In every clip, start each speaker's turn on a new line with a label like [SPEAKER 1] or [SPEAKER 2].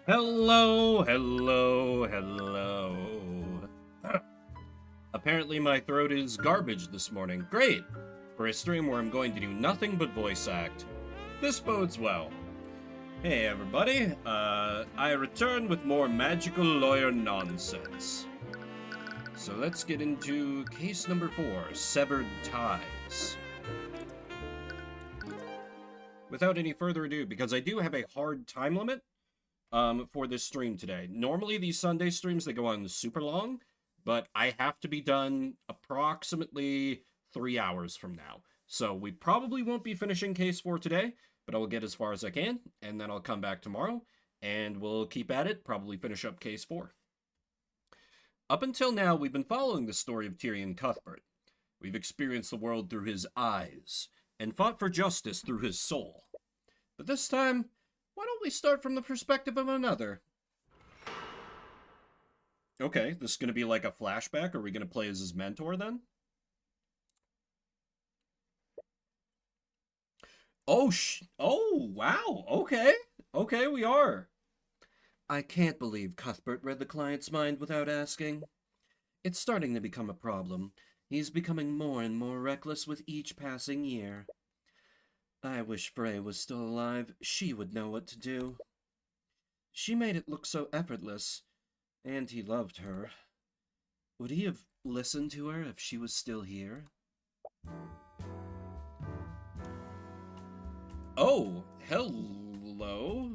[SPEAKER 1] Hello, hello, hello. Apparently my throat is garbage this morning. Great! For a stream where I'm going to do nothing but voice act. This bodes well. Hey everybody, I return with more magical lawyer nonsense. So let's get into case number 4, Severed Ties. Without any further ado, because I do have a hard time limit, for this stream today. Normally these Sunday streams, they go on super long, but I have to be done approximately 3 hours from now. So we probably won't be finishing case 4 today, but I will get as far as I can, and then I'll come back tomorrow, and we'll keep at it, probably finish up case 4. Up until now, we've been following the story of Tyrion Cuthbert. We've experienced the world through his eyes, and fought for justice through his soul. But this time, why don't we start from the perspective of another? Okay, this is going to be like a flashback. Are we going to play as his mentor then? Oh, wow. Okay. Okay, we are. I can't believe Cuthbert read the client's mind without asking. It's starting to become a problem. He's becoming more and more reckless with each passing year. I wish Frey was still alive. She would know what to do. She made it look so effortless, and he loved her. Would he have listened to her if she was still here? Oh, hello.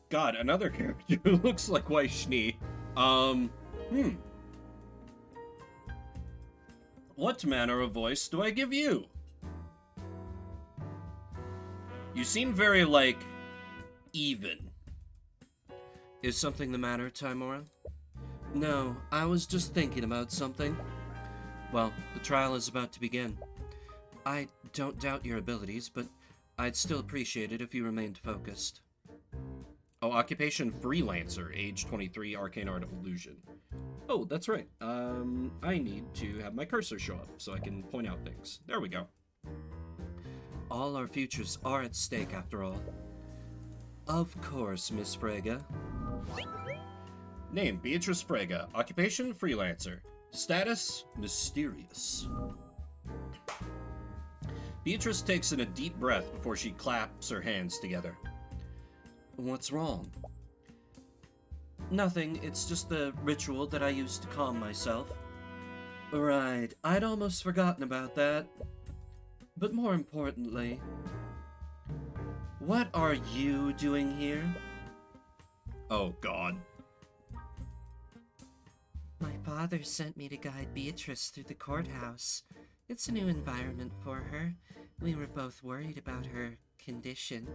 [SPEAKER 1] God, another character who looks like Waishni. What manner of voice do I give you? You seem very, like, even. Is something the matter, Timora? No, I was just thinking about something. Well, the trial is about to begin. I don't doubt your abilities, but I'd still appreciate it if you remained focused. Oh, occupation freelancer, age 23, arcane art of illusion. Oh, that's right. I need to have my cursor show up so I can point out things. There we go. All our futures are at stake, after all. Of course, Miss Frege. Name, Beatrice Frege. Occupation, freelancer. Status, mysterious. Beatrice takes in a deep breath before she claps her hands together. What's wrong? Nothing, it's just the ritual that I used to calm myself. Right, I'd almost forgotten about that. But more importantly, what are you doing here? Oh, God. My father sent me to guide Beatrice through the courthouse. It's a new environment for her. We were both worried about her condition.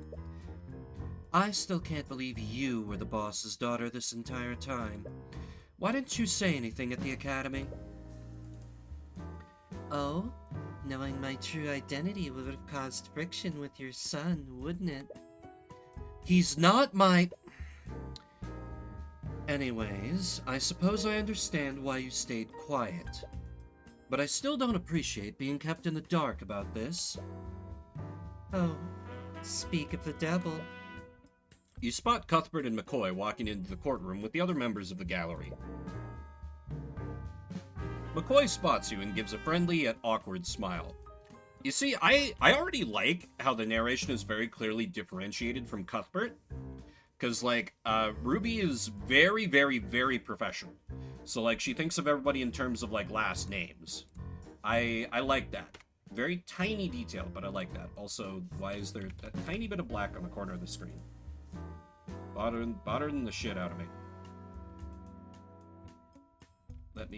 [SPEAKER 1] I still can't believe you were the boss's daughter this entire time. Why didn't you say anything at the academy? Oh? Knowing my true identity would have caused friction with your son, wouldn't it? He's not my... Anyways, I suppose I understand why you stayed quiet. But I still don't appreciate being kept in the dark about this. Oh, speak of the devil. You spot Cuthbert and McCoy walking into the courtroom with the other members of the gallery. McCoy spots you and gives a friendly yet awkward smile. You see, I already like how the narration is very clearly differentiated from Cuthbert. Because, like, Ruby is very, very, very professional. So, like, she thinks of everybody in terms of, like, last names. I like that. Very tiny detail, but I like that. Also, why is there a tiny bit of black on the corner of the screen? Bothering the shit out of me. Let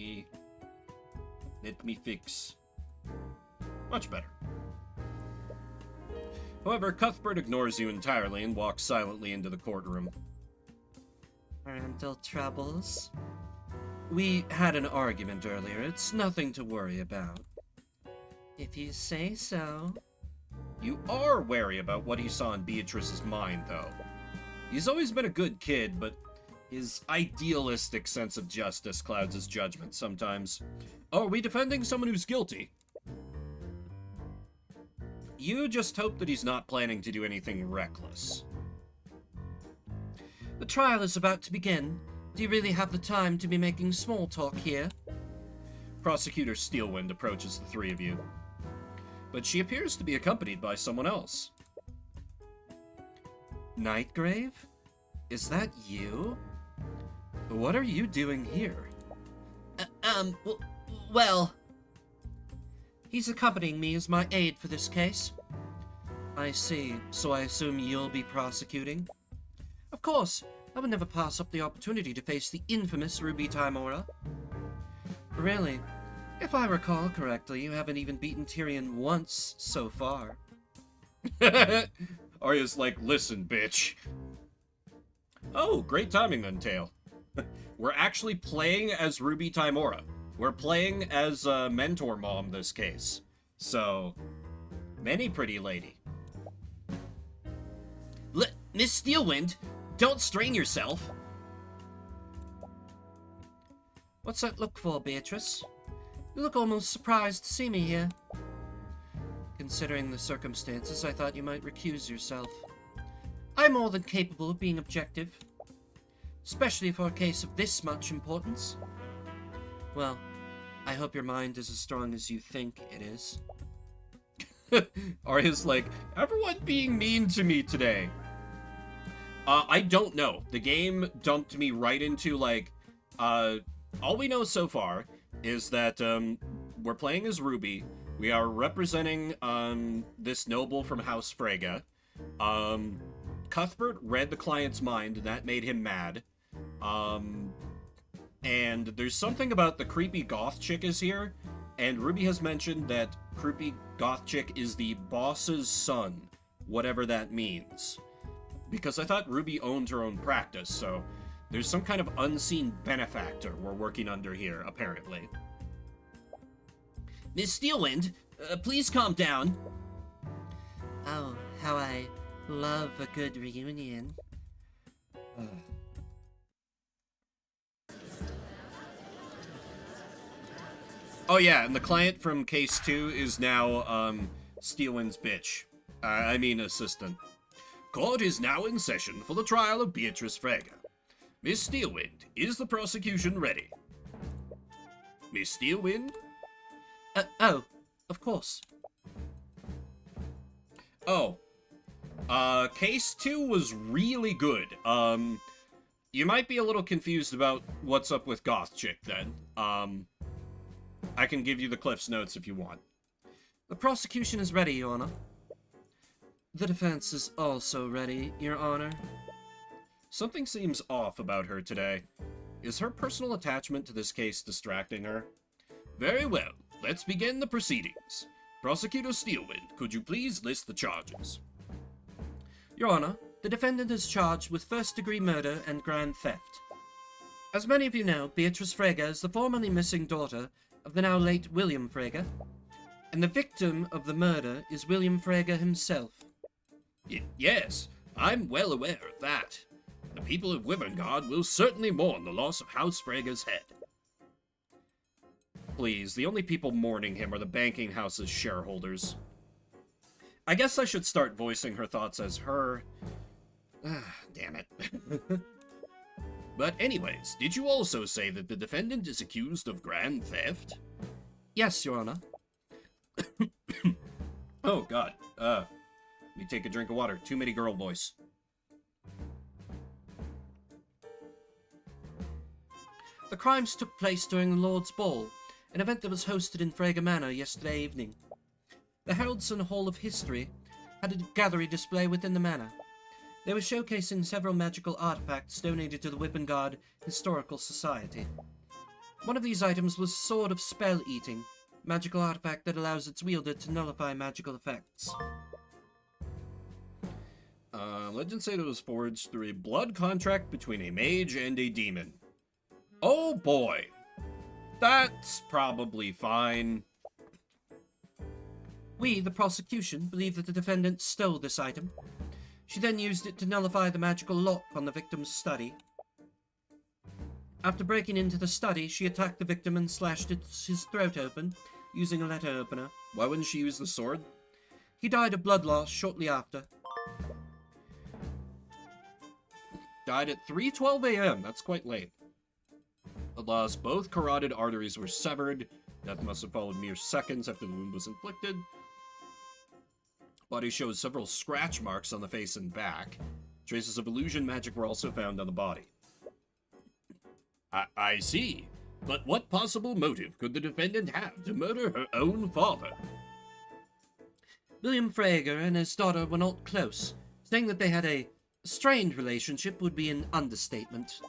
[SPEAKER 1] me fix. Much better. However, Cuthbert ignores you entirely and walks silently into the courtroom. Parental troubles? We had an argument earlier. It's nothing to worry about. If you say so. You are wary about what he saw in Beatrice's mind, though. He's always been a good kid, but his idealistic sense of justice clouds his judgment sometimes. Oh, are we defending someone who's guilty? You just hope that he's not planning to do anything reckless.
[SPEAKER 2] The trial is about to begin. Do you really have the time to be making small talk here?
[SPEAKER 1] Prosecutor Steelwind approaches the three of you. But she appears to be accompanied by someone else.
[SPEAKER 2] Nightgrave? Is that you? What are you doing here?
[SPEAKER 3] Well...
[SPEAKER 2] He's accompanying me as my aide for this case. I see, so I assume you'll be prosecuting? Of course, I would never pass up the opportunity to face the infamous Ruby Tymora. Really? If I recall correctly, you haven't even beaten Tyrion once so far.
[SPEAKER 1] Arya's like, listen, bitch. Oh, great timing then, Tail. We're actually playing as Ruby Tymora. We're playing as Mentor Mom this case. So, many pretty lady.
[SPEAKER 3] Miss Steelwind, don't strain yourself.
[SPEAKER 2] What's that look for, Beatrice? You look almost surprised to see me here. Considering the circumstances, I thought you might recuse yourself. I'm more than capable of being objective. Especially for a case of this much importance. Well, I hope your mind is as strong as you think it is.
[SPEAKER 1] Arya's like, everyone being mean to me today. I don't know. The game dumped me right into, like, all we know so far is that, we're playing as Ruby. We are representing, this noble from House Frege. Cuthbert read the client's mind, and that made him mad. And there's something about the creepy goth chick is here, and Ruby has mentioned that creepy goth chick is the boss's son, whatever that means. Because I thought Ruby owned her own practice, so there's some kind of unseen benefactor we're working under here, apparently.
[SPEAKER 3] Miss Steelwind, please calm down.
[SPEAKER 2] Oh, how I love a good reunion.
[SPEAKER 1] Oh yeah, and the client from Case 2 is now, Steelwind's bitch. I mean assistant. Court is now in session for the trial of Beatrice Frege. Miss Steelwind, is the prosecution ready? Miss Steelwind?
[SPEAKER 2] Oh, of course.
[SPEAKER 1] Oh. Case 2 was really good. You might be a little confused about what's up with Goth Chick then. I can give you the Cliff's Notes if you want.
[SPEAKER 2] The prosecution is ready, Your Honor. The defense is also ready, Your Honor.
[SPEAKER 1] Something seems off about her today. Is her personal attachment to this case distracting her? Very well, let's begin the proceedings. Prosecutor Steelwind, could you please list the charges?
[SPEAKER 2] Your Honor, the defendant is charged with first-degree murder and grand theft. As many of you know, Beatrice Frege is the formerly missing daughter of the now late William Frege, and the victim of the murder is William Frege himself.
[SPEAKER 1] Yes, I'm well aware of that. The people of Wyverngard will certainly mourn the loss of House Frege's head. Please, the only people mourning him are the banking house's shareholders. I guess I should start voicing her thoughts as her. Damn it. But anyways, did you also say that the defendant is accused of grand theft?
[SPEAKER 2] Yes, Your Honor.
[SPEAKER 1] Oh, God. Let me take a drink of water. Too many girl voice.
[SPEAKER 2] The crimes took place during the Lord's Ball, an event that was hosted in Frege Manor yesterday evening. The Heraldson Hall of History had a gallery display within the manor. They were showcasing several magical artifacts donated to the Wyverngard Historical Society. One of these items was Sword of Spell Eating, magical artifact that allows its wielder to nullify magical effects.
[SPEAKER 1] Legend said it was forged through a blood contract between a mage and a demon. Oh boy. That's probably fine.
[SPEAKER 2] We, the prosecution, believe that the defendant stole this item. She then used it to nullify the magical lock on the victim's study. After breaking into the study, she attacked the victim and slashed his throat open, using a letter opener.
[SPEAKER 1] Why wouldn't she use the sword?
[SPEAKER 2] He died of blood loss shortly after.
[SPEAKER 1] died at 3:12 a.m. That's quite late. Alas, both carotid arteries were severed. Death must have followed mere seconds after the wound was inflicted. Body shows several scratch marks on the face and back. Traces of illusion magic were also found on the body. I see. But what possible motive could the defendant have to murder her own father?
[SPEAKER 2] William Frager and his daughter were not close. Saying that they had a strained relationship would be an understatement.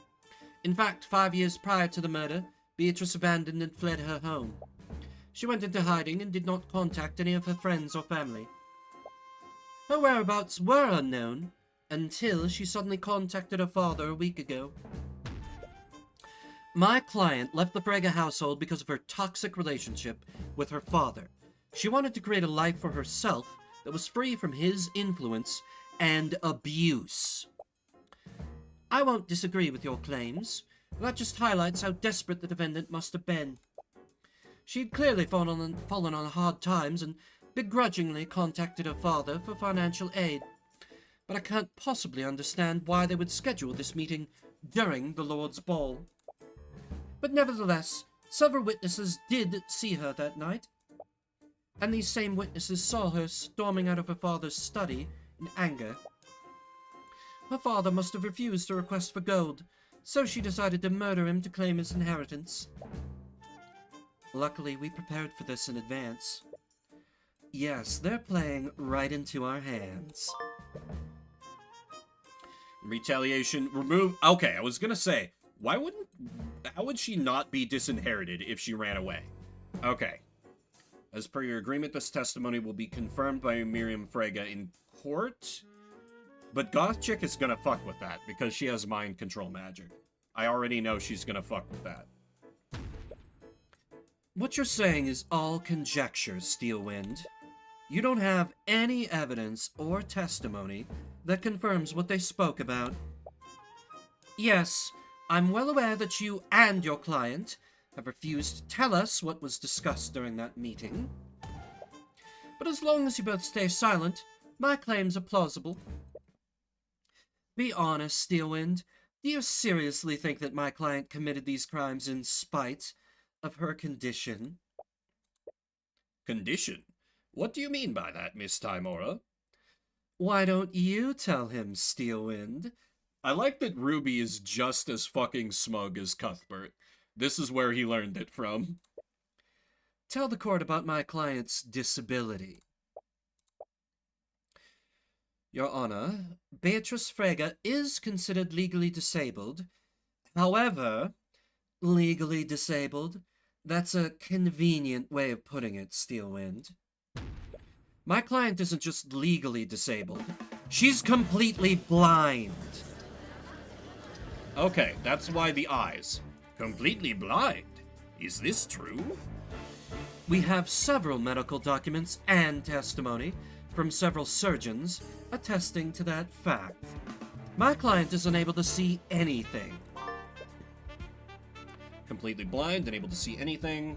[SPEAKER 2] In fact, 5 years prior to the murder, Beatrice abandoned and fled her home. She went into hiding and did not contact any of her friends or family. Her whereabouts were unknown until she suddenly contacted her father a week ago. My client left the Frager household because of her toxic relationship with her father. She wanted to create a life for herself that was free from his influence and abuse. I won't disagree with your claims. That just highlights how desperate the defendant must have been. She'd clearly fallen on hard times and begrudgingly contacted her father for financial aid. But I can't possibly understand why they would schedule this meeting during the Lord's Ball. But nevertheless, several witnesses did see her that night. And these same witnesses saw her storming out of her father's study in anger. Her father must have refused her request for gold, so she decided to murder him to claim his inheritance. Luckily, we prepared for this in advance. Yes, they're playing right into our hands.
[SPEAKER 1] Retaliation, remove... Okay, I was gonna say, how would she not be disinherited if she ran away? Okay. As per your agreement, this testimony will be confirmed by Miriam Fraga in court. But Goth Chick is gonna fuck with that, because she has mind control magic. I already know she's gonna fuck with that.
[SPEAKER 2] What you're saying is all conjecture, Steelwind. You don't have any evidence or testimony that confirms what they spoke about. Yes, I'm well aware that you and your client have refused to tell us what was discussed during that meeting. But as long as you both stay silent, my claims are plausible. Be honest, Steelwind. Do you seriously think that my client committed these crimes in spite of her condition?
[SPEAKER 1] Condition? What do you mean by that, Miss Timora?
[SPEAKER 2] Why don't you tell him, Steelwind?
[SPEAKER 1] I like that Ruby is just as fucking smug as Cuthbert. This is where he learned it from.
[SPEAKER 2] Tell the court about my client's disability. Your Honor, Beatrice Fraga is considered legally disabled. However, legally disabled, that's a convenient way of putting it, Steelwind. My client isn't just legally disabled. She's completely blind.
[SPEAKER 1] Okay, that's why the eyes. Completely blind. Is this true?
[SPEAKER 2] We have several medical documents and testimony from several surgeons attesting to that fact. My client is unable to see anything.
[SPEAKER 1] Completely blind, unable to see anything.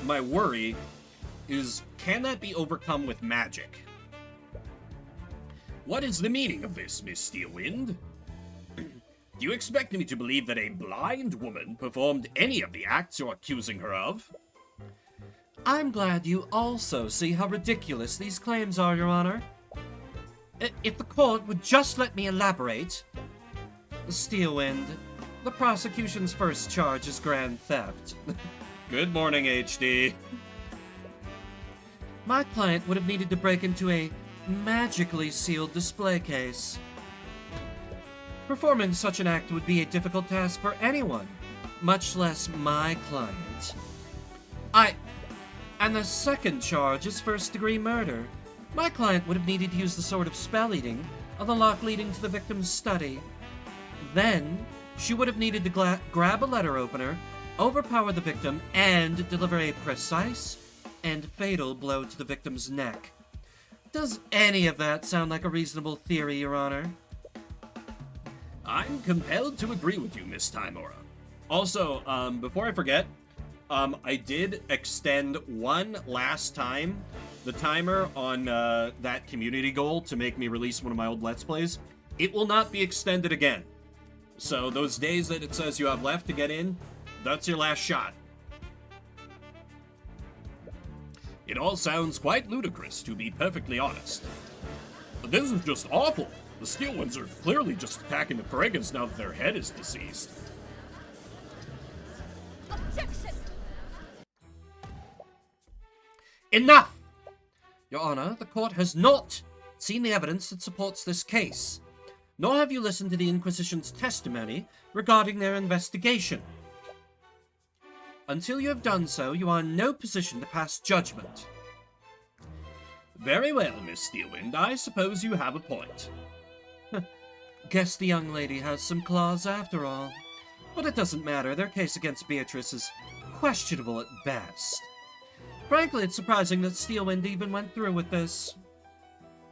[SPEAKER 1] My worry is, can that be overcome with magic? What is the meaning of this, Miss Steelwind? Do you expect me to believe that a blind woman performed any of the acts you're accusing her of?
[SPEAKER 2] I'm glad you also see how ridiculous these claims are, Your Honor. If the court would just let me elaborate. Steelwind, the prosecution's first charge is grand theft.
[SPEAKER 1] Good morning, HD.
[SPEAKER 2] My client would have needed to break into a magically sealed display case. Performing such an act would be a difficult task for anyone, much less my client. And the second charge is first-degree murder. My client would have needed to use the sword of spell eating on the lock leading to the victim's study. Then, she would have needed to grab a letter opener, overpower the victim, and deliver a precise and fatal blow to the victim's neck. Does any of that sound like a reasonable theory, Your Honor?
[SPEAKER 1] I'm compelled to agree with you, Miss Timora. Also, before I forget, I did extend one last time the timer on that community goal to make me release one of my old Let's Plays. it will not be extended again. So those days that it says you have left to get in, that's your last shot. It all sounds quite ludicrous, to be perfectly honest. But this is just awful. The Steel Winds are clearly just attacking the Fregas now that their head is deceased.
[SPEAKER 4] Objection!
[SPEAKER 2] Enough! Your Honor, the court has not seen the evidence that supports this case, nor have you listened to the Inquisition's testimony regarding their investigation. Until you have done so, you are in no position to pass judgment.
[SPEAKER 1] Very well, Miss Steelwind. I suppose you have a point.
[SPEAKER 2] Guess the young lady has some claws after all. But it doesn't matter. Their case against Beatrice is questionable at best. Frankly, it's surprising that Steelwind even went through with this.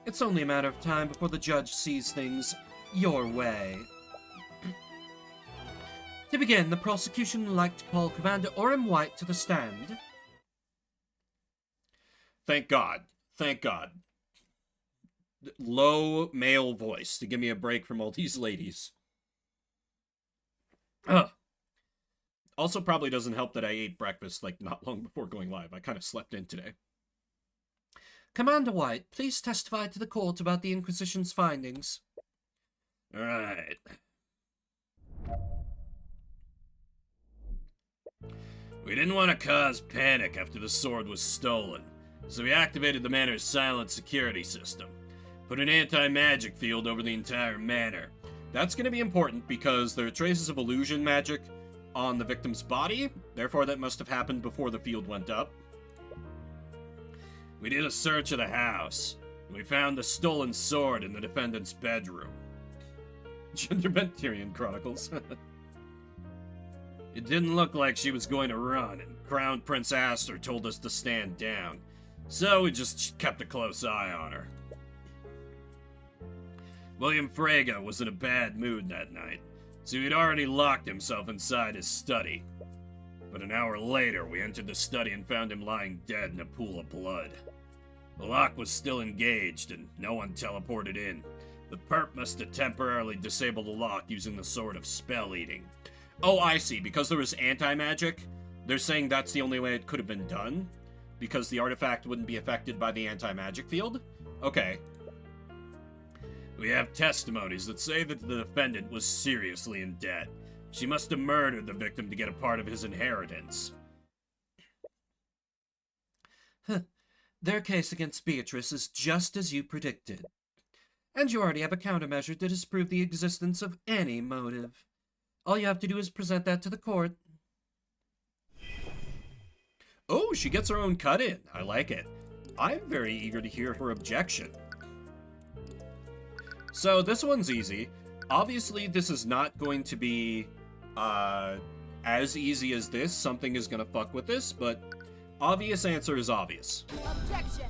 [SPEAKER 2] It's only a matter of time before the judge sees things your way. To begin, the prosecution would like to call Commander Orem White to the stand.
[SPEAKER 1] Thank God. Thank God. Low male voice to give me a break from all these ladies. Ugh. Also probably doesn't help that I ate breakfast like not long before going live. I kind of slept in today.
[SPEAKER 2] Commander White, please testify to the court about the Inquisition's findings.
[SPEAKER 1] All right. We didn't want to cause panic after the sword was stolen, so we activated the manor's silent security system. Put an anti-magic field over the entire manor. That's going to be important because there are traces of illusion magic on the victim's body, therefore that must have happened before the field went up. We did a search of the house, and we found the stolen sword in the defendant's bedroom. Genderbent Tyrion Chronicles. It didn't look like she was going to run, and Crown Prince Aster told us to stand down, so we just kept a close eye on her. William Frege was in a bad mood that night, so he'd already locked himself inside his study. But an hour later, we entered the study and found him lying dead in a pool of blood. The lock was still engaged, and no one teleported in. The perp must have temporarily disabled the lock using the Sword of Spell Eating. Oh, I see. Because there was anti-magic, they're saying that's the only way it could have been done? Because the artifact wouldn't be affected by the anti-magic field? Okay. We have testimonies that say that the defendant was seriously in debt. She must have murdered the victim to get a part of his inheritance.
[SPEAKER 2] Their case against Beatrice is just as you predicted. And you already have a countermeasure to disprove the existence of any motive. All you have to do is present that to the court.
[SPEAKER 1] Oh, she gets her own cut in. I like it. I'm very eager to hear her objection. So this one's easy. Obviously, this is not going to be as easy as this. Something is going to fuck with this, but obvious answer is obvious.
[SPEAKER 4] Objection!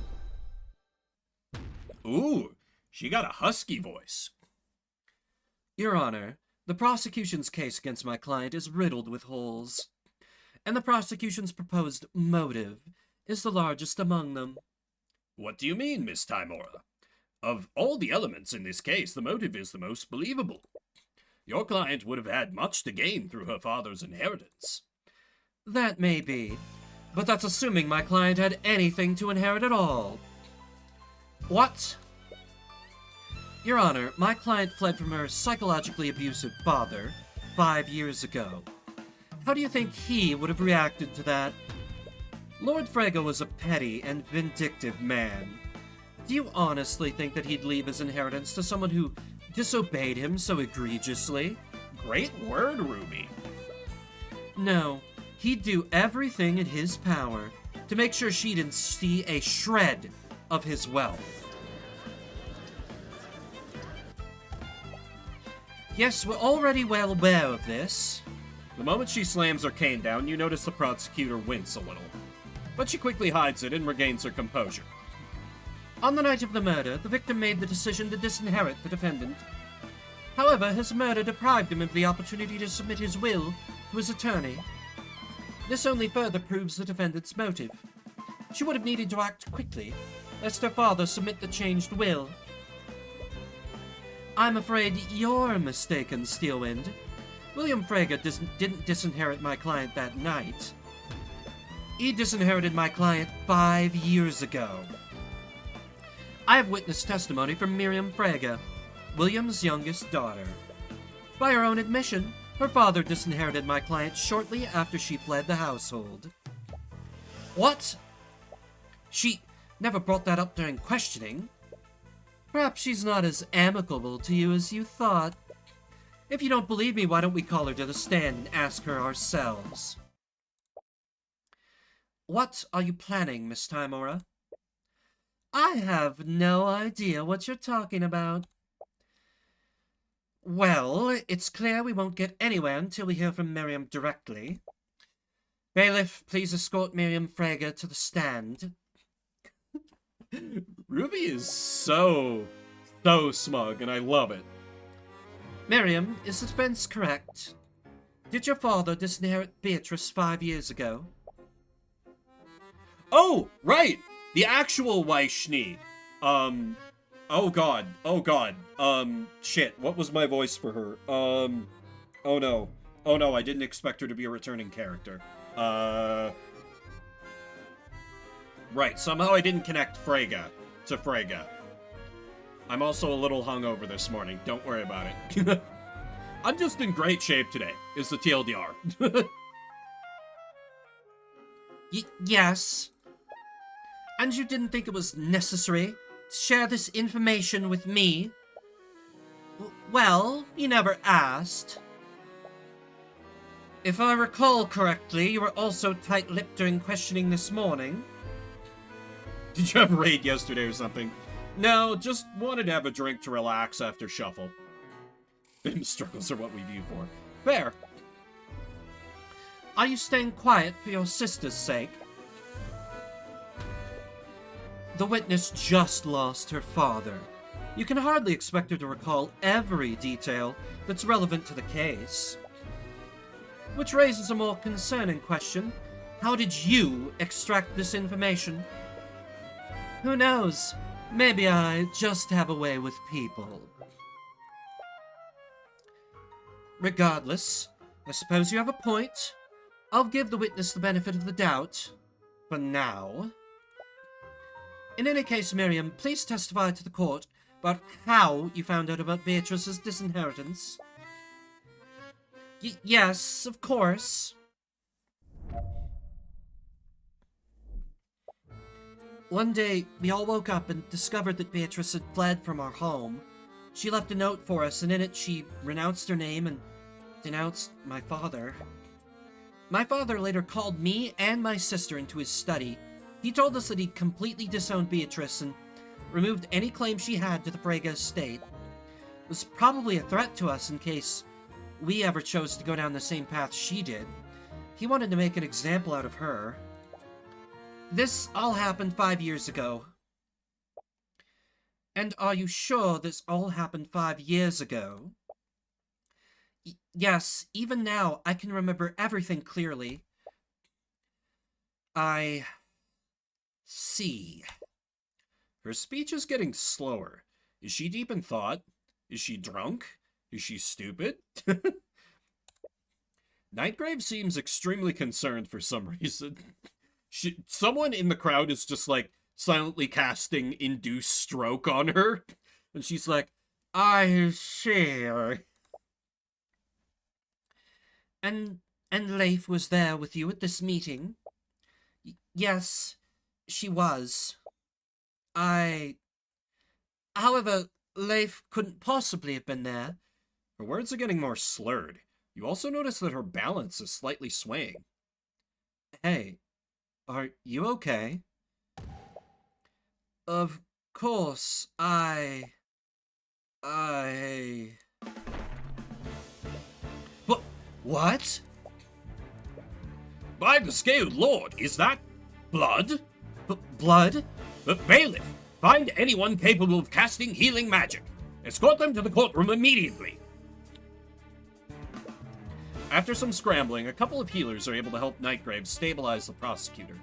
[SPEAKER 1] Ooh, she got a husky voice.
[SPEAKER 2] Your Honor, the prosecution's case against my client is riddled with holes, and the prosecution's proposed motive is the largest among them.
[SPEAKER 1] What do you mean, Miss Timora? Of all the elements in this case, the motive is the most believable. Your client would have had much to gain through her father's inheritance.
[SPEAKER 2] That may be, but that's assuming my client had anything to inherit at all. What? Your Honor, my client fled from her psychologically abusive father 5 years ago. How do you think he would have reacted to that? Lord Frege was a petty and vindictive man. Do you honestly think that he'd leave his inheritance to someone who disobeyed him so egregiously?
[SPEAKER 1] Great word, Ruby.
[SPEAKER 2] No, he'd do everything in his power to make sure she didn't see a shred of his wealth. Yes, we're already well aware of this.
[SPEAKER 1] The moment she slams her cane down, you notice the prosecutor wince a little. But she quickly hides it and regains her composure.
[SPEAKER 2] On the night of the murder, the victim made the decision to disinherit the defendant. However, his murder deprived him of the opportunity to submit his will to his attorney. This only further proves the defendant's motive. She would have needed to act quickly, lest her father submit the changed will. I'm afraid you're mistaken, Steelwind. William Frege didn't disinherit my client that night. He disinherited my client 5 years ago. I have witnessed testimony from Miriam Frege, William's youngest daughter. By her own admission, her father disinherited my client shortly after she fled the household. What? She never brought that up during questioning. Perhaps she's not as amicable to you as you thought. If you don't believe me, why don't we call her to the stand and ask her ourselves? What are you planning, Miss Timora? I have no idea what you're talking about. Well, it's clear we won't get anywhere until we hear from Miriam directly. Bailiff, please escort Miriam Frege to the stand.
[SPEAKER 1] Ruby is so smug, and I love it.
[SPEAKER 2] Miriam, is the defense correct? Did your father disinherit Beatrice 5 years ago?
[SPEAKER 1] Oh, right! The actual Weishni. Oh god. Shit, what was my voice for her? Oh no, I didn't expect her to be a returning character. Right, somehow I didn't connect Frege to Frege. I'm also a little hungover this morning, don't worry about it. I'm just in great shape today, is the TLDR.
[SPEAKER 2] Yes. And you didn't think it was necessary to share this information with me? Well, you never asked. If I recall correctly, you were also tight-lipped during questioning this morning.
[SPEAKER 1] Did you have a raid yesterday or something? No, just wanted to have a drink to relax after shuffle. Bim struggles are what we view for. Fair.
[SPEAKER 2] Are you staying quiet for your sister's sake? The witness just lost her father. You can hardly expect her to recall every detail that's relevant to the case. Which raises a more concerning question. How did you extract this information? Who knows? Maybe I just have a way with people. Regardless, I suppose you have a point. I'll give the witness the benefit of the doubt. For now. In any case, Miriam, please testify to the court about how you found out about Beatrice's disinheritance. Yes, of course. One day, we all woke up and discovered that Beatrice had fled from our home. She left a note for us, and in it she renounced her name and denounced my father. My father later called me and my sister into his study. He told us that he'd completely disowned Beatrice and removed any claim she had to the Frege estate. It was probably a threat to us in case we ever chose to go down the same path she did. He wanted to make an example out of her. This all happened 5 years ago. And are you sure this all happened 5 years ago? Yes, even now I can remember everything clearly. I see.
[SPEAKER 1] Her speech is getting slower. Is she deep in thought? Is she drunk? Is she stupid? Nightgrave seems extremely concerned for some reason. Someone in the crowd is just like silently casting induce stroke on her. And she's like, I see.
[SPEAKER 2] And Leif was there with you at this meeting? Yes, she was. However, Leif couldn't possibly have been there.
[SPEAKER 1] Her words are getting more slurred. You also notice that her balance is slightly swaying.
[SPEAKER 2] Hey, are you okay? Of course, What?
[SPEAKER 1] By the Scaled Lord, is that blood?
[SPEAKER 2] Blood?
[SPEAKER 1] Bailiff, find anyone capable of casting healing magic. Escort them to the courtroom immediately. After some scrambling, a couple of healers are able to help Nightgrave stabilize the prosecutor.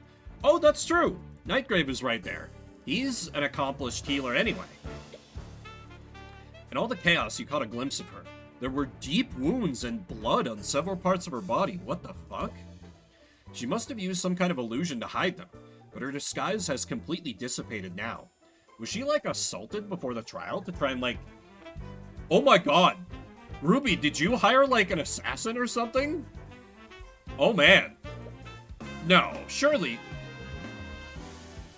[SPEAKER 1] Oh, that's true. Nightgrave is right there. He's an accomplished healer anyway. In all the chaos, you caught a glimpse of her. There were deep wounds and blood on several parts of her body. What the fuck? She must have used some kind of illusion to hide them, but her disguise has completely dissipated now. Was she, like, assaulted before the trial to try and, like... Oh my god! Ruby, did you hire, like, an assassin or something? Oh man. No, surely...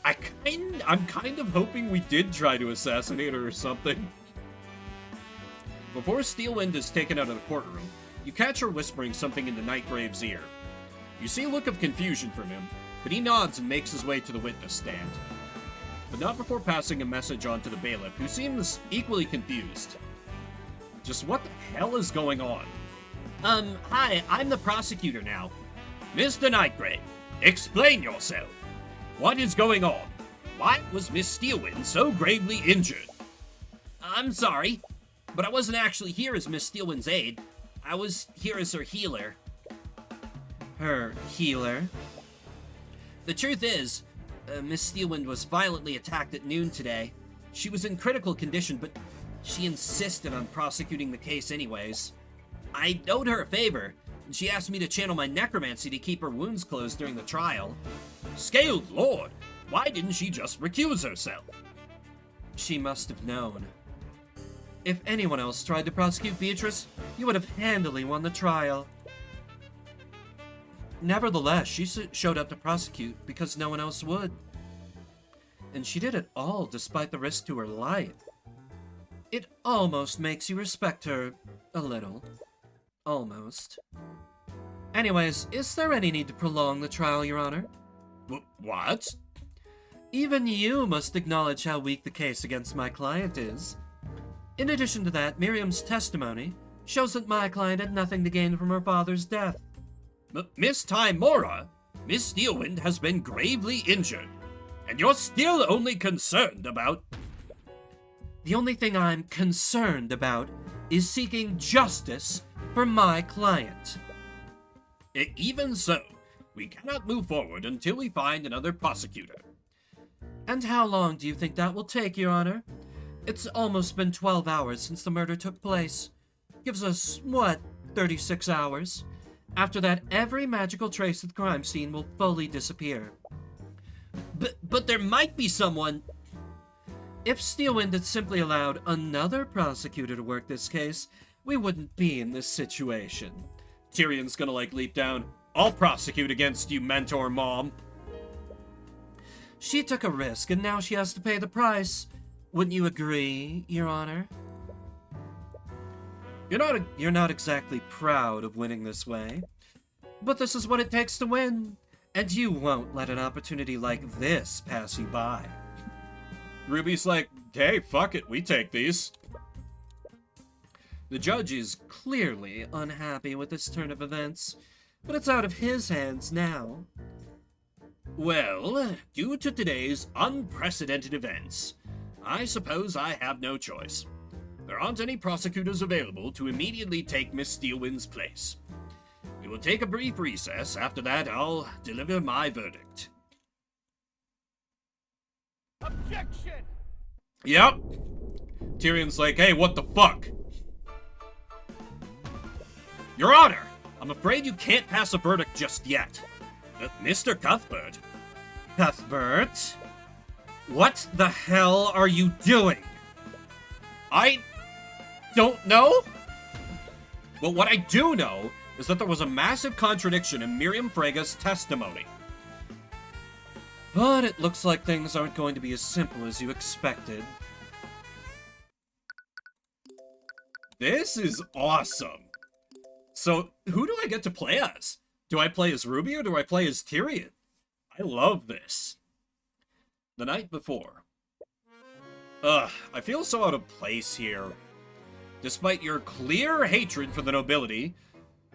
[SPEAKER 1] I'm kind of hoping we did try to assassinate her or something. Before Steelwind is taken out of the courtroom, you catch her whispering something into Nightgrave's ear. You see a look of confusion from him, but he nods and makes his way to the witness stand. But not before passing a message on to the bailiff, who seems equally confused. Just what the hell is going on?
[SPEAKER 3] Hi, I'm the prosecutor now.
[SPEAKER 1] Mr. Nightgrave, explain yourself. What is going on? Why was Miss Steelwind so gravely injured?
[SPEAKER 3] I'm sorry, but I wasn't actually here as Miss Steelwind's aide. I was here as her healer.
[SPEAKER 2] Her healer?
[SPEAKER 3] The truth is, Miss Steelwind was violently attacked at noon today. She was in critical condition, but she insisted on prosecuting the case anyways. I owed her a favor, and she asked me to channel my necromancy to keep her wounds closed during the trial.
[SPEAKER 1] Scaled Lord, why didn't she just recuse herself?
[SPEAKER 2] She must have known. If anyone else tried to prosecute Beatrice, you would have handily won the trial. Nevertheless, she showed up to prosecute because no one else would. And she did it all despite the risk to her life. It almost makes you respect her a little. Almost. Anyways, is there any need to prolong the trial, Your Honor?
[SPEAKER 1] What?
[SPEAKER 2] Even you must acknowledge how weak the case against my client is. In addition to that, Miriam's testimony shows that my client had nothing to gain from her father's death.
[SPEAKER 1] Miss Timora, Miss Steelwind has been gravely injured, and you're still only concerned about...
[SPEAKER 2] The only thing I'm concerned about is seeking justice for my client.
[SPEAKER 1] Even so, we cannot move forward until we find another prosecutor.
[SPEAKER 2] And how long do you think that will take, Your Honor? It's almost been 12 hours since the murder took place. Gives us, what, 36 hours? After that, every magical trace of the crime scene will fully disappear.
[SPEAKER 3] But there might be someone...
[SPEAKER 2] If Steelwind had simply allowed another prosecutor to work this case, we wouldn't be in this situation.
[SPEAKER 1] Tyrion's gonna, like, leap down. I'll prosecute against you, mentor mom.
[SPEAKER 2] She took a risk, and now she has to pay the price. Wouldn't you agree, Your Honor? You're not exactly proud of winning this way. But this is what it takes to win. And you won't let an opportunity like this pass you by.
[SPEAKER 1] Ruby's like, hey, fuck it, we take these.
[SPEAKER 2] The judge is clearly unhappy with this turn of events, but it's out of his hands now.
[SPEAKER 1] Well, due to today's unprecedented events, I suppose I have no choice. There aren't any prosecutors available to immediately take Miss Steelwind's place. We will take a brief recess. After that, I'll deliver my verdict.
[SPEAKER 4] Objection!
[SPEAKER 1] Yep. Tyrion's like, hey, what the fuck? Your Honor, I'm afraid you can't pass a verdict just yet. Mr. Cuthbert.
[SPEAKER 2] Cuthbert? What the hell are you doing?
[SPEAKER 1] I don't know. But what I do know is that there was a massive contradiction in Miriam Frega's testimony.
[SPEAKER 2] But it looks like things aren't going to be as simple as you expected.
[SPEAKER 1] This is awesome. So, who do I get to play as? Do I play as Ruby or do I play as Tyrion? I love this. The night before. I feel so out of place here. Despite your clear hatred for the nobility,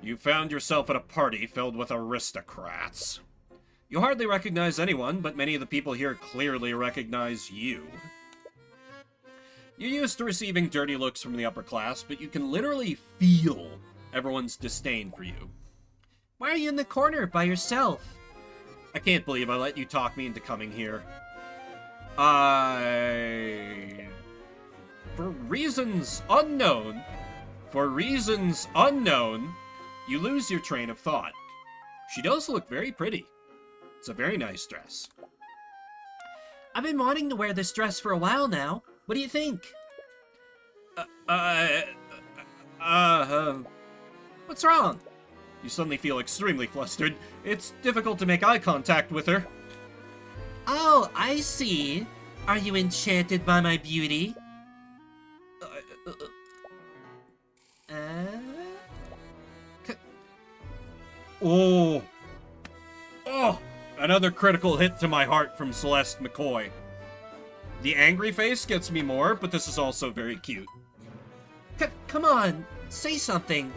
[SPEAKER 1] you found yourself at a party filled with aristocrats. You hardly recognize anyone, but many of the people here clearly recognize you. You're used to receiving dirty looks from the upper class, but you can literally feel everyone's disdain for you.
[SPEAKER 2] Why are you in the corner by yourself?
[SPEAKER 1] I can't believe I let you talk me into coming here. for reasons unknown, you lose your train of thought. She does look very pretty. It's a very nice dress.
[SPEAKER 2] I've been wanting to wear this dress for a while now. What do you think? What's wrong?
[SPEAKER 1] You suddenly feel extremely flustered. It's difficult to make eye contact with her.
[SPEAKER 2] Oh, I see. Are you enchanted by my beauty?
[SPEAKER 1] Oh! Another critical hit to my heart from Celeste McCoy. The angry face gets me more, but this is also very cute.
[SPEAKER 2] Come on, say something.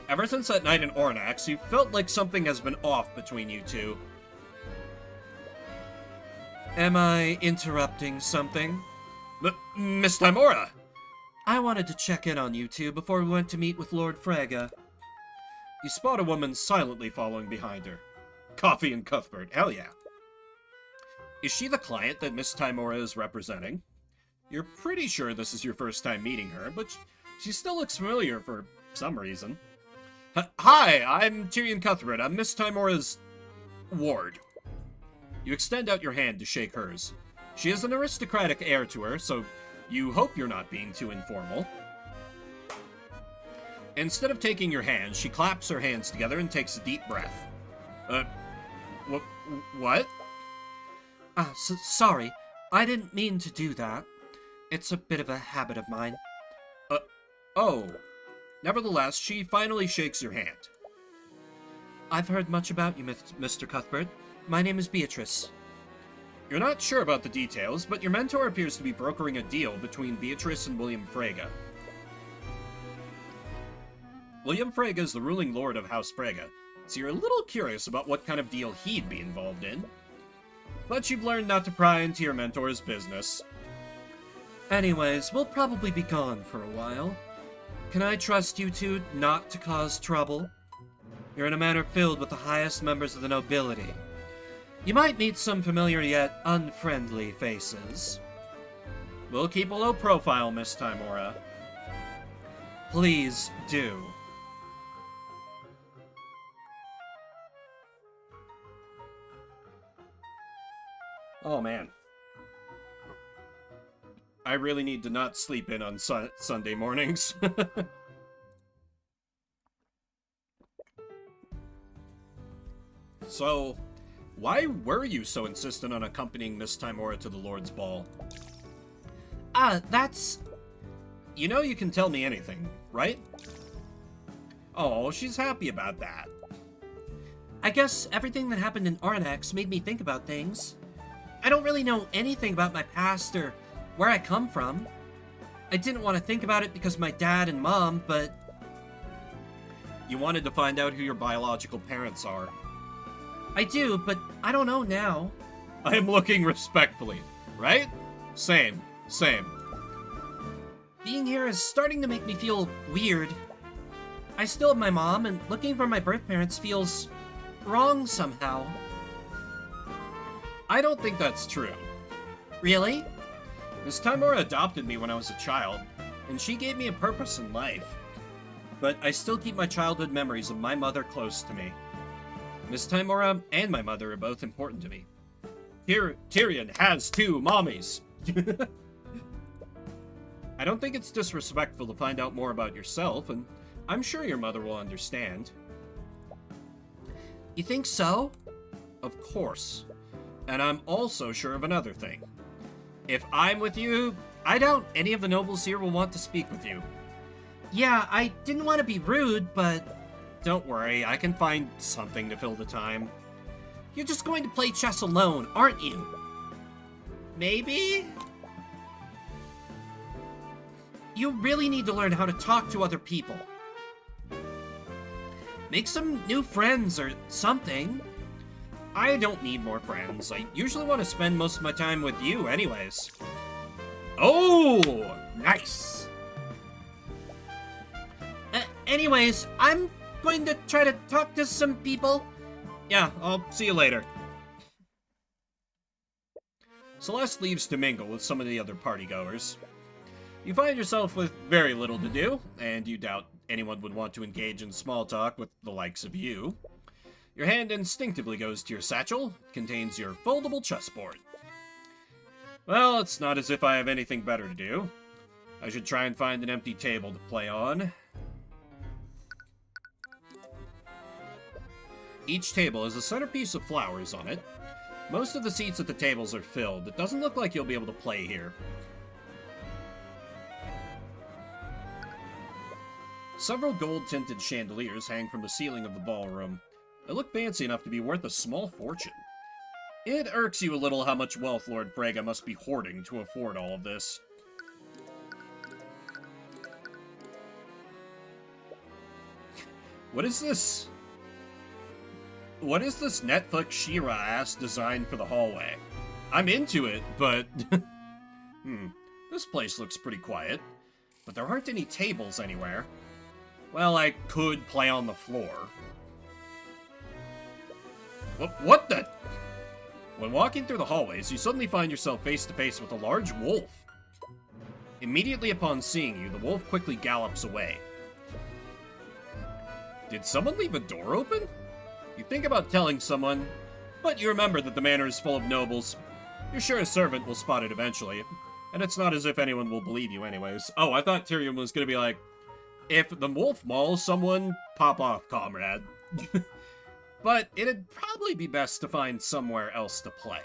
[SPEAKER 1] Ever since that night in Ornax, you felt like something has been off between you two.
[SPEAKER 2] Am I interrupting something?
[SPEAKER 1] Miss Timora!
[SPEAKER 2] I wanted to check in on you two before we went to meet with Lord Frege.
[SPEAKER 1] You spot a woman silently following behind her. Coffee and Cuthbert, hell yeah. Is she the client that Miss Timora is representing? You're pretty sure this is your first time meeting her, but she still looks familiar for some reason. Hi, I'm Tyrion Cuthbert. I'm Miss Timora's ward. You extend out your hand to shake hers. She has an aristocratic air to her, so you hope you're not being too informal. Instead of taking your hand, she claps her hands together and takes a deep breath. What?
[SPEAKER 2] Sorry. I didn't mean to do that. It's a bit of a habit of mine.
[SPEAKER 1] Oh. Nevertheless, she finally shakes your hand.
[SPEAKER 2] I've heard much about you, Mr. Cuthbert. My name is Beatrice.
[SPEAKER 1] You're not sure about the details, but your mentor appears to be brokering a deal between Beatrice and William Frege. William Frege is the ruling lord of House Frege, so you're a little curious about what kind of deal he'd be involved in. But you've learned not to pry into your mentor's business.
[SPEAKER 2] Anyways, we'll probably be gone for a while. Can I trust you two not to cause trouble? You're in a manor filled with the highest members of the nobility. You might meet some familiar yet unfriendly faces.
[SPEAKER 1] We'll keep a low profile, Miss Timora.
[SPEAKER 2] Please do.
[SPEAKER 1] Oh, man. I really need to not sleep in on Sunday mornings. So, why were you so insistent on accompanying Miss Timora to the Lord's Ball?
[SPEAKER 2] That's...
[SPEAKER 1] You know you can tell me anything, right? Oh, she's happy about that.
[SPEAKER 2] I guess everything that happened in Ornax made me think about things. I don't really know anything about my past or where I come from. I didn't want to think about it because of my dad and mom, but...
[SPEAKER 1] You wanted to find out who your biological parents are.
[SPEAKER 2] I do, but I don't know now.
[SPEAKER 1] I am looking respectfully, right? Same.
[SPEAKER 2] Being here is starting to make me feel weird. I still have my mom, and looking for my birth parents feels wrong somehow.
[SPEAKER 1] I don't think that's true.
[SPEAKER 2] Really?
[SPEAKER 1] Miss Timora adopted me when I was a child, and she gave me a purpose in life. But I still keep my childhood memories of my mother close to me. Miss Timora and my mother are both important to me. Tyrion has two mommies. I don't think it's disrespectful to find out more about yourself, and I'm sure your mother will understand.
[SPEAKER 2] You think so?
[SPEAKER 1] Of course. And I'm also sure of another thing. If I'm with you, I doubt any of the nobles here will want to speak with you.
[SPEAKER 2] Yeah, I didn't want to be rude, but...
[SPEAKER 1] Don't worry, I can find something to fill the time.
[SPEAKER 2] You're just going to play chess alone, aren't you?
[SPEAKER 1] Maybe?
[SPEAKER 2] You really need to learn how to talk to other people. Make some new friends or something.
[SPEAKER 1] I don't need more friends. I usually want to spend most of my time with you anyways. Oh, nice.
[SPEAKER 2] Anyways, I'm going to try to talk to some people.
[SPEAKER 1] Yeah, I'll see you later. Celeste leaves to mingle with some of the other partygoers. You find yourself with very little to do, and you doubt anyone would want to engage in small talk with the likes of you. Your hand instinctively goes to your satchel. It contains your foldable chessboard. Well, it's not as if I have anything better to do. I should try and find an empty table to play on. Each table has a centerpiece of flowers on it. Most of the seats at the tables are filled. It doesn't look like you'll be able to play here. Several gold-tinted chandeliers hang from the ceiling of the ballroom. They look fancy enough to be worth a small fortune. It irks you a little how much wealth Lord Frege must be hoarding to afford all of this. What is this? What is this Netflix She-Ra-ass design for the hallway? I'm into it, but... This place looks pretty quiet. But there aren't any tables anywhere. Well, I could play on the floor. What the... When walking through the hallways, you suddenly find yourself face to face with a large wolf. Immediately upon seeing you, the wolf quickly gallops away. Did someone leave a door open? You think about telling someone, but you remember that the manor is full of nobles. You're sure a servant will spot it eventually, and it's not as if anyone will believe you anyways. Oh, I thought Tyrion was gonna be like, if the wolf mauls someone, pop off, comrade. But it'd probably be best to find somewhere else to play.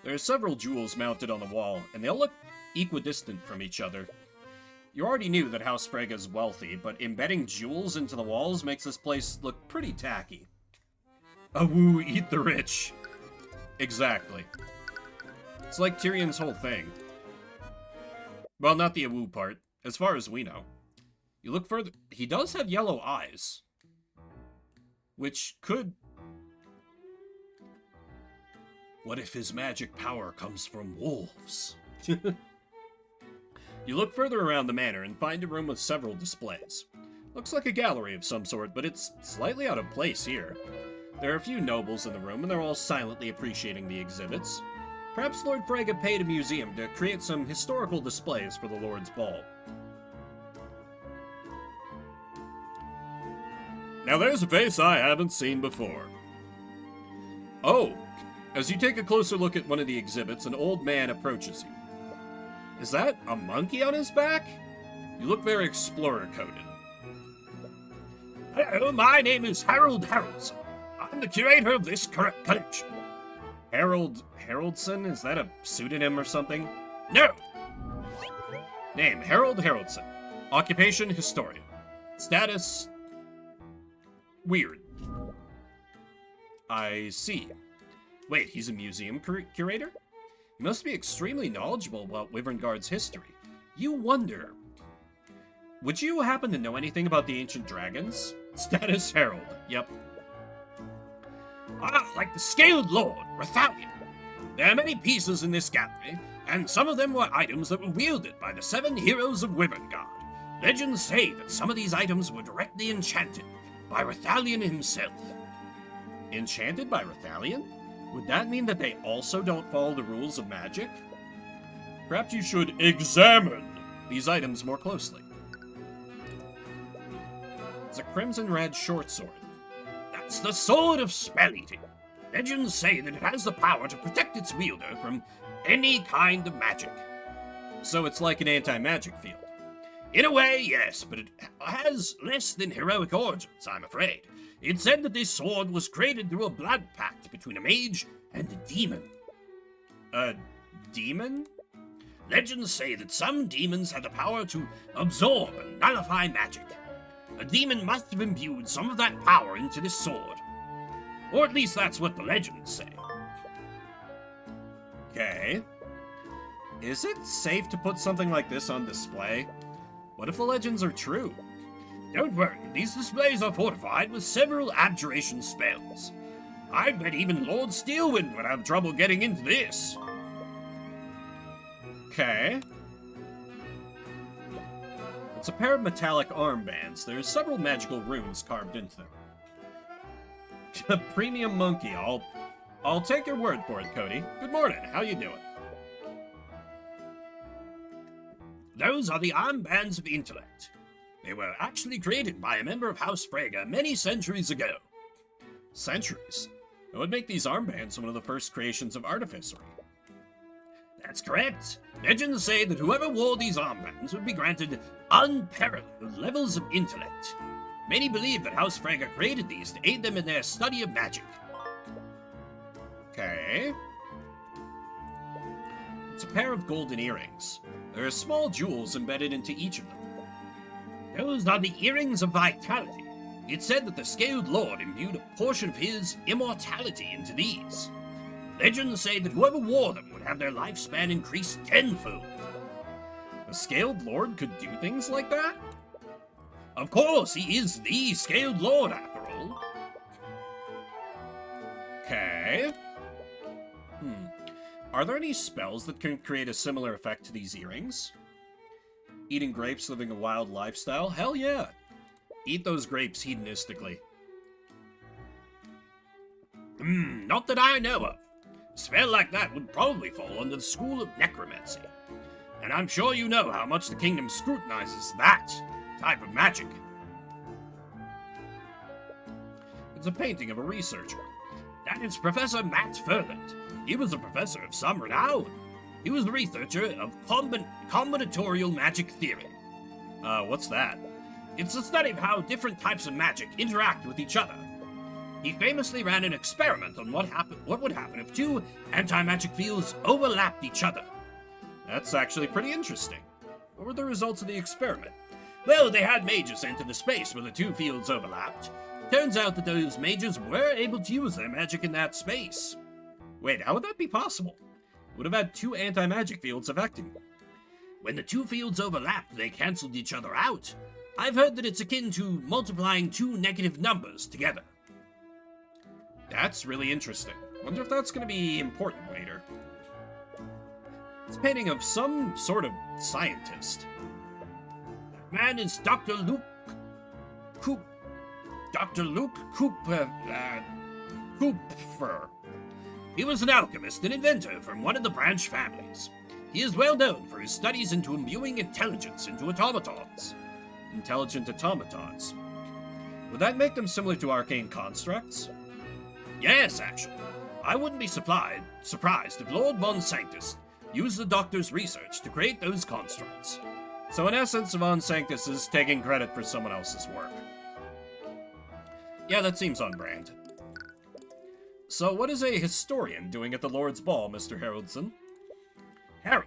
[SPEAKER 1] There are several jewels mounted on the wall, and they all look equidistant from each other. You already knew that House Frege is wealthy, but embedding jewels into the walls makes this place look pretty tacky. Awoo, eat the rich. Exactly. It's like Tyrion's whole thing. Well, not the awoo part, as far as we know. You look further... He does have yellow eyes. Which could... What if his magic power comes from wolves? You look further around the manor and find a room with several displays. Looks like a gallery of some sort, but it's slightly out of place here. There are a few nobles in the room, and they're all silently appreciating the exhibits. Perhaps Lord Frege paid a museum to create some historical displays for the Lord's Ball. Now there's a face I haven't seen before. Oh, as you take a closer look at one of the exhibits, an old man approaches you. Is that a monkey on his back? You look very explorer-coded. Hello, my name is Harold Haroldson. I'm the curator of this collection. Haroldson? Is that a pseudonym or something? No! Name, Harold Haroldson. Occupation, historian. Status... weird. I see. Wait, he's a museum curator? He must be extremely knowledgeable about Wyverngard's history. You wonder... Would you happen to know anything about the ancient dragons? Status Herald. Yep. Like the Scaled Lord, Rathalion. There are many pieces in this gallery, and some of them were items that were wielded by the 7 heroes of Wyverngard. Legends say that some of these items were directly enchanted by Rathalion himself. Enchanted by Rathalion? Would that mean that they also don't follow the rules of magic? Perhaps you should examine these items more closely. It's a crimson red short sword. That's the Sword of Spell-Eating. Legends say that it has the power to protect its wielder from any kind of magic. So it's like an anti-magic field. In a way, yes, but it has less than heroic origins, I'm afraid. It's said that this sword was created through a blood pact between a mage and a demon. A demon? Legends say that some demons had the power to absorb and nullify magic. A demon must have imbued some of that power into this sword. Or at least that's what the legends say. Okay. Is it safe to put something like this on display? What if the legends are true? Don't worry, these displays are fortified with several abjuration spells. I bet even Lord Steelwind would have trouble getting into this. Okay. It's a pair of metallic armbands. There are several magical runes carved into them. A premium monkey. I'll take your word for it, Cody. Good morning. How you doing?
[SPEAKER 3] Those are the armbands of intellect. They were actually created by a member of House Frege many centuries ago.
[SPEAKER 1] Centuries? That would make these armbands one of the first creations of artificery.
[SPEAKER 3] That's correct. Legends say that whoever wore these armbands would be granted unparalleled levels of intellect. Many believe that House Frege created these to aid them in their study of magic.
[SPEAKER 1] Okay. It's a pair of golden earrings. There are small jewels embedded into each of them.
[SPEAKER 3] Those are the earrings of vitality. It's said that the Scaled Lord imbued a portion of his immortality into these. Legends say that whoever wore them would have their lifespan increased tenfold.
[SPEAKER 1] The Scaled Lord could do things like that?
[SPEAKER 3] Of course, he is the Scaled Lord after all.
[SPEAKER 1] Okay. Are there any spells that can create a similar effect to these earrings? Eating grapes, living a wild lifestyle? Hell yeah! Eat those grapes hedonistically.
[SPEAKER 3] Not that I know of. A spell like that would probably fall under the school of necromancy. And I'm sure you know how much the kingdom scrutinizes that type of magic.
[SPEAKER 1] It's a painting of a researcher.
[SPEAKER 3] That is Professor Matt Furland. He was a professor of some renown. He was the researcher of combinatorial magic theory.
[SPEAKER 1] What's that?
[SPEAKER 3] It's the study of how different types of magic interact with each other. He famously ran an experiment on what would happen if two anti-magic fields overlapped each other.
[SPEAKER 1] That's actually pretty interesting. What were the results of the experiment?
[SPEAKER 3] Well, they had mages enter the space where the two fields overlapped. Turns out that those mages were able to use their magic in that space.
[SPEAKER 1] Wait, how would that be possible? Would have had two anti-magic fields affecting them.
[SPEAKER 3] When the two fields overlapped, they cancelled each other out. I've heard that it's akin to multiplying two negative numbers together.
[SPEAKER 1] That's really interesting. Wonder if that's going to be important later. It's a painting of some sort of scientist.
[SPEAKER 3] That man is Dr. Luke Cooper. He was an alchemist and inventor from one of the branch families. He is well known for his studies into imbuing intelligence into automatons.
[SPEAKER 1] Intelligent automatons. Would that make them similar to arcane constructs?
[SPEAKER 3] Yes, actually. I wouldn't be surprised if Lord Von Sanctus used the Doctor's research to create those constructs.
[SPEAKER 1] So in essence, Von Sanctus is taking credit for someone else's work. Yeah, that seems on brand. So what is a historian doing at the Lord's Ball, Mr. Haroldson?
[SPEAKER 3] Harold.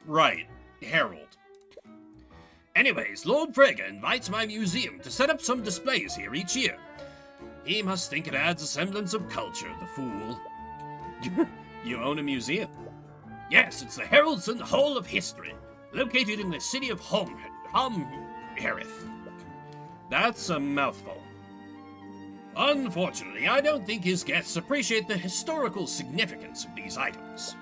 [SPEAKER 1] Right. Harold.
[SPEAKER 3] Anyways, Lord Frege invites my museum to set up some displays here each year. He must think it adds a semblance of culture, the fool.
[SPEAKER 1] You own a museum?
[SPEAKER 3] Yes, it's the Haroldson Hall of History, located in the city of Hereth.
[SPEAKER 1] That's a mouthful.
[SPEAKER 3] Unfortunately, I don't think his guests appreciate the historical significance of these items.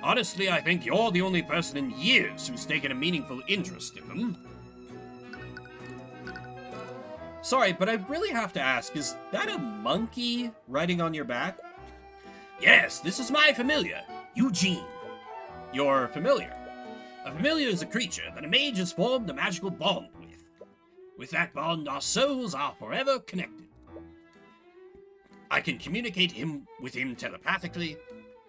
[SPEAKER 3] Honestly, I think you're the only person in years who's taken a meaningful interest in them.
[SPEAKER 1] Sorry, but I really have to ask, is that a monkey riding on your back?
[SPEAKER 3] Yes, this is my familiar, Eugene.
[SPEAKER 1] Your familiar?
[SPEAKER 3] A familiar is a creature that a mage has formed a magical bond with. With that bond, our souls are forever connected. I can communicate with him telepathically.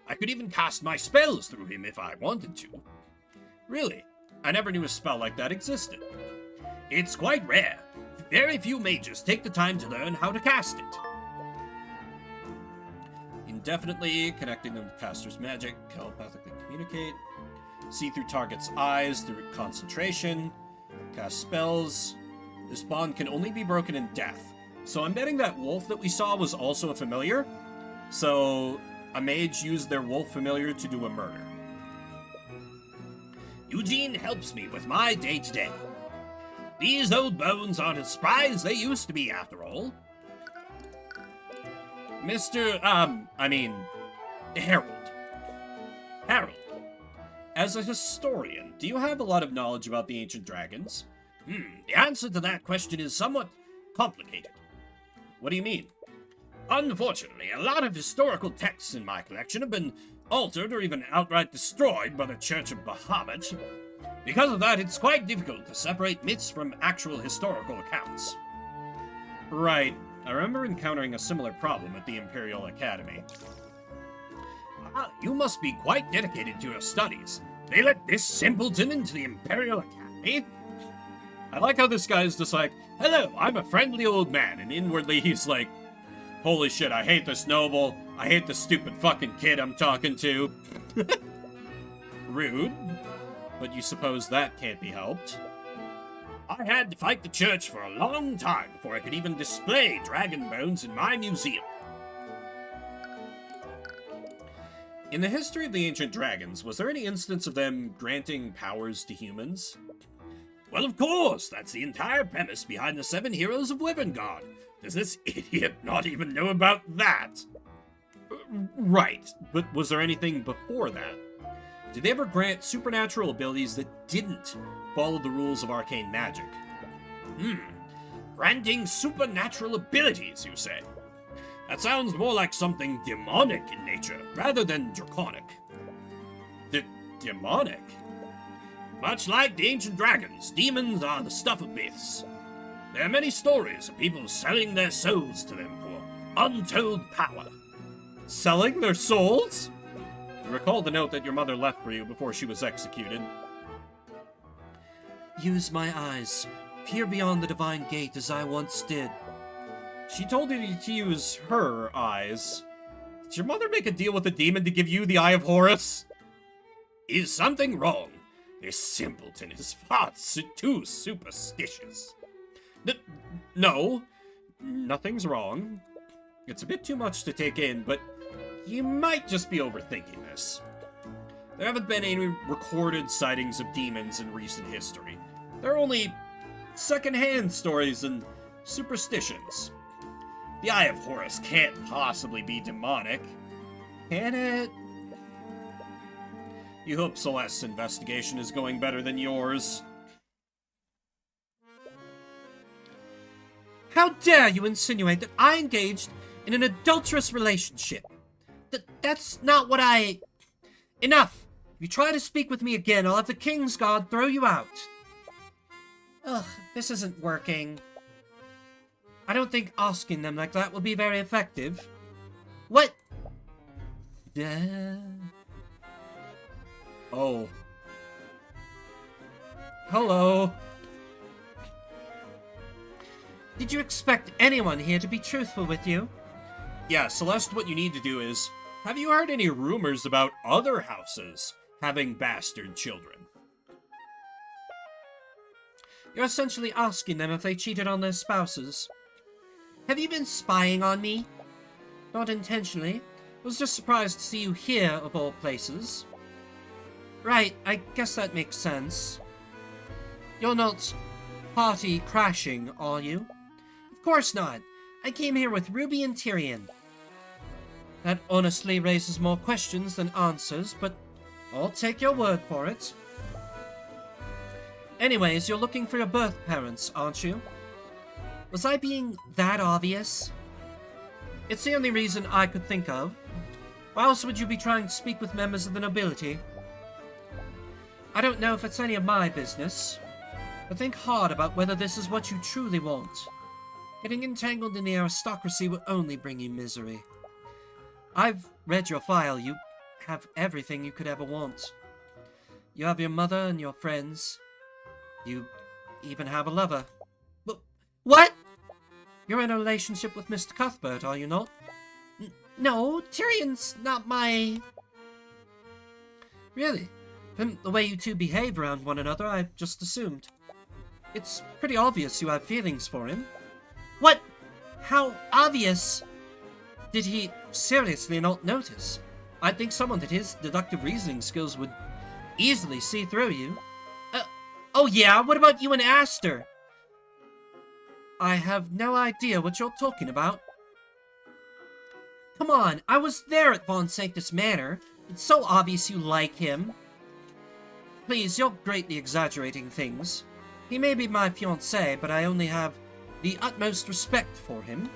[SPEAKER 3] I could even cast my spells through him if I wanted to.
[SPEAKER 1] Really? I never knew a spell like that existed.
[SPEAKER 3] It's quite rare. Very few mages take the time to learn how to cast it.
[SPEAKER 1] Indefinitely connecting them to caster's magic, telepathically communicate, see through target's eyes through concentration, cast spells. This bond can only be broken in death. So I'm betting that wolf that we saw was also a familiar. So a mage used their wolf familiar to do a murder.
[SPEAKER 3] Eugene helps me with my day-to-day. These old bones aren't as spry as they used to be, after all.
[SPEAKER 1] Harold.
[SPEAKER 3] Harold.
[SPEAKER 1] As a historian, do you have a lot of knowledge about the ancient dragons?
[SPEAKER 3] The answer to that question is somewhat complicated.
[SPEAKER 1] What do you mean?
[SPEAKER 3] Unfortunately, a lot of historical texts in my collection have been altered or even outright destroyed by the Church of Bahamut. Because of that, it's quite difficult to separate myths from actual historical accounts.
[SPEAKER 1] Right. I remember encountering a similar problem at the Imperial Academy.
[SPEAKER 3] Ah, you must be quite dedicated to your studies. They let this simpleton into the Imperial Academy?
[SPEAKER 1] I like how this guy is just like, hello, I'm a friendly old man, and inwardly he's like, holy shit, I hate this noble. I hate the stupid fucking kid I'm talking to. Rude. But you suppose that can't be helped?
[SPEAKER 3] I had to fight the church for a long time before I could even display dragon bones in my museum.
[SPEAKER 1] In the history of the ancient dragons, was there any instance of them granting powers to humans?
[SPEAKER 3] Well, of course, that's the entire premise behind the 7 heroes of Wyverngard. Does this idiot not even know about that?
[SPEAKER 1] Right, but was there anything before that? Did they ever grant supernatural abilities that didn't follow the rules of arcane magic?
[SPEAKER 3] Granting supernatural abilities, you say? That sounds more like something demonic in nature, rather than draconic.
[SPEAKER 1] Demonic?
[SPEAKER 3] Much like the ancient dragons, demons are the stuff of myths. There are many stories of people selling their souls to them for untold power.
[SPEAKER 1] Selling their souls? You recall the note that your mother left for you before she was executed.
[SPEAKER 2] Use my eyes. Peer beyond the divine gate as I once did.
[SPEAKER 1] She told you to use her eyes. Did your mother make a deal with the demon to give you the Eye of Horus?
[SPEAKER 3] Is something wrong? This simpleton is far too superstitious.
[SPEAKER 1] No, nothing's wrong. It's a bit too much to take in, but you might just be overthinking this. There haven't been any recorded sightings of demons in recent history. There are only second-hand stories and superstitions. The Eye of Horus can't possibly be demonic, can it? You hope Celeste's investigation is going better than yours.
[SPEAKER 2] How dare you insinuate that I engaged in an adulterous relationship? That's not what I... Enough! If you try to speak with me again, I'll have the King's Guard throw you out. Ugh, this isn't working. I don't think asking them like that will be very effective. What?
[SPEAKER 1] Oh. Hello.
[SPEAKER 2] Did you expect anyone here to be truthful with you?
[SPEAKER 1] Yeah, Celeste, what you need to do is, have you heard any rumors about other houses having bastard children?
[SPEAKER 2] You're essentially asking them if they cheated on their spouses. Have you been spying on me? Not intentionally. I was just surprised to see you here, of all places. Right, I guess that makes sense. You're not party crashing, are you? Of course not. I came here with Ruby and Tyrion. That honestly raises more questions than answers, but I'll take your word for it. Anyways, you're looking for your birth parents, aren't you? Was I being that obvious? It's the only reason I could think of. Why else would you be trying to speak with members of the nobility? I don't know if it's any of my business, but think hard about whether this is what you truly want. Getting entangled in the aristocracy will only bring you misery. I've read your file. You have everything you could ever want. You have your mother and your friends. You even have a lover. What? You're in a relationship with Mr. Cuthbert, are you not? No, Tyrion's not my... Really? From the way you two behave around one another, I just assumed. It's pretty obvious you have feelings for him. What? How obvious? Did he seriously not notice? I'd think someone with his deductive reasoning skills would easily see through you. Oh yeah, what about you and Aster? I have no idea what you're talking about. Come on, I was there at Von Sanctus Manor. It's so obvious you like him. Please, you're greatly exaggerating things. He may be my fiancé, but I only have the utmost respect for him.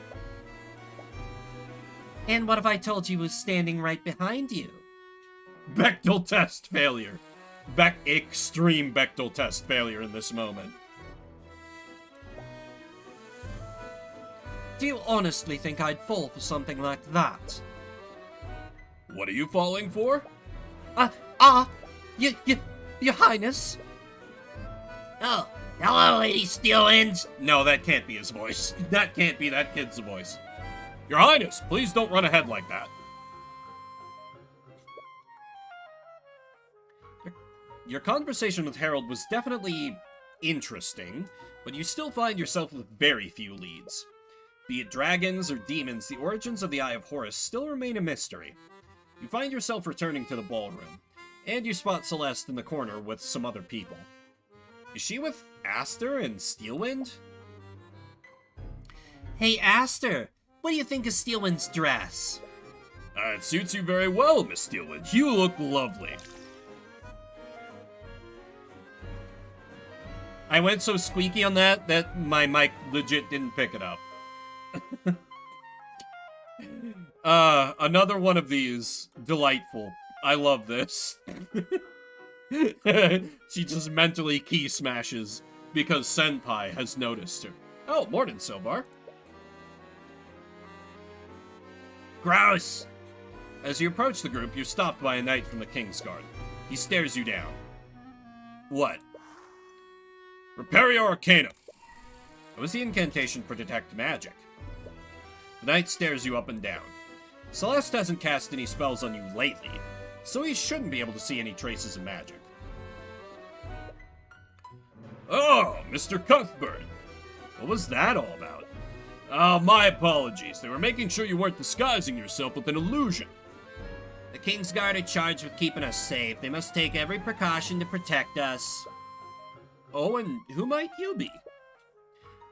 [SPEAKER 2] And what if I told you he was standing right behind you?
[SPEAKER 1] Bechdel test failure. Extreme Bechdel test failure in this moment.
[SPEAKER 2] Do you honestly think I'd fall for something like that?
[SPEAKER 1] What are you falling for?
[SPEAKER 2] Your Highness?
[SPEAKER 3] Oh, hello, Lady Steelwind.
[SPEAKER 1] No, that can't be his voice. That can't be that kid's voice. Your Highness, please don't run ahead like that. Your conversation with Harold was definitely interesting, but you still find yourself with very few leads. Be it dragons or demons, the origins of the Eye of Horus still remain a mystery. You find yourself returning to the ballroom, and you spot Celeste in the corner with some other people. Is she with Aster and Steelwind?
[SPEAKER 2] Hey, Aster, what do you think of Steelwind's dress?
[SPEAKER 1] It suits you very well, Miss Steelwind. You look lovely. I went so squeaky on that my mic legit didn't pick it up. Another one of these. Delightful. I love this. She just mentally key smashes because Senpai has noticed her. Oh, morning, Silvar.
[SPEAKER 3] Gross.
[SPEAKER 1] As you approach the group, you're stopped by a knight from the King's Guard. He stares you down. What? Repario Arcanum. It was the incantation for detect magic. The knight stares you up and down. Celeste hasn't cast any spells on you lately, so he shouldn't be able to see any traces of magic. Oh, Mr. Cuthbert. What was that all about? Oh, my apologies. They were making sure you weren't disguising yourself with an illusion.
[SPEAKER 3] The King's Guard are charged with keeping us safe. They must take every precaution to protect us.
[SPEAKER 1] Oh, and who might you be?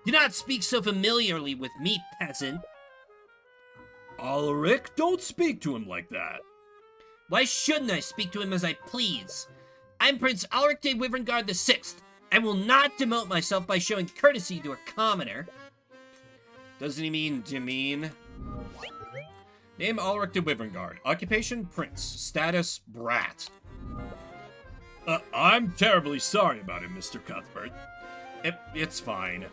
[SPEAKER 3] Do not speak so familiarly with me, peasant.
[SPEAKER 1] Alaric, don't speak to him like that.
[SPEAKER 3] Why shouldn't I speak to him as I please? I'm Prince Alaric de Wyverngard VI. I will not demote myself by showing courtesy to a commoner.
[SPEAKER 1] Doesn't he mean demean? Name Alaric de Wyverngard. Occupation Prince. Status Brat. I'm terribly sorry about it, Mr. Cuthbert. It's fine.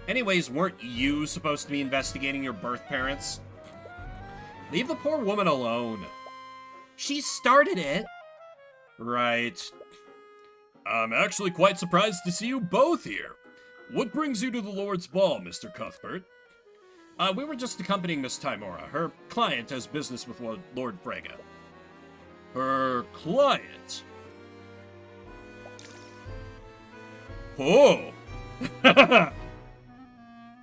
[SPEAKER 1] Anyways, weren't you supposed to be investigating your birth parents? Leave the poor woman alone.
[SPEAKER 2] She started it.
[SPEAKER 1] Right. I'm actually quite surprised to see you both here. What brings you to the Lord's Ball, Mr. Cuthbert? We were just accompanying Miss Timora. Her client has business with Lord Frege. Her client? Oh!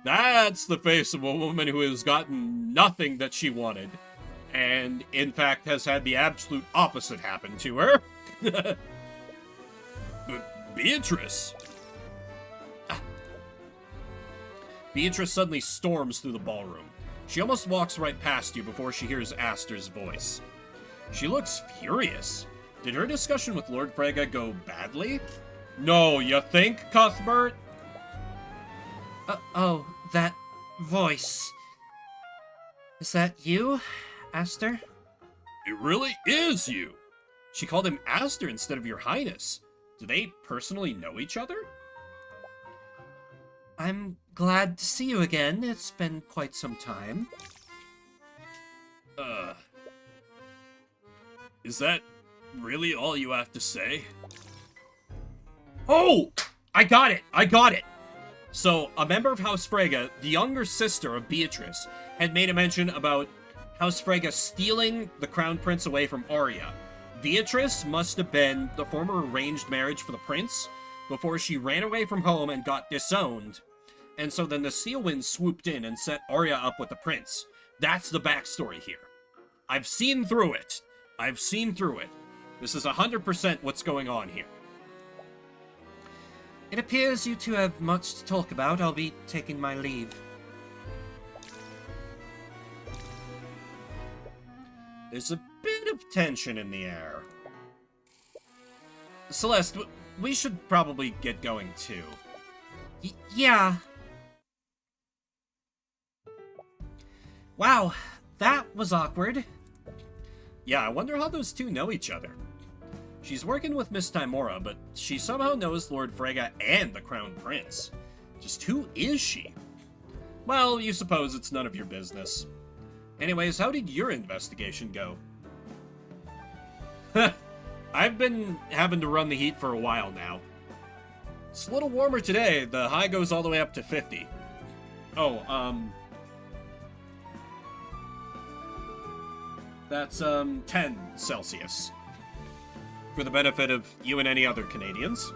[SPEAKER 1] That's the face of a woman who has gotten nothing that she wanted, and in fact has had the absolute opposite happen to her. Beatrice! Beatrice suddenly storms through the ballroom. She almost walks right past you before she hears Aster's voice. She looks furious. Did her discussion with Lord Frege go badly? No, you think, Cuthbert?
[SPEAKER 2] Oh, that voice. Is that you, Aster?
[SPEAKER 1] It really is you. She called him Aster instead of your highness. Do they personally know each other?
[SPEAKER 2] I'm glad to see you again. It's been quite some time.
[SPEAKER 1] Is that really all you have to say? Oh! I got it! So, a member of House Frege, the younger sister of Beatrice, had made a mention about House Frege stealing the Crown Prince away from Arya. Beatrice must have been the former arranged marriage for the prince before she ran away from home and got disowned. And so then the Steelwind swooped in and set Arya up with the prince. That's the backstory here. I've seen through it. This is 100% what's going on here.
[SPEAKER 2] It appears you two have much to talk about. I'll be taking my leave.
[SPEAKER 1] There's a bit of tension in the air. Celeste, we should probably get going too.
[SPEAKER 2] Yeah. Wow, that was awkward.
[SPEAKER 1] Yeah, I wonder how those two know each other. She's working with Miss Timora, but she somehow knows Lord Frege and the Crown Prince. Just who is she? Well, you suppose it's none of your business. Anyways, how did your investigation go? I've been having to run the heat for a while now. It's a little warmer today. The high goes all the way up to 50. Oh, that's, 10 Celsius. For the benefit of you and any other Canadians.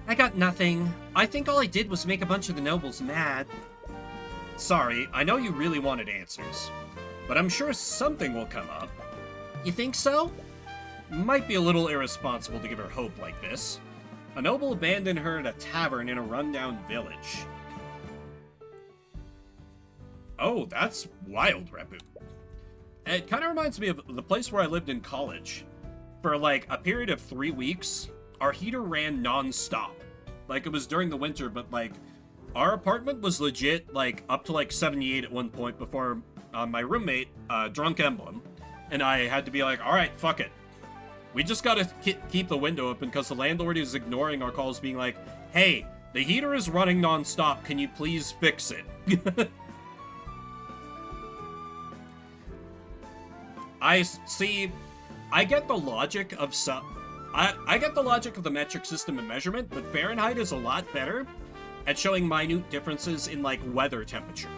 [SPEAKER 2] I got nothing. I think all I did was make a bunch of the nobles mad.
[SPEAKER 1] Sorry, I know you really wanted answers. But I'm sure something will come up.
[SPEAKER 2] You think so?
[SPEAKER 1] Might be a little irresponsible to give her hope like this. A noble abandoned her at a tavern in a rundown village. Oh, that's wild, Repu. It kind of reminds me of the place where I lived in college. For like a period of 3 weeks, our heater ran non-stop. Like it was during the winter, but like our apartment was legit like up to like 78 at one point before my roommate, Drunk Emblem, and I had to be like, all right, fuck it. We just gotta keep the window open because the landlord is ignoring our calls being like, hey, the heater is running non-stop, can you please fix it? I get the logic of I get the logic of the metric system and measurement, but Fahrenheit is a lot better at showing minute differences in like weather temperature.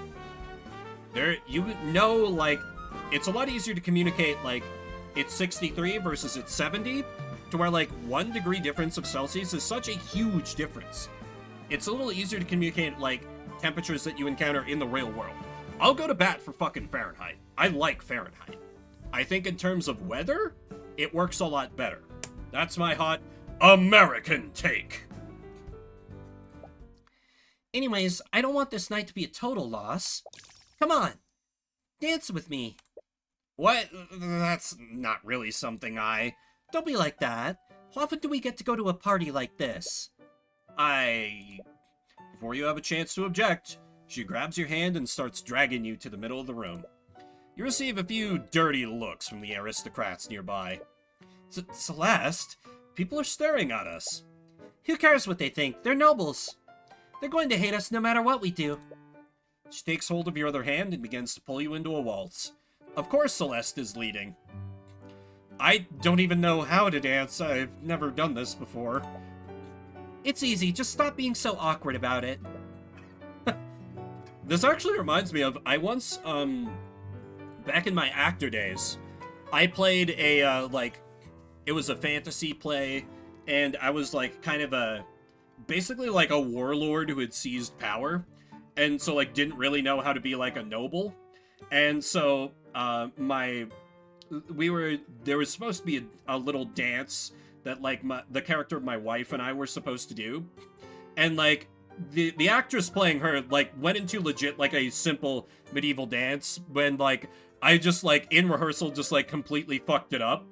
[SPEAKER 1] Like it's a lot easier to communicate like it's 63 versus it's 70, to where like 1 degree difference of Celsius is such a huge difference. It's a little easier to communicate like temperatures that you encounter in the real world. I'll go to bat for fucking Fahrenheit. I like Fahrenheit. I think in terms of weather, it works a lot better. That's my hot American take.
[SPEAKER 2] Anyways, I don't want this night to be a total loss. Come on, dance with me.
[SPEAKER 1] What? That's not really something I...
[SPEAKER 2] Don't be like that. How often do we get to go to a party like this?
[SPEAKER 1] Before you have a chance to object, she grabs your hand and starts dragging you to the middle of the room. You receive a few dirty looks from the aristocrats nearby.
[SPEAKER 2] Celeste,
[SPEAKER 1] people are staring at us.
[SPEAKER 2] Who cares what they think? They're nobles. They're going to hate us no matter what we do.
[SPEAKER 1] She takes hold of your other hand and begins to pull you into a waltz. Of course Celeste is leading. I don't even know how to dance. I've never done this before.
[SPEAKER 2] It's easy. Just stop being so awkward about it.
[SPEAKER 1] This actually reminds me of, I once, back in my actor days, I played a, it was a fantasy play, and I was, like, kind of basically, like, a warlord who had seized power, and so, like, didn't really know how to be, like, a noble, and so, there was supposed to be a little dance that, like, the character of my wife and I were supposed to do, and, like, the actress playing her, like, went into legit, like, a simple medieval dance, when, like, I just, like, in rehearsal, just, like, completely fucked it up.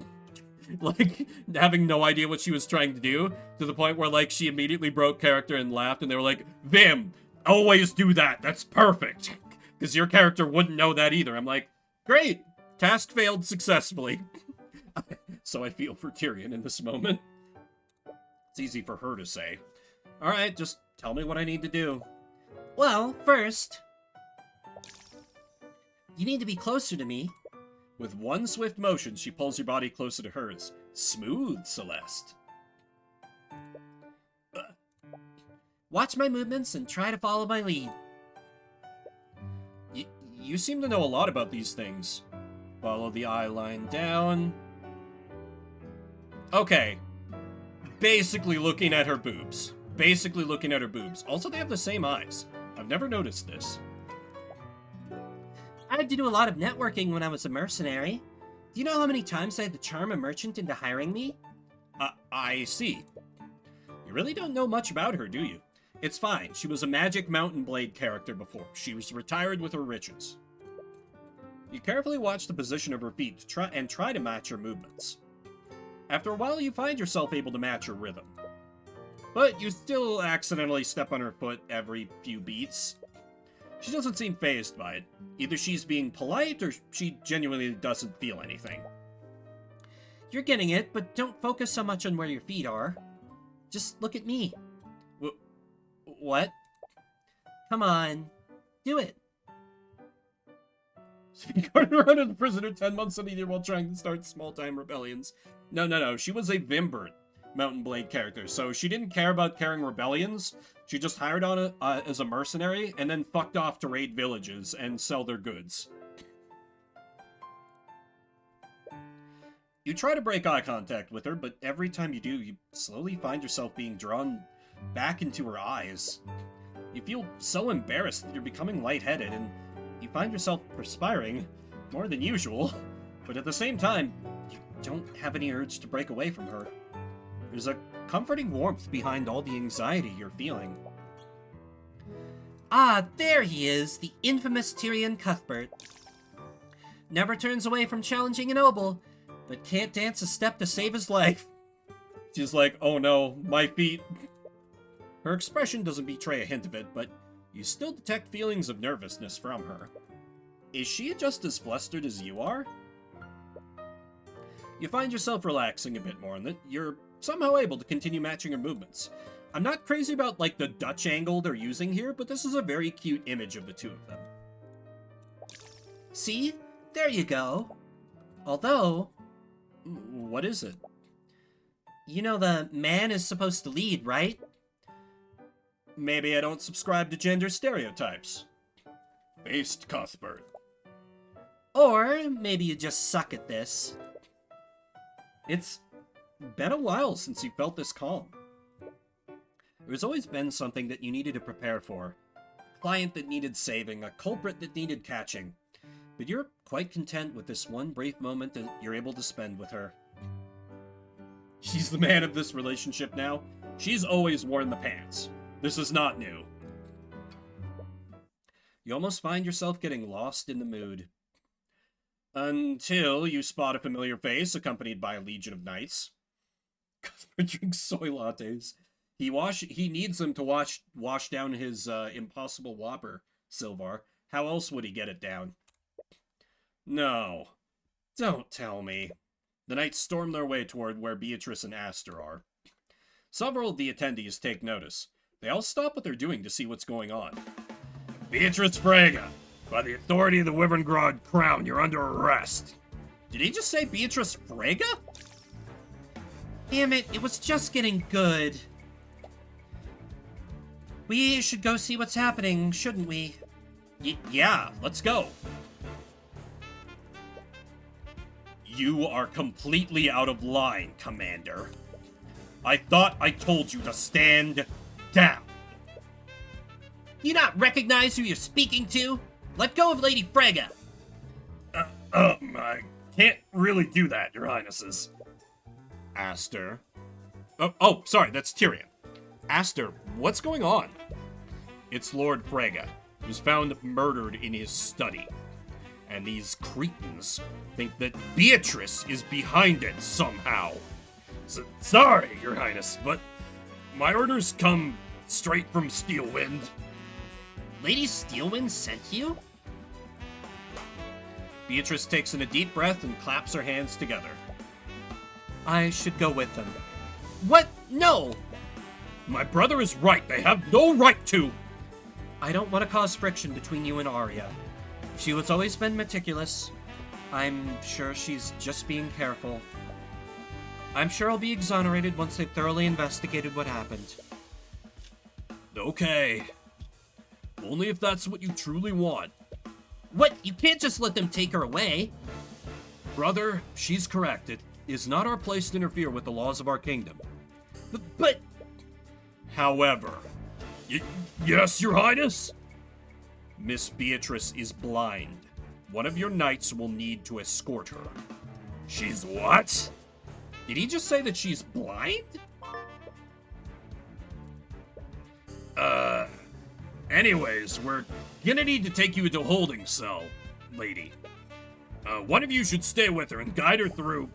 [SPEAKER 1] Like, having no idea what she was trying to do, to the point where, like, she immediately broke character and laughed, and they were like, Vim, always do that, that's perfect. Because your character wouldn't know that either. I'm like, great, task failed successfully. So I feel for Tyrion in this moment. It's easy for her to say. Alright, just tell me what I need to do.
[SPEAKER 2] Well, first, you need to be closer to me.
[SPEAKER 1] With one swift motion, she pulls your body closer to hers. Smooth, Celeste.
[SPEAKER 2] Watch my movements and try to follow my lead.
[SPEAKER 1] You seem to know a lot about these things. Follow the eye line down. Okay. Basically looking at her boobs. Basically looking at her boobs. Also, they have the same eyes. I've never noticed this.
[SPEAKER 2] I had to do a lot of networking when I was a mercenary. Do you know how many times I had to charm a merchant into hiring me?
[SPEAKER 1] I see. You really don't know much about her, do you? It's fine. She was a magic mountain blade character before. She was retired with her riches. You carefully watch the position of her feet to try to match her movements. After a while, you find yourself able to match her rhythm. But you still accidentally step on her foot every few beats. She doesn't seem fazed by it. Either she's being polite or she genuinely doesn't feel anything.
[SPEAKER 2] You're getting it, but don't focus so much on where your feet are. Just look at me.
[SPEAKER 1] What?
[SPEAKER 2] Come on. Do it.
[SPEAKER 1] She's been going around as a prisoner 10 months of the year while trying to start small-time rebellions. No. She was a Vimbert Mountain Blade character, so she didn't care about carrying rebellions. She just hired on as a mercenary and then fucked off to raid villages and sell their goods. You try to break eye contact with her, but every time you do, you slowly find yourself being drawn back into her eyes. You feel so embarrassed that you're becoming lightheaded, and you find yourself perspiring more than usual, but at the same time, you don't have any urge to break away from her. There's a comforting warmth behind all the anxiety you're feeling.
[SPEAKER 2] Ah, there he is, the infamous Tyrion Cuthbert. Never turns away from challenging a noble, but can't dance a step to save his life.
[SPEAKER 1] She's like, oh no, my feet. Her expression doesn't betray a hint of it, but you still detect feelings of nervousness from her. Is she just as flustered as you are? You find yourself relaxing a bit more and that you're somehow able to continue matching her movements. I'm not crazy about, like, the Dutch angle they're using here, but this is a very cute image of the two of them.
[SPEAKER 2] See? There you go. Although...
[SPEAKER 1] What is it?
[SPEAKER 2] You know the man is supposed to lead, right?
[SPEAKER 1] Maybe I don't subscribe to gender stereotypes. Based Cuthbert.
[SPEAKER 2] Or maybe you just suck at this.
[SPEAKER 1] It's been a while since you felt this calm. There's always been something that you needed to prepare for. A client that needed saving, a culprit that needed catching. But you're quite content with this one brief moment that you're able to spend with her. She's the man of this relationship now. She's always worn the pants. This is not new. You almost find yourself getting lost in the mood. Until you spot a familiar face accompanied by a legion of knights. Cuthbert drinks soy lattes. He needs them to wash down his impossible whopper, Silvar. How else would he get it down? No. Don't tell me. The knights storm their way toward where Beatrice and Aster are. Several of the attendees take notice. They all stop what they're doing to see what's going on. Beatrice Frege, by the authority of the Wyverngrod Crown, you're under arrest. Did he just say Beatrice Frege?
[SPEAKER 2] Damn it, it was just getting good. We should go see what's happening, shouldn't we?
[SPEAKER 1] Yeah, let's go. You are completely out of line, Commander. I thought I told you to stand down.
[SPEAKER 3] You not recognize who you're speaking to? Let go of Lady Frege.
[SPEAKER 1] I can't really do that, Your Highnesses. Aster. Oh, sorry, that's Tyrion. Aster, what's going on? It's Lord Frege, who's found murdered in his study. And these cretins think that Beatrice is behind it somehow. Sorry, Your Highness, but my orders come straight from Steelwind.
[SPEAKER 3] Lady Steelwind sent you?
[SPEAKER 1] Beatrice takes in a deep breath and claps her hands together.
[SPEAKER 2] I should go with them.
[SPEAKER 3] What? No!
[SPEAKER 1] My brother is right. They have no right to.
[SPEAKER 2] I don't want to cause friction between you and Arya. She has always been meticulous. I'm sure she's just being careful. I'm sure I'll be exonerated once they've thoroughly investigated what happened.
[SPEAKER 1] Okay. Only if that's what you truly want.
[SPEAKER 3] What? You can't just let them take her away.
[SPEAKER 1] Brother, she's correct. It is not our place to interfere with the laws of our kingdom.
[SPEAKER 3] But...
[SPEAKER 1] However... yes, Your Highness? Miss Beatrice is blind. One of your knights will need to escort her. She's what? Did he just say that she's blind? Anyways, we're gonna need to take you into a holding cell, lady. One of you should stay with her and guide her through.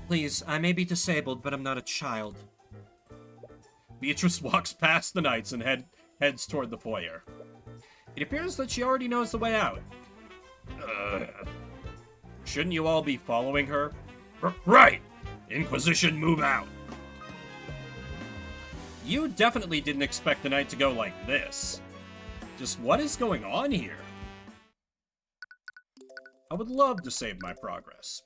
[SPEAKER 2] Please, I may be disabled, but I'm not a child.
[SPEAKER 1] Beatrice walks past the knights and heads toward the foyer. It appears that she already knows the way out. Shouldn't you all be following her? Right! Inquisition, move out! You definitely didn't expect the night to go like this. Just what is going on here? I would love to save my progress.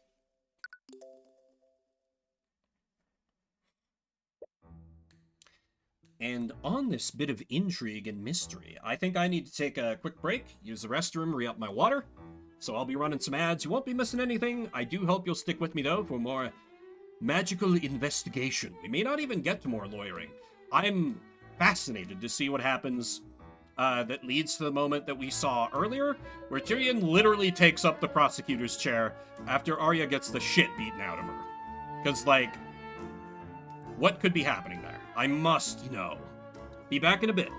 [SPEAKER 1] And on this bit of intrigue and mystery, I think I need to take a quick break, use the restroom, re-up my water. So I'll be running some ads. You won't be missing anything. I do hope you'll stick with me, though, for more magical investigation. We may not even get to more lawyering. I'm fascinated to see what happens that leads to the moment that we saw earlier, where Tyrion literally takes up the prosecutor's chair after Arya gets the shit beaten out of her. Because, like, what could be happening there? I must know. Be back in a bit.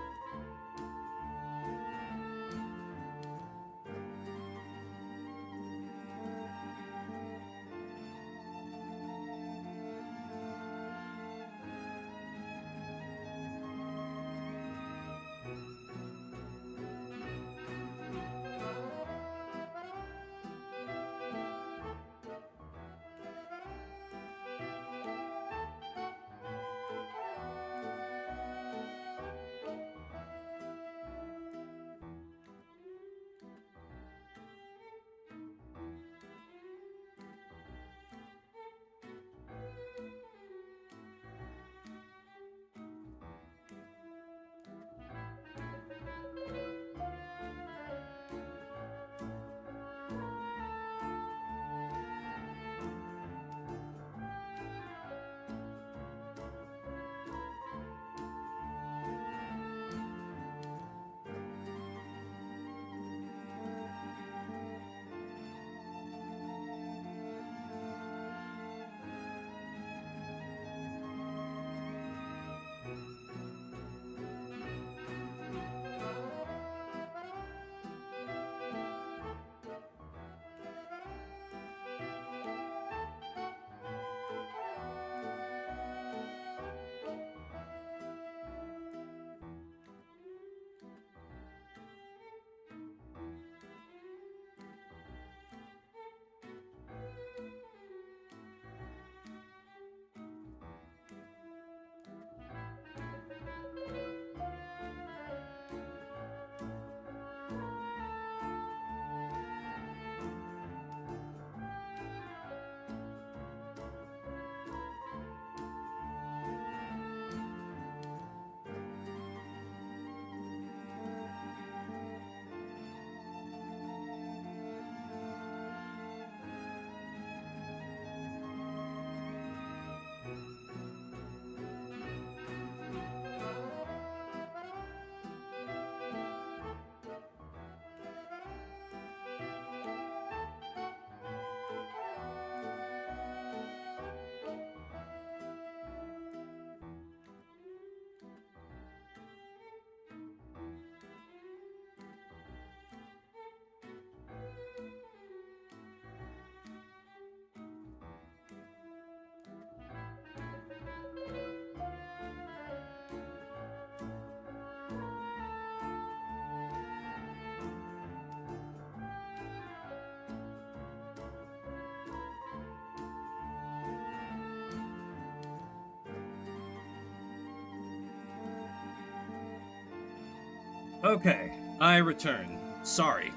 [SPEAKER 1] Okay, I return. Sorry.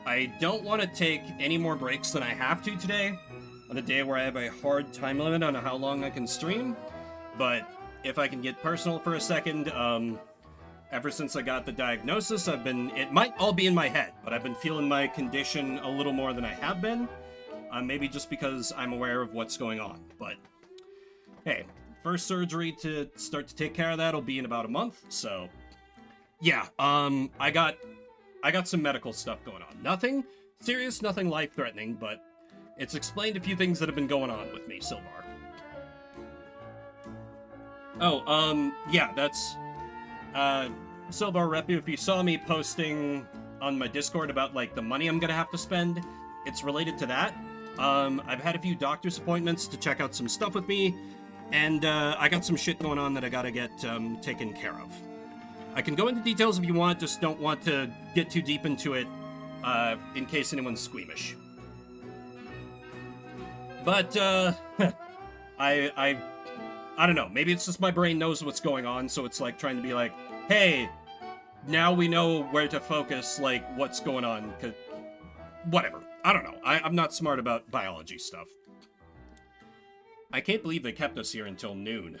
[SPEAKER 1] I don't want to take any more breaks than I have to today, on a day where I have a hard time limit on how long I can stream, but if I can get personal for a second, ever since I got the diagnosis, it might all be in my head, but I've been feeling my condition a little more than I have been, maybe just because I'm aware of what's going on, but hey, first surgery to start to take care of that will be in about a month, so yeah, I got some medical stuff going on. Nothing serious, nothing life-threatening, but it's explained a few things that have been going on with me, Sylvar. Oh, yeah, that's, Sylvar Repu, if you saw me posting on my Discord about, like, the money I'm gonna have to spend, it's related to that. I've had a few doctor's appointments to check out some stuff with me, and, I got some shit going on that I gotta get, taken care of. I can go into details if you want, just don't want to get too deep into it in case anyone's squeamish. But, I don't know, maybe it's just my brain knows what's going on, so it's like trying to be like, hey, now we know where to focus, like, what's going on, 'cause whatever. I don't know. I'm not smart about biology stuff. I can't believe they kept us here until noon.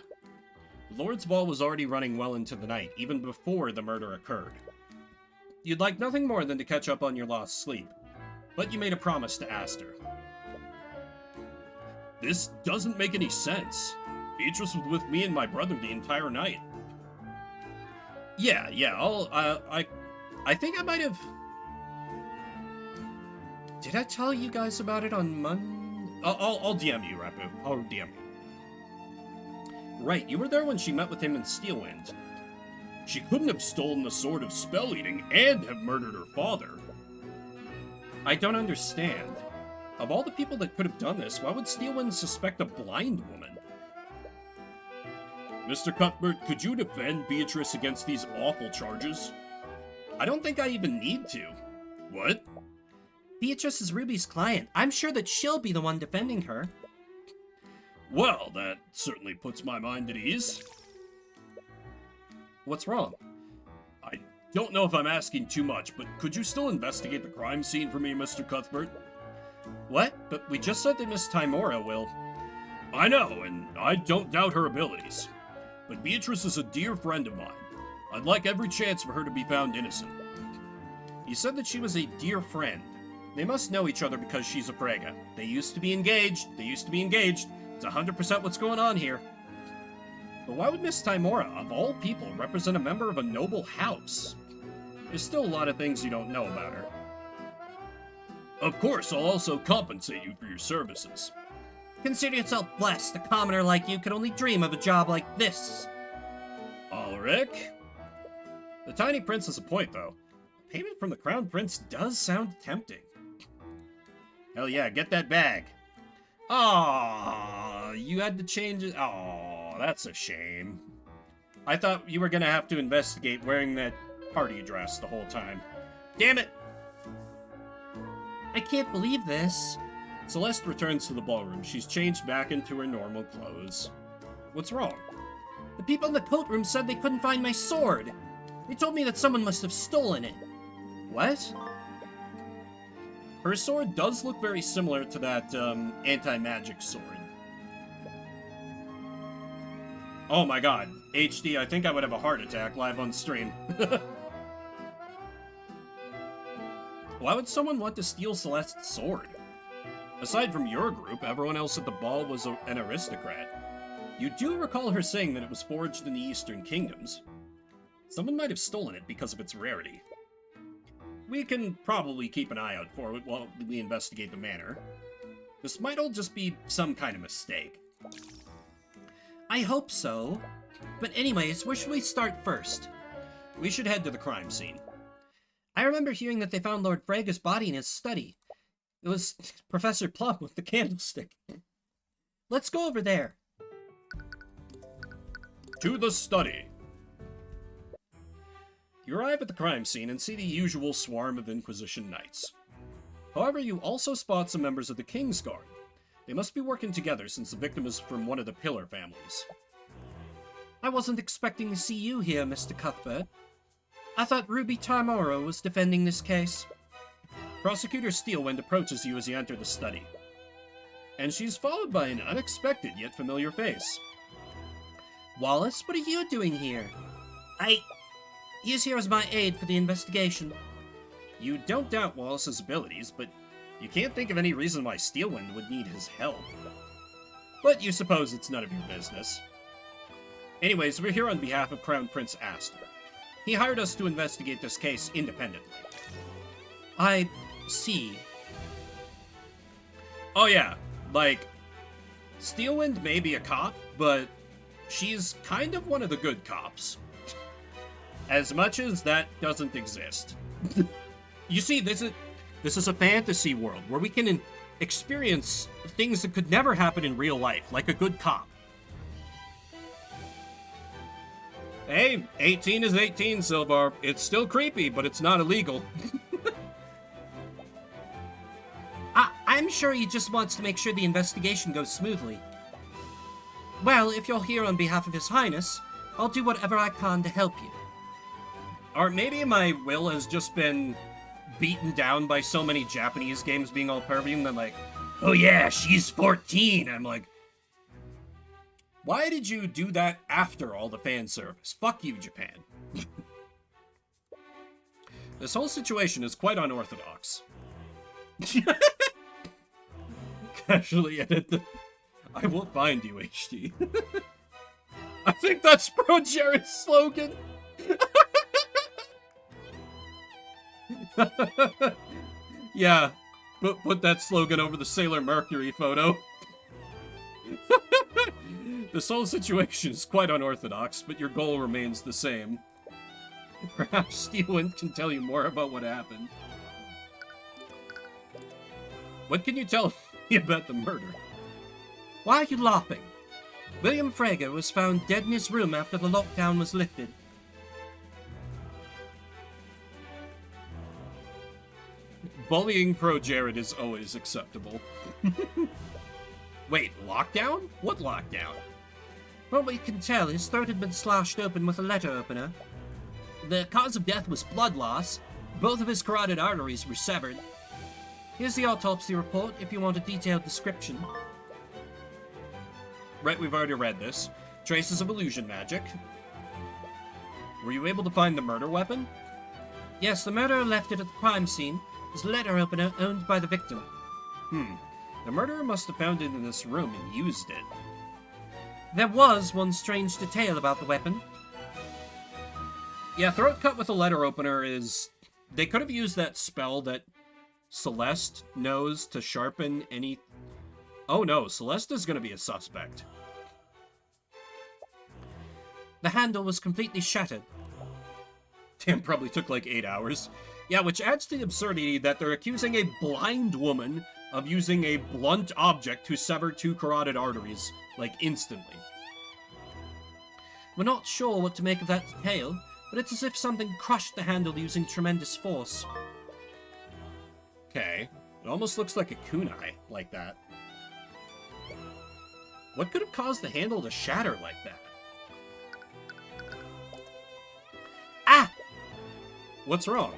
[SPEAKER 1] The Lord's Ball was already running well into the night, even before the murder occurred. You'd like nothing more than to catch up on your lost sleep, but you made a promise to Aster. This doesn't make any sense. Beatrice was with me and my brother the entire night. Yeah, I think I might have... Did I tell you guys about it on Monday? I'll DM you, Rapu. I'll DM you. Right, you were there when she met with him in Steelwind. She couldn't have stolen the Sword of Spell Eating and have murdered her father. I don't understand. Of all the people that could have done this, why would Steelwind suspect a blind woman? Mr. Cuthbert, could you defend Beatrice against these awful charges? I don't think I even need to. What?
[SPEAKER 2] Beatrice is Ruby's client. I'm sure that she'll be the one defending her.
[SPEAKER 1] Well, that certainly puts my mind at ease. What's wrong? I don't know if I'm asking too much, but could you still investigate the crime scene for me, Mr. Cuthbert?
[SPEAKER 2] What? But we just said that Miss Timora will.
[SPEAKER 1] I know, and I don't doubt her abilities. But Beatrice is a dear friend of mine. I'd like every chance for her to be found innocent.
[SPEAKER 2] You said that she was a dear friend. They must know each other because she's a Frege. They used to be engaged. It's 100% what's going on here. But why would Miss Timora, of all people, represent a member of a noble house? There's still a lot of things you don't know about her.
[SPEAKER 1] Of course, I'll also compensate you for your services.
[SPEAKER 2] Consider yourself blessed. A commoner like you could only dream of a job like this.
[SPEAKER 1] Ulrich? The tiny prince has a point, though. Payment from the crown prince does sound tempting. Hell yeah, get that bag. Aww, you had to change it. Aww, that's a shame. I thought you were gonna have to investigate wearing that party dress the whole time. Damn it!
[SPEAKER 2] I can't believe this.
[SPEAKER 1] Celeste returns to the ballroom. She's changed back into her normal clothes. What's wrong?
[SPEAKER 2] The people in the coat room said they couldn't find my sword. They told me that someone must have stolen it.
[SPEAKER 1] What? Her sword does look very similar to that, anti-magic sword. Oh my god. HD, I think I would have a heart attack live on stream. Why would someone want to steal Celeste's sword? Aside from your group, everyone else at the ball was an aristocrat. You do recall her saying that it was forged in the Eastern Kingdoms. Someone might have stolen it because of its rarity. We can probably keep an eye out for it while we investigate the manor. This might all just be some kind of mistake.
[SPEAKER 2] I hope so. But anyways, where should we start first?
[SPEAKER 1] We should head to the crime scene.
[SPEAKER 2] I remember hearing that they found Lord Frege's body in his study. It was Professor Plum with the candlestick. Let's go over there.
[SPEAKER 1] To the study. You arrive at the crime scene and see the usual swarm of Inquisition knights. However, you also spot some members of the King's Guard. They must be working together since the victim is from one of the Pillar families.
[SPEAKER 2] I wasn't expecting to see you here, Mr. Cuthbert. I thought Ruby Timora was defending this case.
[SPEAKER 1] Prosecutor Steelwind approaches you as you enter the study. And she's followed by an unexpected yet familiar face.
[SPEAKER 2] Wallace, what are you doing here? He's here as my aide for the investigation.
[SPEAKER 1] You don't doubt Wallace's abilities, but you can't think of any reason why Steelwind would need his help. But you suppose it's none of your business. Anyways, we're here on behalf of Crown Prince Aster. He hired us to investigate this case independently.
[SPEAKER 2] I see.
[SPEAKER 1] Oh yeah, like, Steelwind may be a cop, but she's kind of one of the good cops. As much as that doesn't exist. You see, this is a fantasy world where we can experience things that could never happen in real life, like a good cop. Hey, 18 is 18, Silvar. It's still creepy, but it's not illegal.
[SPEAKER 2] I'm sure he just wants to make sure the investigation goes smoothly. Well, if you're here on behalf of His Highness, I'll do whatever I can to help you.
[SPEAKER 1] Or maybe my will has just been beaten down by so many Japanese games being all pervy and then like, oh yeah, she's 14. I'm like, why did you do that after all the fan service? Fuck you, Japan. This whole situation is quite unorthodox. Casually edit the... I will find you, HD. I think that's Pro Jared's slogan. Yeah, put that slogan over the Sailor Mercury photo. This whole situation is quite unorthodox, but your goal remains the same. Perhaps Steelwind can tell you more about what happened. What can you tell me about the murder?
[SPEAKER 2] Why are you laughing? William Frager was found dead in his room after the lockdown was lifted.
[SPEAKER 1] Bullying Pro Jared is always acceptable. Wait, lockdown? What lockdown?
[SPEAKER 2] From what we can tell, his throat had been slashed open with a letter opener.
[SPEAKER 3] The cause of death was blood loss. Both of his carotid arteries were severed.
[SPEAKER 2] Here's the autopsy report if you want a detailed description.
[SPEAKER 1] Right, we've already read this. Traces of illusion magic. Were you able to find the murder weapon?
[SPEAKER 2] Yes, the murderer left it at the crime scene. His letter opener owned by the victim.
[SPEAKER 1] The murderer must have found it in this room and used it.
[SPEAKER 2] There was one strange detail about the weapon.
[SPEAKER 1] Yeah, throat cut with a letter opener is... They could have used that spell that Celeste knows to sharpen any... Oh no, Celeste is going to be a suspect.
[SPEAKER 2] The handle was completely shattered.
[SPEAKER 1] Damn, probably took like 8 hours. Yeah, which adds to the absurdity that they're accusing a blind woman of using a blunt object to sever 2 carotid arteries, like, instantly.
[SPEAKER 2] We're not sure what to make of that detail, but it's as if something crushed the handle using tremendous force.
[SPEAKER 1] Okay. It almost looks like a kunai, like that. What could have caused the handle to shatter like that?
[SPEAKER 2] Ah!
[SPEAKER 1] What's wrong?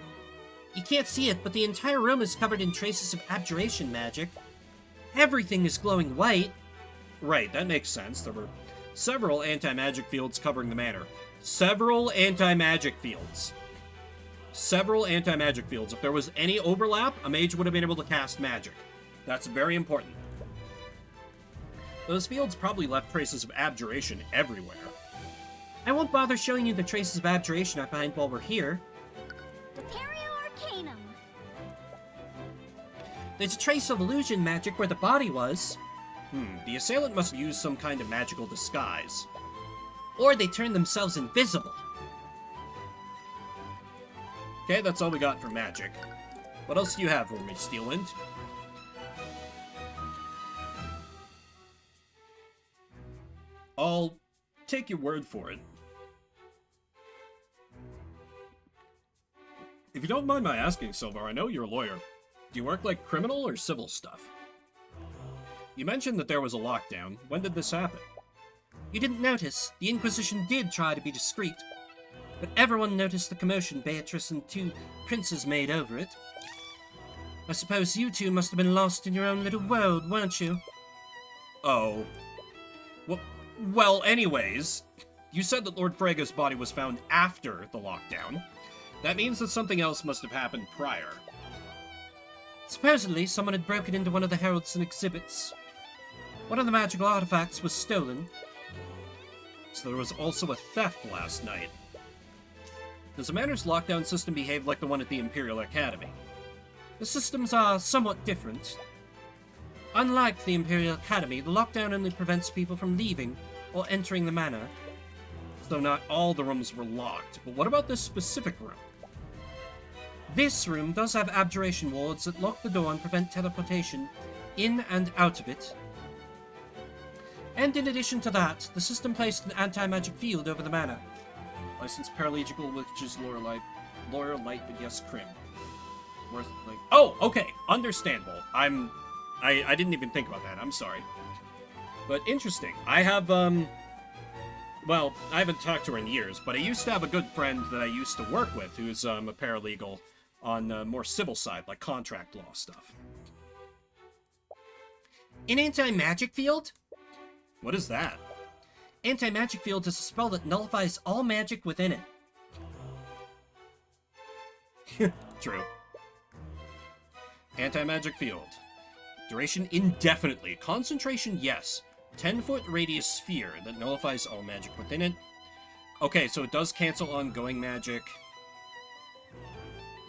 [SPEAKER 2] You can't see it, but the entire room is covered in traces of abjuration magic. Everything is glowing white.
[SPEAKER 1] Right, that makes sense. There were several anti-magic fields covering the manor. Several anti-magic fields. Several anti-magic fields. If there was any overlap, a mage would have been able to cast magic. That's very important. Those fields probably left traces of abjuration everywhere.
[SPEAKER 2] I won't bother showing you the traces of abjuration I find while we're here.
[SPEAKER 5] Arcanum.
[SPEAKER 2] There's a trace of illusion magic where the body was.
[SPEAKER 1] The assailant must have used some kind of magical disguise.
[SPEAKER 2] Or they turned themselves invisible.
[SPEAKER 1] Okay, that's all we got for magic. What else do you have for me, Steelwind? I'll take your word for it. If you don't mind my asking, Silvar, I know you're a lawyer. Do you work like criminal or civil stuff? You mentioned that there was a lockdown. When did this happen?
[SPEAKER 2] You didn't notice. The Inquisition did try to be discreet. But everyone noticed the commotion Beatrice and 2 princes made over it. I suppose you 2 must have been lost in your own little world, weren't you?
[SPEAKER 1] Oh. Well, anyways, you said that Lord Frega's body was found after the lockdown. That means that something else must have happened prior.
[SPEAKER 2] Supposedly, someone had broken into one of the heralds and exhibits. One of the magical artifacts was stolen.
[SPEAKER 1] So there was also a theft last night. Does the manor's lockdown system behave like the one at the Imperial Academy?
[SPEAKER 2] The systems are somewhat different. Unlike the Imperial Academy, the lockdown only prevents people from leaving or entering the manor.
[SPEAKER 1] So not all the rooms were locked, but what about this specific room?
[SPEAKER 2] This room does have abjuration wards that lock the door and prevent teleportation in and out of it. And in addition to that, the system placed an anti-magic field over the manor.
[SPEAKER 1] Licensed paralegal, which is Laura Light, but yes, Crim. Worth like. Oh, okay, understandable. I didn't even think about that. I'm sorry. But interesting. I have well, I haven't talked to her in years, but I used to have a good friend that I used to work with who's a paralegal on the more civil side, like contract law stuff.
[SPEAKER 2] An anti-magic field?
[SPEAKER 1] What is that?
[SPEAKER 2] Anti-magic field is a spell that nullifies all magic within it.
[SPEAKER 1] True. Anti-magic field. Duration indefinitely. Concentration, yes. 10-foot radius sphere that nullifies all magic within it. Okay, so it does cancel ongoing magic.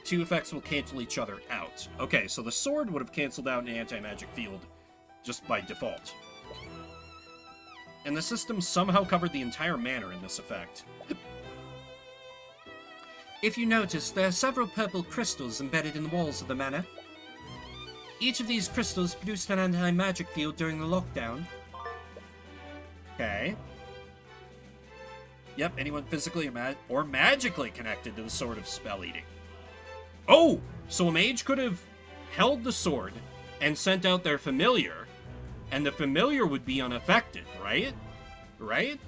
[SPEAKER 1] Two effects will cancel each other out. Okay, so the sword would have canceled out an anti-magic field just by default. And the system somehow covered the entire manor in this effect.
[SPEAKER 2] If you notice, there are several purple crystals embedded in the walls of the manor. Each of these crystals produced an anti-magic field during the lockdown.
[SPEAKER 1] Okay. Yep, anyone physically or magically connected to the Sword of Spell Eating. Oh! So a mage could have held the sword and sent out their familiar, and the familiar would be unaffected, right? Right?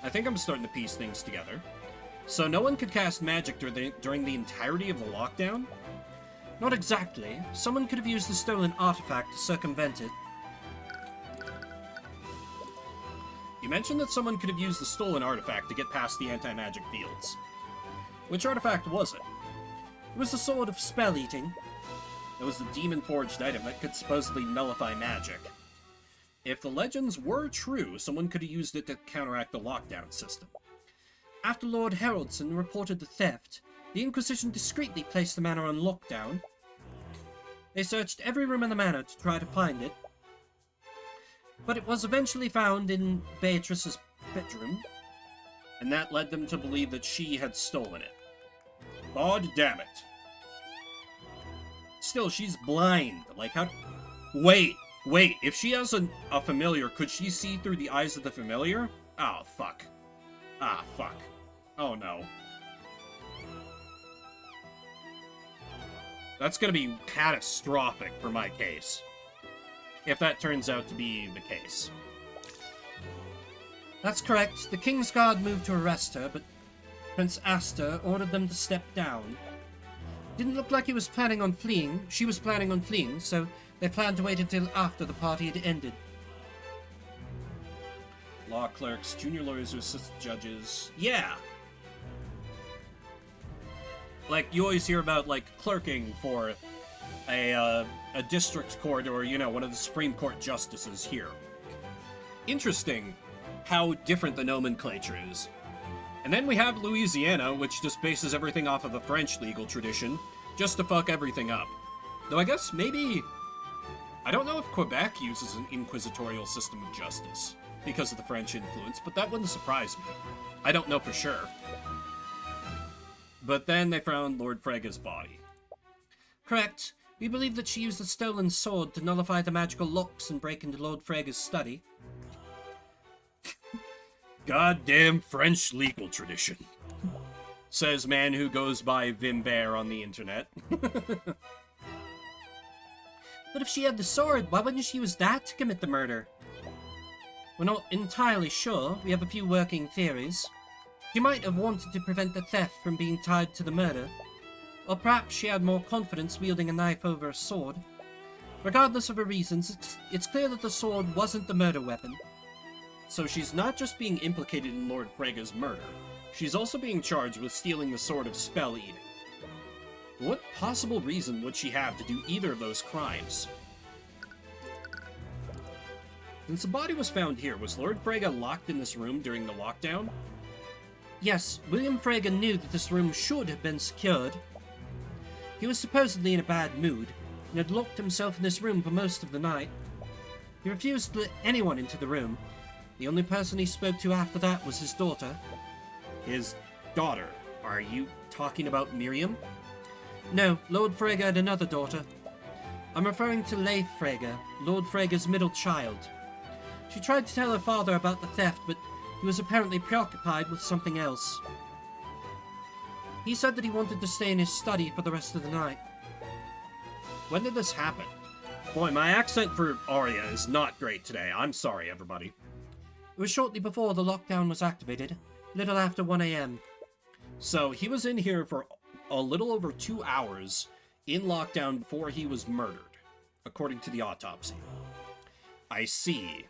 [SPEAKER 1] I think I'm starting to piece things together. So no one could cast magic during the entirety of the lockdown?
[SPEAKER 2] Not exactly. Someone could have used the stolen artifact to circumvent it.
[SPEAKER 1] You mentioned that someone could have used the stolen artifact to get past the anti-magic fields. Which artifact was it?
[SPEAKER 2] It was the Sword of Spell Eating.
[SPEAKER 1] It was the demon-forged item that could supposedly nullify magic. If the legends were true, someone could have used it to counteract the lockdown system.
[SPEAKER 2] After Lord Haroldson reported the theft, the Inquisition discreetly placed the manor on lockdown. They searched every room in the manor to try to find it, but it was eventually found in Beatrice's bedroom.
[SPEAKER 1] And that led them to believe that she had stolen it. God damn it. Still, she's blind. Like, how... Wait, if she has a familiar, could she see through the eyes of the familiar? Oh, fuck. Ah, fuck. Oh, no. That's gonna be catastrophic for my case. If that turns out to be the case.
[SPEAKER 2] That's correct. The King's Guard moved to arrest her, but Prince Aster ordered them to step down. Didn't look like he was planning on fleeing. She was planning on fleeing, so they planned to wait until after the party had ended.
[SPEAKER 1] Law clerks, junior lawyers who assist judges. Yeah! Like, you always hear about, like, clerking for a district court or, you know, one of the Supreme Court justices here. Interesting how different the nomenclature is. And then we have Louisiana, which just bases everything off of the French legal tradition, just to fuck everything up. Though I guess maybe... I don't know if Quebec uses an inquisitorial system of justice because of the French influence, but that wouldn't surprise me. I don't know for sure. But then they found Lord Frega's body.
[SPEAKER 2] Correct. We believe that she used the stolen sword to nullify the magical locks and break into Lord Frega's study.
[SPEAKER 1] Goddamn French legal tradition. Says man who goes by Vimbert on the internet.
[SPEAKER 2] But if she had the sword, why wouldn't she use that to commit the murder? We're not entirely sure. We have a few working theories. She might have wanted to prevent the theft from being tied to the murder. Or perhaps she had more confidence wielding a knife over a sword. Regardless of her reasons, it's clear that the sword wasn't the murder weapon.
[SPEAKER 1] So she's not just being implicated in Lord Frega's murder, she's also being charged with stealing the Sword of Spell Eating. What possible reason would she have to do either of those crimes? Since the body was found here, was Lord Frega locked in this room during the lockdown?
[SPEAKER 2] Yes, William Frega knew that this room should have been secured. He was supposedly in a bad mood, and had locked himself in this room for most of the night. He refused to let anyone into the room. The only person he spoke to after that was his daughter.
[SPEAKER 1] His daughter? Are you talking about Miriam?
[SPEAKER 2] No, Lord Frega had another daughter. I'm referring to Leif Frega, Lord Frega's middle child. She tried to tell her father about the theft, but He was apparently preoccupied with something else. He said that he wanted to stay in his study for the rest of the night.
[SPEAKER 1] When did this happen? Boy, my accent for Arya is not great today. I'm sorry, everybody.
[SPEAKER 2] It was shortly before the lockdown was activated, a little after 1 a.m.
[SPEAKER 1] So he was in here for a little over 2 hours in lockdown before he was murdered, according to the autopsy. I see.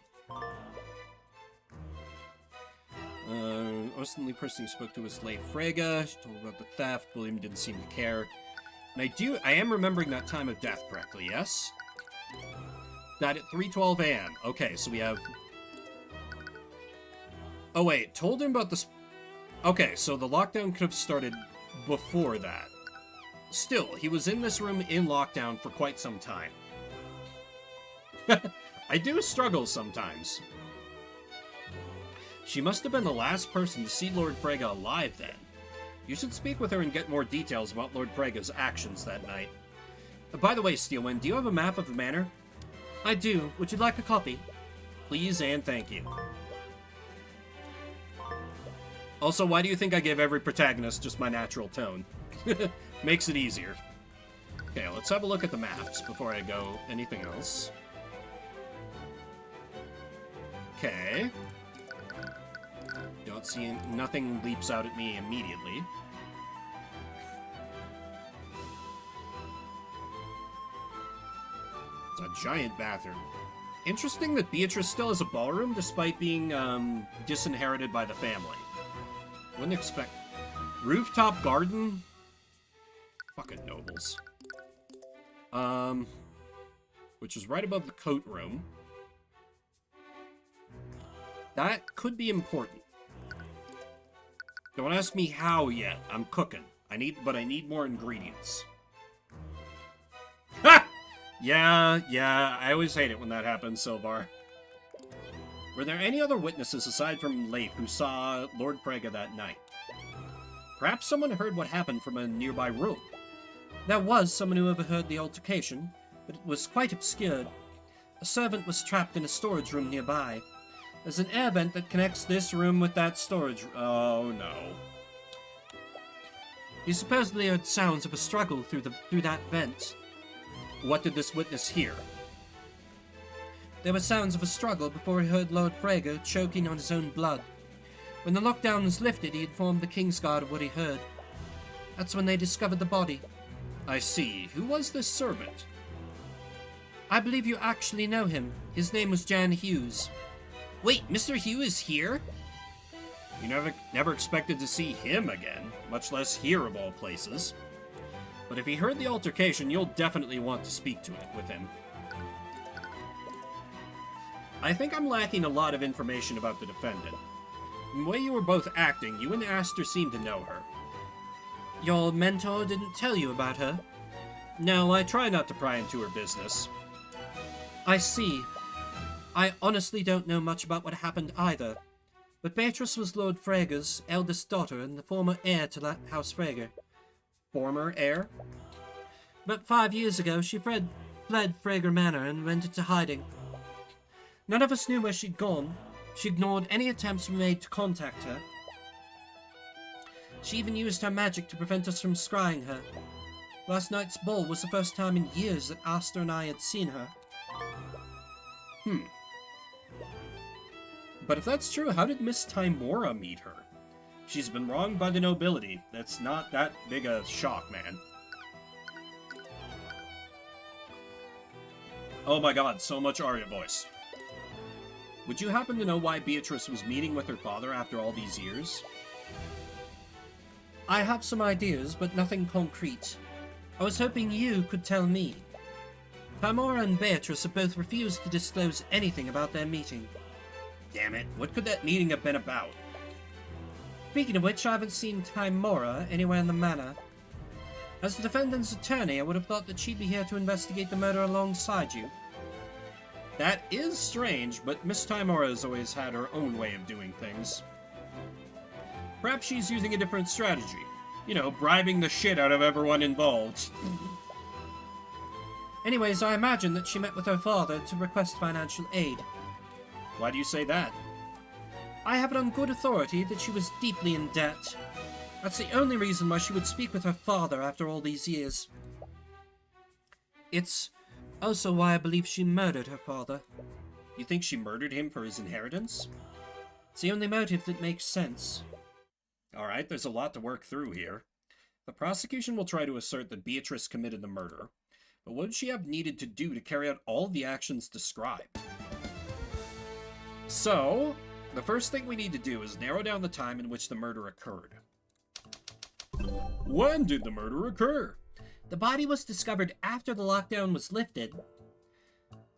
[SPEAKER 1] Austin personally spoke to his slave Frega. She told about the theft. William didn't seem to care. And I am remembering that time of death correctly, yes? Died at 3:12 a.m. Okay, so we have... Oh wait, told him about this... Okay, so the lockdown could have started before that. Still, he was in this room in lockdown for quite some time. I do struggle sometimes. She must have been the last person to see Lord Frega alive then. You should speak with her and get more details about Lord Frega's actions that night. By the way, Steelwind, do you have a map of the manor?
[SPEAKER 2] I do. Would you like a copy?
[SPEAKER 1] Please and thank you. Also, why do you think I give every protagonist just my natural tone? Makes it easier. Okay, let's have a look at the maps before I go anything else. Okay. Don't see... Nothing leaps out at me immediately. It's a giant bathroom. Interesting that Beatrice still has a ballroom despite being, disinherited by the family. Wouldn't expect... Rooftop garden? Fucking nobles. Which is right above the coat room. That could be important. Don't ask me how yet. I'm cooking. I need more ingredients. Ha! Yeah, I always hate it when that happens, Silvar. Were there any other witnesses aside from Leif who saw Lord Frega that night? Perhaps someone heard what happened from a nearby room.
[SPEAKER 2] There was someone who overheard the altercation, but it was quite obscured. A servant was trapped in a storage room nearby. There's an air vent that connects this room with that storage room.
[SPEAKER 1] Oh, no.
[SPEAKER 2] He supposedly heard sounds of a struggle through that vent.
[SPEAKER 1] What did this witness hear?
[SPEAKER 2] There were sounds of a struggle before he heard Lord Frega choking on his own blood. When the lockdown was lifted, he informed the Kingsguard of what he heard. That's when they discovered the body.
[SPEAKER 1] I see. Who was this servant?
[SPEAKER 2] I believe you actually know him. His name was Jan Hughes.
[SPEAKER 3] Wait, Mr. Hughes is here?
[SPEAKER 1] You never expected to see him again, much less hear of all places. But if he heard the altercation, you'll definitely want to speak to it with him. I think I'm lacking a lot of information about the defendant. The way you were both acting, you and Aster seemed to know her.
[SPEAKER 2] Your mentor didn't tell you about her?
[SPEAKER 1] No, I try not to pry into her business.
[SPEAKER 2] I see. I honestly don't know much about what happened either. But Beatrice was Lord Frega's eldest daughter and the former heir to House Frega.
[SPEAKER 1] Former heir?
[SPEAKER 2] About 5 years ago, she fled Frega Manor and went into hiding. None of us knew where she'd gone. She ignored any attempts we made to contact her. She even used her magic to prevent us from scrying her. Last night's ball was the first time in years that Aster and I had seen her.
[SPEAKER 1] But if that's true, how did Miss Tymora meet her? She's been wronged by the nobility. That's not that big a shock, man. Oh my god, so much Arya voice. Would you happen to know why Beatrice was meeting with her father after all these years?
[SPEAKER 2] I have some ideas, but nothing concrete. I was hoping you could tell me. Tymora and Beatrice have both refused to disclose anything about their meeting.
[SPEAKER 1] Damn it, what could that meeting have been about?
[SPEAKER 2] Speaking of which, I haven't seen Tymora anywhere in the manor. As the defendant's attorney, I would have thought that she'd be here to investigate the murder alongside you.
[SPEAKER 1] That is strange, but Miss Tymora has always had her own way of doing things. Perhaps she's using a different strategy. You know, bribing the shit out of everyone involved.
[SPEAKER 2] Anyways, I imagine that she met with her father to request financial aid.
[SPEAKER 1] Why do you say that?
[SPEAKER 2] I have it on good authority that she was deeply in debt. That's the only reason why she would speak with her father after all these years. It's also why I believe she murdered her father.
[SPEAKER 1] You think she murdered him for his inheritance?
[SPEAKER 2] It's the only motive that makes sense.
[SPEAKER 1] Alright, there's a lot to work through here. The prosecution will try to assert that Beatrice committed the murder, but what would she have needed to do to carry out all of the actions described? So, the first thing we need to do is narrow down the time in which the murder occurred. When did the murder occur?
[SPEAKER 2] The body was discovered after the lockdown was lifted.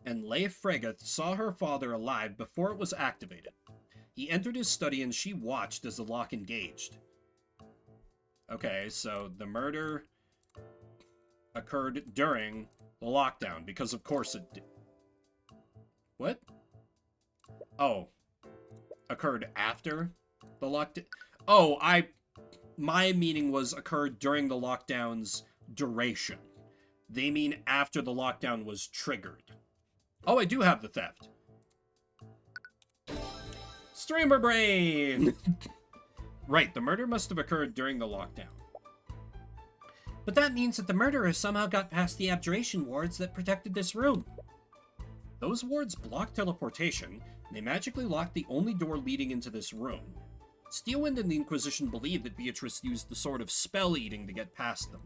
[SPEAKER 1] And Leif Frege saw her father alive before it was activated. He entered his study and she watched as the lock engaged. Okay, so the murder occurred during the lockdown, because of course it did. What? Oh. Occurred after the lockdown? Oh, my meaning was occurred during the lockdown's duration. They mean after the lockdown was triggered. Oh, I do have the theft. Streamer brain! Right, the murder must have occurred during the lockdown.
[SPEAKER 2] But that means that the murderer somehow got past the abjuration wards that protected this room.
[SPEAKER 1] Those wards blocked teleportation, and they magically locked the only door leading into this room. Steelwind and the Inquisition believe that Beatrice used the sort of spell-eating to get past them.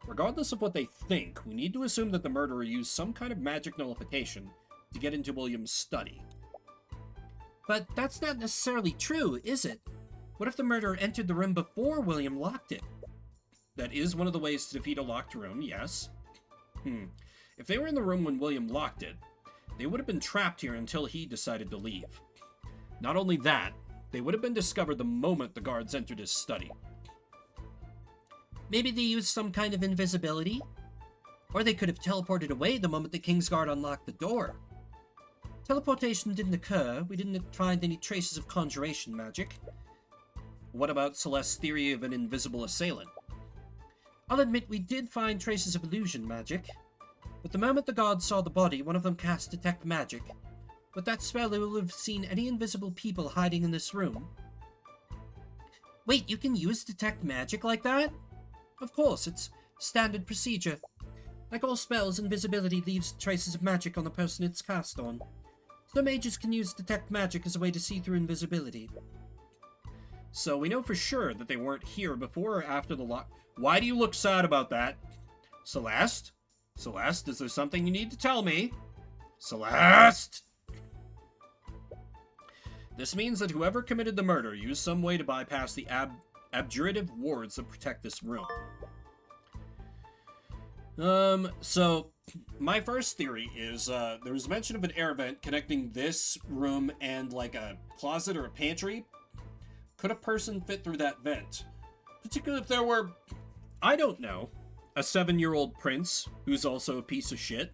[SPEAKER 1] Regardless of what they think, we need to assume that the murderer used some kind of magic nullification to get into William's study.
[SPEAKER 2] But that's not necessarily true, is it? What if the murderer entered the room before William locked it?
[SPEAKER 1] That is one of the ways to defeat a locked room, yes. If they were in the room when William locked it, they would have been trapped here until he decided to leave. Not only that, they would have been discovered the moment the guards entered his study.
[SPEAKER 2] Maybe they used some kind of invisibility? Or they could have teleported away the moment the Kingsguard unlocked the door. Teleportation didn't occur. We didn't find any traces of conjuration magic.
[SPEAKER 1] What about Celeste's theory of an invisible assailant?
[SPEAKER 2] I'll admit we did find traces of illusion magic. But the moment the guards saw the body, one of them cast Detect Magic. With that spell, they will have seen any invisible people hiding in this room. Wait, you can use Detect Magic like that? Of course, it's standard procedure. Like all spells, invisibility leaves traces of magic on the person it's cast on. So mages can use Detect Magic as a way to see through invisibility.
[SPEAKER 1] So we know for sure that they weren't here before or after the lock. Why do you look sad about that? Celeste? Celeste, is there something you need to tell me? Celeste! This means that whoever committed the murder used some way to bypass the abjurative wards that protect this room. So, my first theory is, there was mention of an air vent connecting this room and, like, a closet or a pantry. Could a person fit through that vent? Particularly if there were, I don't know, a 7-year-old prince who's also a piece of shit.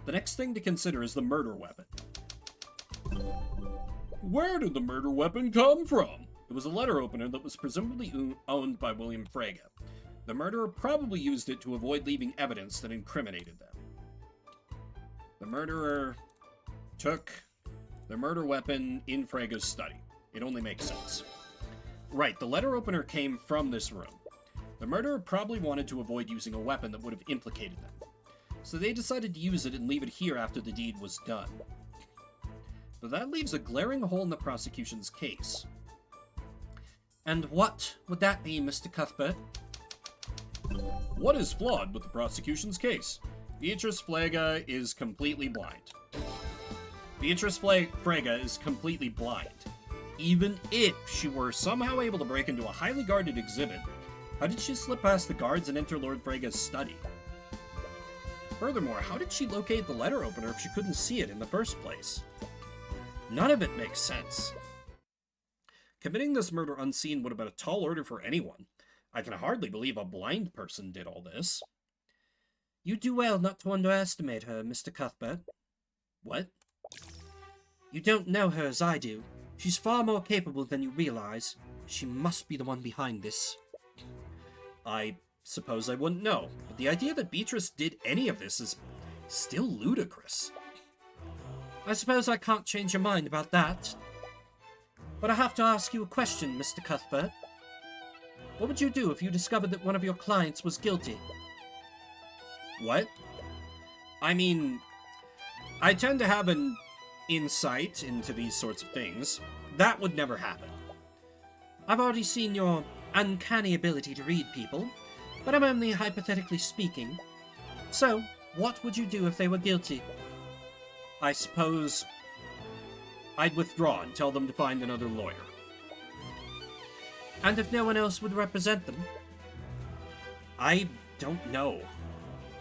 [SPEAKER 1] The next thing to consider is the murder weapon. Where did the murder weapon come from? It was a letter opener that was presumably owned by William Frege. The murderer probably used it to avoid leaving evidence that incriminated them. The murderer took the murder weapon in Frege's study. It only makes sense. Right, the letter opener came from this room. The murderer probably wanted to avoid using a weapon that would have implicated them. So they decided to use it and leave it here after the deed was done. But that leaves a glaring hole in the prosecution's case.
[SPEAKER 2] And what would that be, Mr. Cuthbert?
[SPEAKER 1] What is flawed with the prosecution's case? Beatrice Frege is completely blind. Beatrice Frege is completely blind. Even if she were somehow able to break into a highly guarded exhibit, how did she slip past the guards and enter Lord Frege's study? Furthermore, how did she locate the letter opener if she couldn't see it in the first place? None of it makes sense. Committing this murder unseen would have been a tall order for anyone. I can hardly believe a blind person did all this.
[SPEAKER 2] You do well not to underestimate her, Mr. Cuthbert.
[SPEAKER 1] What?
[SPEAKER 2] You don't know her as I do. She's far more capable than you realize. She must be the one behind this.
[SPEAKER 1] I suppose I wouldn't know, but the idea that Beatrice did any of this is still ludicrous.
[SPEAKER 2] I suppose I can't change your mind about that. But I have to ask you a question, Mr. Cuthbert. What would you do if you discovered that one of your clients was guilty?
[SPEAKER 3] What? I mean, I tend to have an insight into these sorts of things. That would never happen.
[SPEAKER 2] I've already seen your uncanny ability to read people, but I'm only hypothetically speaking. So, what would you do if they were guilty?
[SPEAKER 3] I suppose I'd withdraw and tell them to find another lawyer.
[SPEAKER 2] And if no one else would represent them?
[SPEAKER 3] I don't know.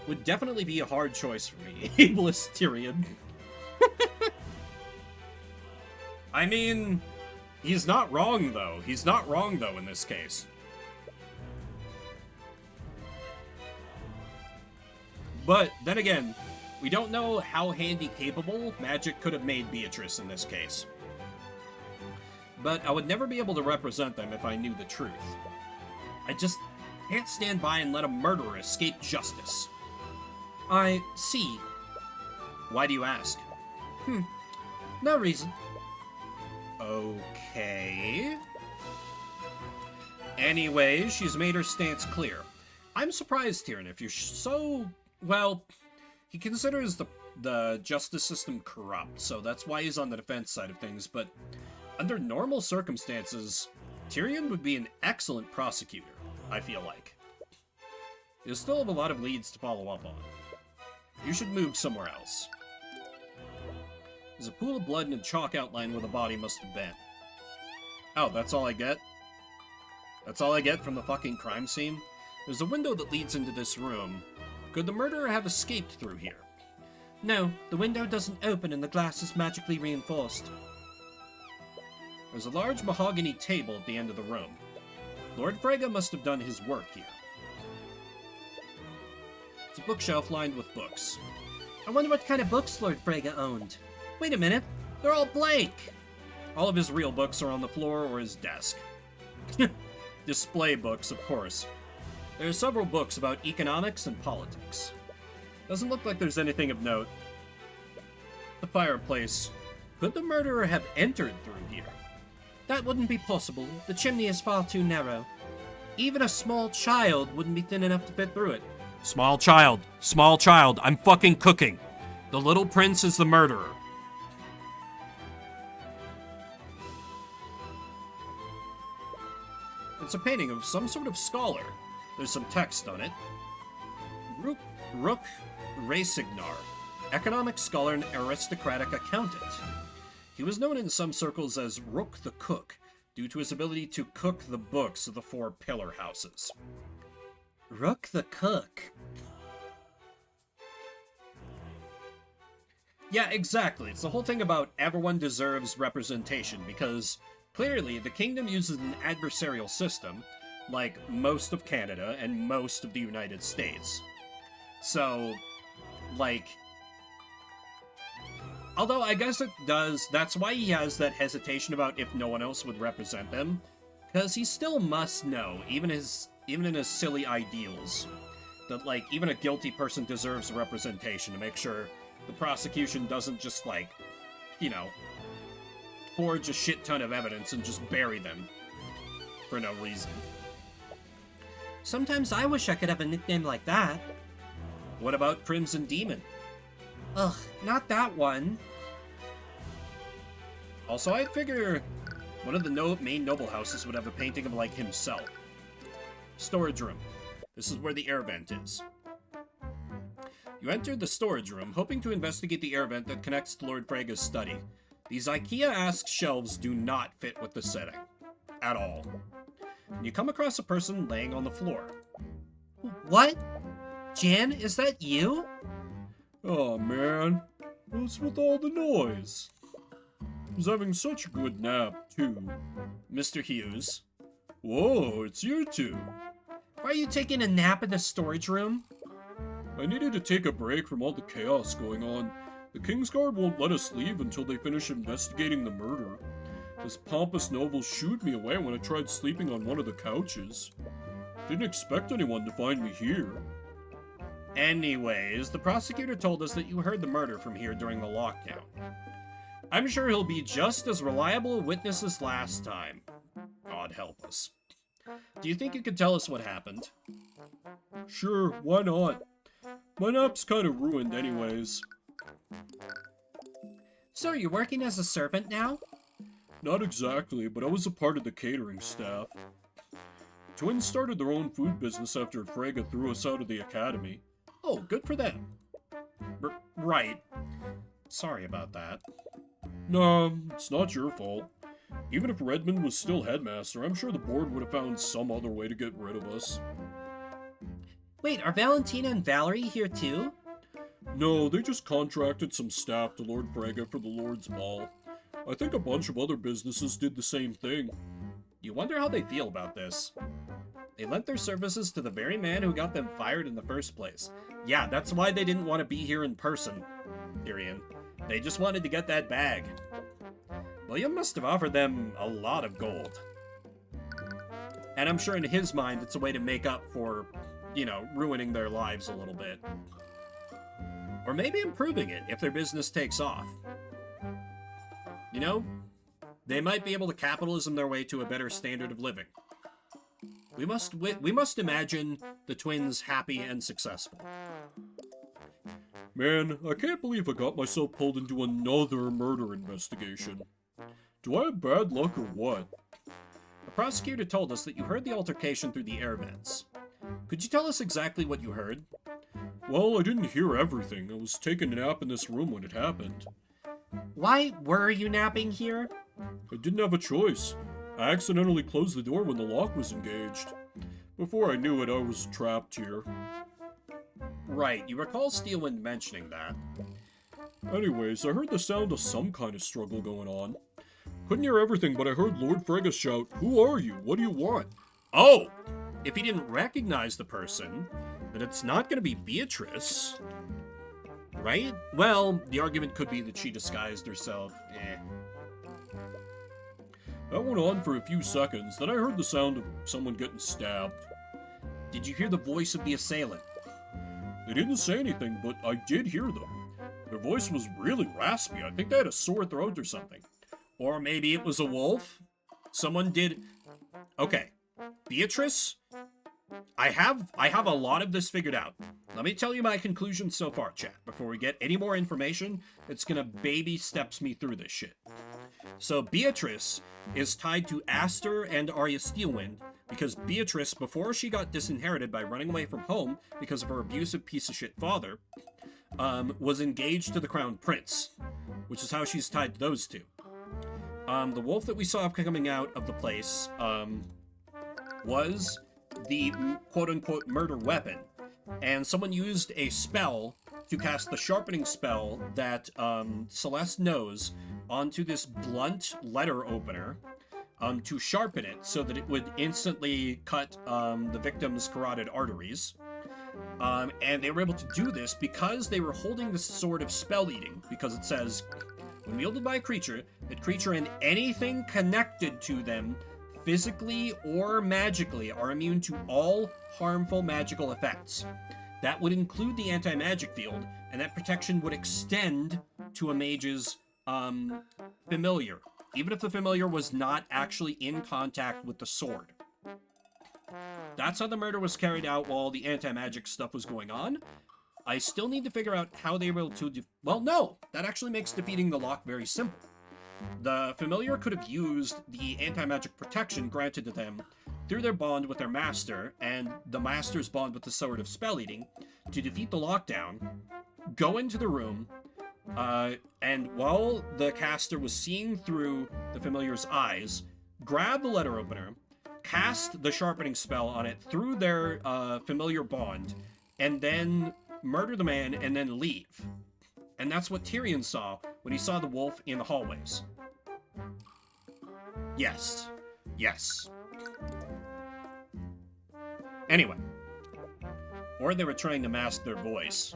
[SPEAKER 3] Would definitely be a hard choice for me, ableist Tyrion. I mean, he's not wrong, though. He's not wrong, though, in this case. But, then again, we don't know how handy-capable magic could have made Beatrice in this case. But I would never be able to represent them if I knew the truth. I just can't stand by and let a murderer escape justice.
[SPEAKER 2] I see.
[SPEAKER 3] Why do you ask?
[SPEAKER 2] No reason.
[SPEAKER 3] Okay. Anyway, she's made her stance clear. I'm surprised, Tyrion, if you're so... Well, he considers the justice system corrupt, so that's why he's on the defense side of things, but under normal circumstances, Tyrion would be an excellent prosecutor, I feel like. You'll still have a lot of leads to follow up on. You should move somewhere else. There's a pool of blood and a chalk outline where the body must have been. Oh, that's all I get? That's all I get from the fucking crime scene? There's a window that leads into this room. Could the murderer have escaped through here?
[SPEAKER 2] No, the window doesn't open and the glass is magically reinforced.
[SPEAKER 3] There's a large mahogany table at the end of the room. Lord Frege must have done his work here. It's a bookshelf lined with books.
[SPEAKER 2] I wonder what kind of books Lord Frege owned.
[SPEAKER 3] Wait a minute, they're all blank! All of his real books are on the floor or his desk. Display books, of course. There are several books about economics and politics. Doesn't look like there's anything of note. The fireplace. Could the murderer have entered through here?
[SPEAKER 2] That wouldn't be possible. The chimney is far too narrow. Even a small child wouldn't be thin enough to fit through it.
[SPEAKER 3] Small child, I'm fucking cooking. The little prince is the murderer. It's a painting of some sort of scholar. There's some text on it. Rook Racignar, economic scholar and aristocratic accountant. He was known in some circles as Rook the Cook, due to his ability to cook the books of the four pillar houses.
[SPEAKER 2] Rook the Cook.
[SPEAKER 3] Yeah, exactly. It's the whole thing about everyone deserves representation, because clearly the kingdom uses an adversarial system, like most of Canada and most of the United States. So, like... Although I guess it does, that's why he has that hesitation about if no one else would represent them, because he still must know, even in his silly ideals, that, like, even a guilty person deserves representation to make sure the prosecution doesn't just, like, you know, forge a shit ton of evidence and just bury them for no reason.
[SPEAKER 2] Sometimes I wish I could have a nickname like that.
[SPEAKER 3] What about Crimson Demon?
[SPEAKER 2] Ugh, not that one.
[SPEAKER 3] Also, I'd figure one of the main noble houses would have a painting of, like, himself. Storage room. This is where the air vent is. You entered the storage room, hoping to investigate the air vent that connects to Lord Frege's study. These IKEA-esque shelves do not fit with the setting. At all. And you come across a person laying on the floor.
[SPEAKER 2] What? Jan, is that you?
[SPEAKER 3] Oh man, what's with all the noise? I was having such a good nap, too. Mr. Hughes. Whoa, it's you two.
[SPEAKER 2] Why are you taking a nap in the storage room?
[SPEAKER 3] I needed to take a break from all the chaos going on. The Kingsguard won't let us leave until they finish investigating the murder. This pompous noble shooed me away when I tried sleeping on one of the couches. Didn't expect anyone to find me here.
[SPEAKER 1] Anyways, the prosecutor told us that you heard the murder from here during the lockdown. I'm sure he'll be just as reliable a witness as last time. God help us. Do you think you could tell us what happened? Sure, why not? My nap's kind of ruined anyways.
[SPEAKER 3] So you're working as a servant now?
[SPEAKER 1] Not exactly, but I was a part of the catering staff. Twins started their own food business after Frege threw us out of the academy. Oh, good for them. Right. Sorry about that. Nah, it's not your fault. Even if Redmond was still headmaster, I'm sure the board would have found some other way to get rid of us.
[SPEAKER 3] Wait, are Valentina and Valerie here too?
[SPEAKER 1] No, they just contracted some staff to Lord Frege for the Lord's Ball. I think a bunch of other businesses did the same thing. You wonder how they feel about this. They lent their services to the very man who got them fired in the first place. Yeah, that's why they didn't want to be here in person, Tyrion. They just wanted to get that bag. William must have offered them a lot of gold. And I'm sure in his mind it's a way to make up for, you know, ruining their lives a little bit. Or maybe improving it if their business takes off. You know, they might be able to capitalism their way to a better standard of living. We must imagine the twins happy and successful. Man, I can't believe I got myself pulled into another murder investigation. Do I have bad luck or what? The prosecutor told us that you heard the altercation through the air vents. Could you tell us exactly what you heard? Well, I didn't hear everything. I was taking a nap in this room when it happened.
[SPEAKER 3] Why were you napping here?
[SPEAKER 1] I didn't have a choice. I accidentally closed the door when the lock was engaged. Before I knew it, I was trapped here. Right, you recall Steelwind mentioning that. Anyways, I heard the sound of some kind of struggle going on. Couldn't hear everything, but I heard Lord Frege shout, "Who are you? What do you want?" Oh! If he didn't recognize the person, then it's not going to be Beatrice. Right? Well, the argument could be that she disguised herself. That went on for a few seconds, then I heard the sound of someone getting stabbed. Did you hear the voice of the assailant? They didn't say anything, but I did hear them. Their voice was really raspy. I think they had a sore throat or something. Or maybe it was a wolf? Someone did... Okay. Beatrice? I have a lot of this figured out. Let me tell you my conclusions so far, chat. Before we get any more information, it's gonna baby steps me through this shit. So Beatrice is tied to Aster and Arya Steelwind because Beatrice, before she got disinherited by running away from home because of her abusive piece of shit father, was engaged to the Crown Prince, which is how she's tied to those two. The wolf that we saw coming out of the place was the quote-unquote murder weapon, and someone used a spell to cast the sharpening spell that Celeste knows onto this blunt letter opener to sharpen it so that it would instantly cut the victim's carotid arteries. And they were able to do this because they were holding this sword of spell eating, because it says, when wielded by a creature, that creature and anything connected to them physically or magically are immune to all harmful magical effects. That would include the anti-magic field, and that protection would extend to a mage's familiar, even if the familiar was not actually in contact with the sword. That's how the murder was carried out while the anti-magic stuff was going on. I still need to figure out how they were able to well, no! That actually makes defeating the lock very simple. The familiar could have used the anti-magic protection granted to them through their bond with their master, and the master's bond with the sword of spell eating, to defeat the lockdown, go into the room, and while the caster was seeing through the familiar's eyes, grab the letter opener, cast the sharpening spell on it through their familiar bond, and then murder the man and then leave. And that's what Tyrion saw when he saw the wolf in the hallways. Yes. Yes. Anyway. Or they were trying to mask their voice.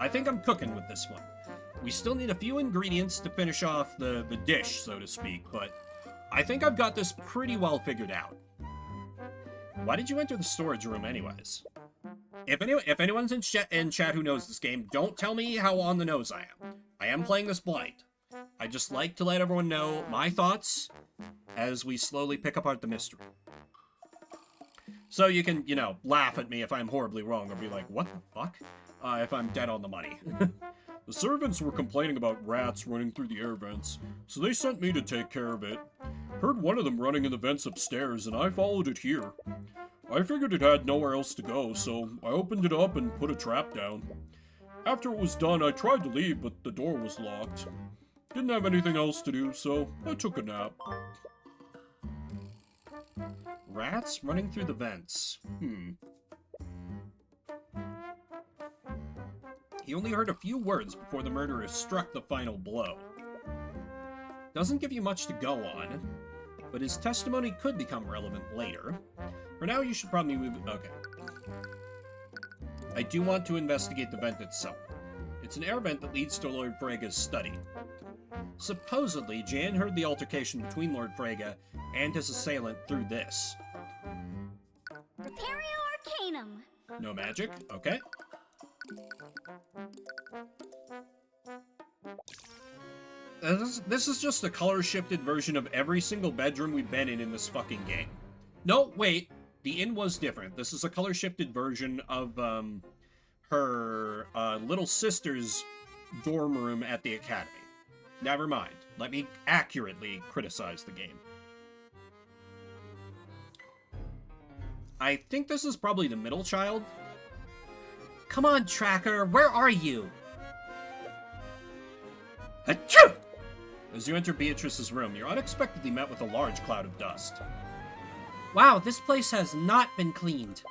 [SPEAKER 1] I think I'm cooking with this one. We still need a few ingredients to finish off the dish, so to speak, but I think I've got this pretty well figured out. Why did you enter the storage room anyways? If anyone's in chat who knows this game, don't tell me how on the nose I am. I am playing this blind. I just like to let everyone know my thoughts as we slowly pick apart the mystery. So you can, you know, laugh at me if I'm horribly wrong, or be like, what the fuck? If I'm dead on the money. The servants were complaining about rats running through the air vents, so they sent me to take care of it. Heard one of them running in the vents upstairs, and I followed it here. I figured it had nowhere else to go, so I opened it up and put a trap down. After it was done, I tried to leave, but the door was locked. Didn't have anything else to do, so I took a nap. Rats running through the vents. He only heard a few words before the murderer struck the final blow. Doesn't give you much to go on, but his testimony could become relevant later. For now, you should probably move... Okay. I do want to investigate the vent itself. It's an air vent that leads to Lord Frega's study. Supposedly, Jan heard the altercation between Lord Frega and his assailant through this.
[SPEAKER 5] Prepario Arcanum.
[SPEAKER 1] No magic? Okay. This is just a color-shifted version of every single bedroom we've been in this fucking game. No, wait. The inn was different. This is a color-shifted version of, her, little sister's dorm room at the academy. Never mind. Let me accurately criticize the game. I think this is probably the middle child.
[SPEAKER 3] Come on, Tracker, where are you?
[SPEAKER 1] Achoo! As you enter Beatrice's room, you're unexpectedly met with a large cloud of dust.
[SPEAKER 3] Wow, this place has not been cleaned.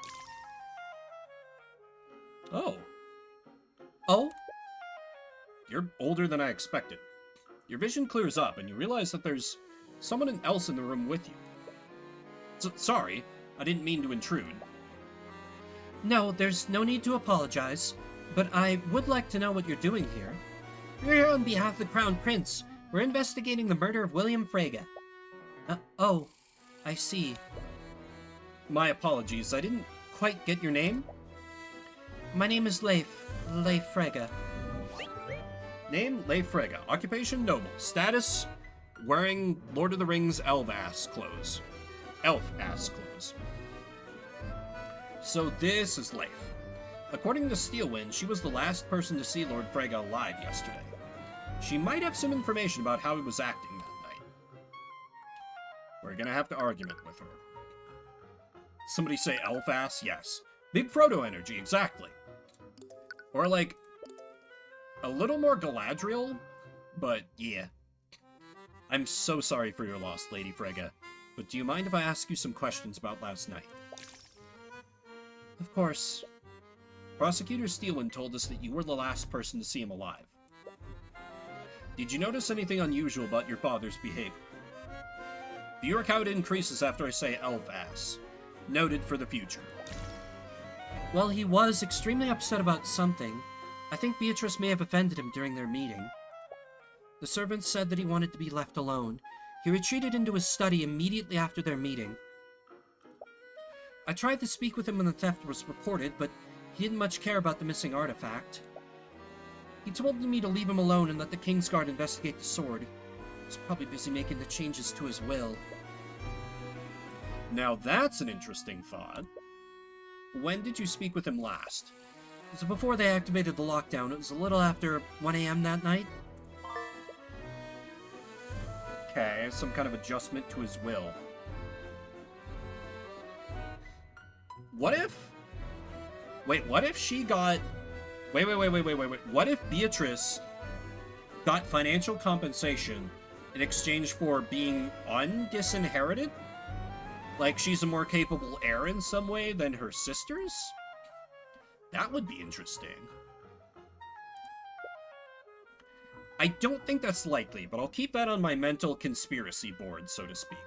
[SPEAKER 1] Oh.
[SPEAKER 3] Oh?
[SPEAKER 1] You're older than I expected. Your vision clears up, and you realize that there's someone else in the room with you. Sorry, I didn't mean to intrude.
[SPEAKER 3] No, there's no need to apologize, but I would like to know what you're doing here. We're here on behalf of the Crown Prince. We're investigating the murder of William Frega. Oh, I see.
[SPEAKER 1] My apologies, I didn't quite get your name.
[SPEAKER 3] My name is Leif Frega.
[SPEAKER 1] Name, Leif Frega. Occupation, noble. Status, wearing Lord of the Rings elf-ass clothes. Elf-ass clothes. So this is Leif. According to Steelwind, she was the last person to see Lord Frega alive yesterday. She might have some information about how he was acting that night. We're gonna have to argument with her. Somebody say elf-ass? Yes. Big Frodo energy, exactly. Or like, a little more Galadriel, but yeah. I'm so sorry for your loss, Lady Frega, but do you mind if I ask you some questions about last night?
[SPEAKER 3] Of course.
[SPEAKER 1] Prosecutor Steelwind told us that you were the last person to see him alive. Did you notice anything unusual about your father's behavior? Viewer count increases after I say elf-ass. Noted for the future.
[SPEAKER 3] Well, he was extremely upset about something. I think Beatrice may have offended him during their meeting. The servant said that he wanted to be left alone. He retreated into his study immediately after their meeting. I tried to speak with him when the theft was reported, but he didn't much care about the missing artifact. He told me to leave him alone and let the Kingsguard investigate the sword. He's probably busy making the changes to his will.
[SPEAKER 1] Now that's an interesting thought. When did you speak with him last?
[SPEAKER 3] So before they activated the lockdown, it was a little after 1 a.m. that night.
[SPEAKER 1] Okay, some kind of adjustment to his will. What if... Wait, what if she got... Wait. What if Beatrice got financial compensation in exchange for being undisinherited? Like she's a more capable heir in some way than her sisters? That would be interesting. I don't think that's likely, but I'll keep that on my mental conspiracy board, so to speak.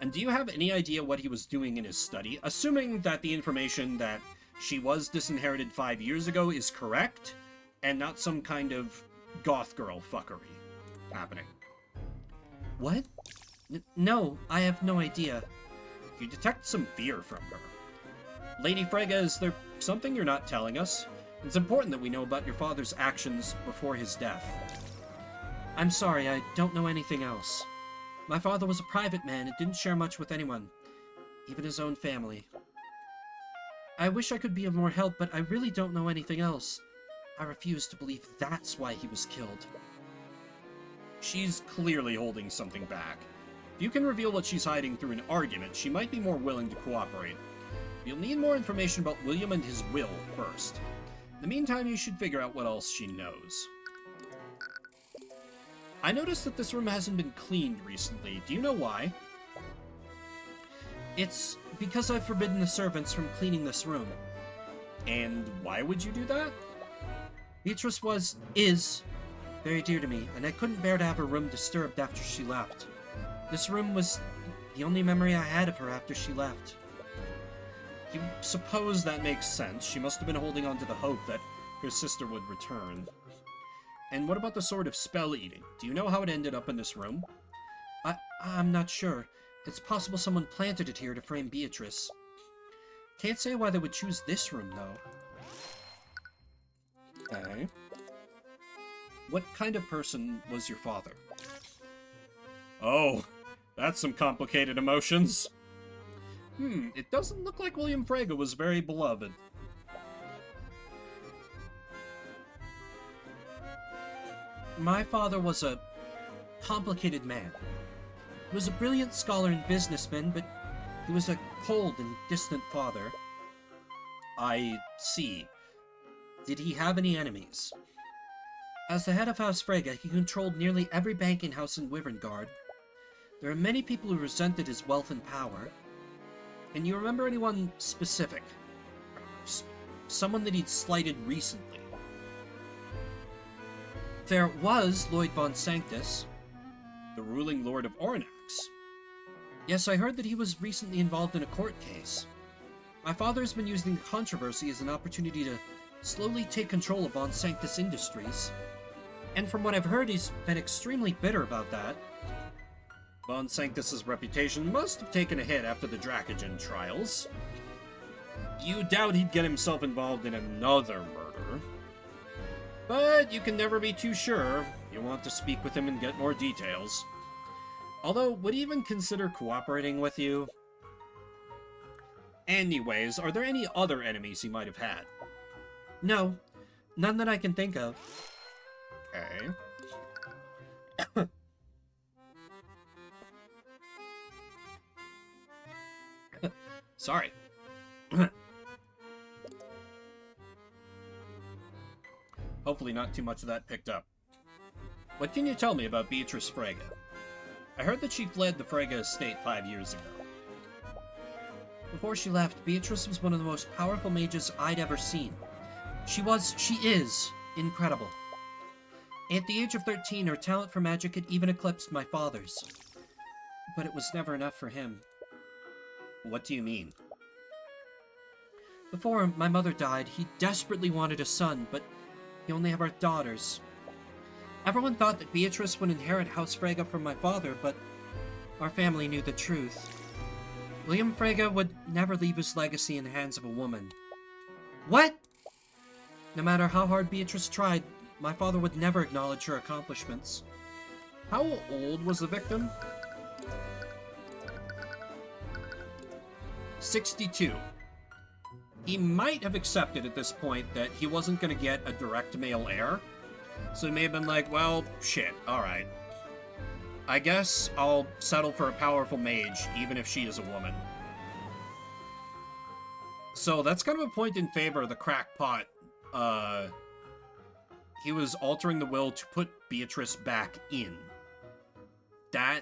[SPEAKER 1] And do you have any idea what he was doing in his study? Assuming that the information that she was disinherited 5 years ago is correct, and not some kind of goth girl fuckery happening.
[SPEAKER 3] What? No, I have no idea.
[SPEAKER 1] You detect some fear from her. Lady Frege, is there something you're not telling us? It's important that we know about your father's actions before his death.
[SPEAKER 2] I'm sorry, I don't know anything else. My father was a private man and didn't share much with anyone, even his own family. I wish I could be of more help, but I really don't know anything else. I refuse to believe that's why he was killed.
[SPEAKER 1] She's clearly holding something back. If you can reveal what she's hiding through an argument, she might be more willing to cooperate. You'll need more information about William and his will first. In the meantime, you should figure out what else she knows. I noticed that this room hasn't been cleaned recently. Do you know why?
[SPEAKER 2] It's because I've forbidden the servants from cleaning this room.
[SPEAKER 1] And why would you do that?
[SPEAKER 2] Beatrice is very dear to me, and I couldn't bear to have her room disturbed after she left. This room was the only memory I had of her after she left.
[SPEAKER 1] You suppose that makes sense. She must have been holding on to the hope that her sister would return. And what about the sword of spell eating? Do you know how it ended up in this room?
[SPEAKER 2] I'm not sure. It's possible someone planted it here to frame Beatrice. Can't say why they would choose this room, though.
[SPEAKER 1] Okay. What kind of person was your father? Oh, that's some complicated emotions. It doesn't look like William Frege was very beloved.
[SPEAKER 2] My father was a complicated man. He was a brilliant scholar and businessman, but he was a cold and distant father.
[SPEAKER 1] I see.
[SPEAKER 2] Did he have any enemies? As the head of House Frege, he controlled nearly every banking house in Wyverngard. There are many people who resented his wealth and power.
[SPEAKER 1] And you remember anyone specific? Someone that he'd slighted recently?
[SPEAKER 2] There was Lloyd von Sanctus.
[SPEAKER 1] The ruling lord of Ornax.
[SPEAKER 2] Yes, I heard that he was recently involved in a court case. My father's been using the controversy as an opportunity to slowly take control of von Sanctus Industries. And from what I've heard, he's been extremely bitter about that.
[SPEAKER 1] Von Sanctus's reputation must have taken a hit after the Dracogen trials. You doubt he'd get himself involved in another murder. But you can never be too sure. You want to speak with him and get more details. Although, would he even consider cooperating with you? Anyways, are there any other enemies he might have had?
[SPEAKER 2] No, none that I can think of.
[SPEAKER 1] Okay. Sorry. Hopefully not too much of that picked up. What can you tell me about Beatrice Frege? I heard that she fled the Frege estate 5 years ago.
[SPEAKER 2] Before she left, Beatrice was one of the most powerful mages I'd ever seen. She is, incredible. At the age of 13, her talent for magic had even eclipsed my father's. But it was never enough for him.
[SPEAKER 1] What do you mean?
[SPEAKER 2] Before my mother died, he desperately wanted a son, but he only had our daughters. Everyone thought that Beatrice would inherit House Frege from my father, but our family knew the truth. William Frege would never leave his legacy in the hands of a woman. What? No matter how hard Beatrice tried, my father would never acknowledge her accomplishments.
[SPEAKER 1] How old was the victim? 62. He might have accepted at this point that he wasn't going to get a direct male heir. So he may have been like, well, shit, alright. I guess I'll settle for a powerful mage, even if she is a woman. So that's kind of a point in favor of the crackpot. He was altering the will to put Beatrice back in. That...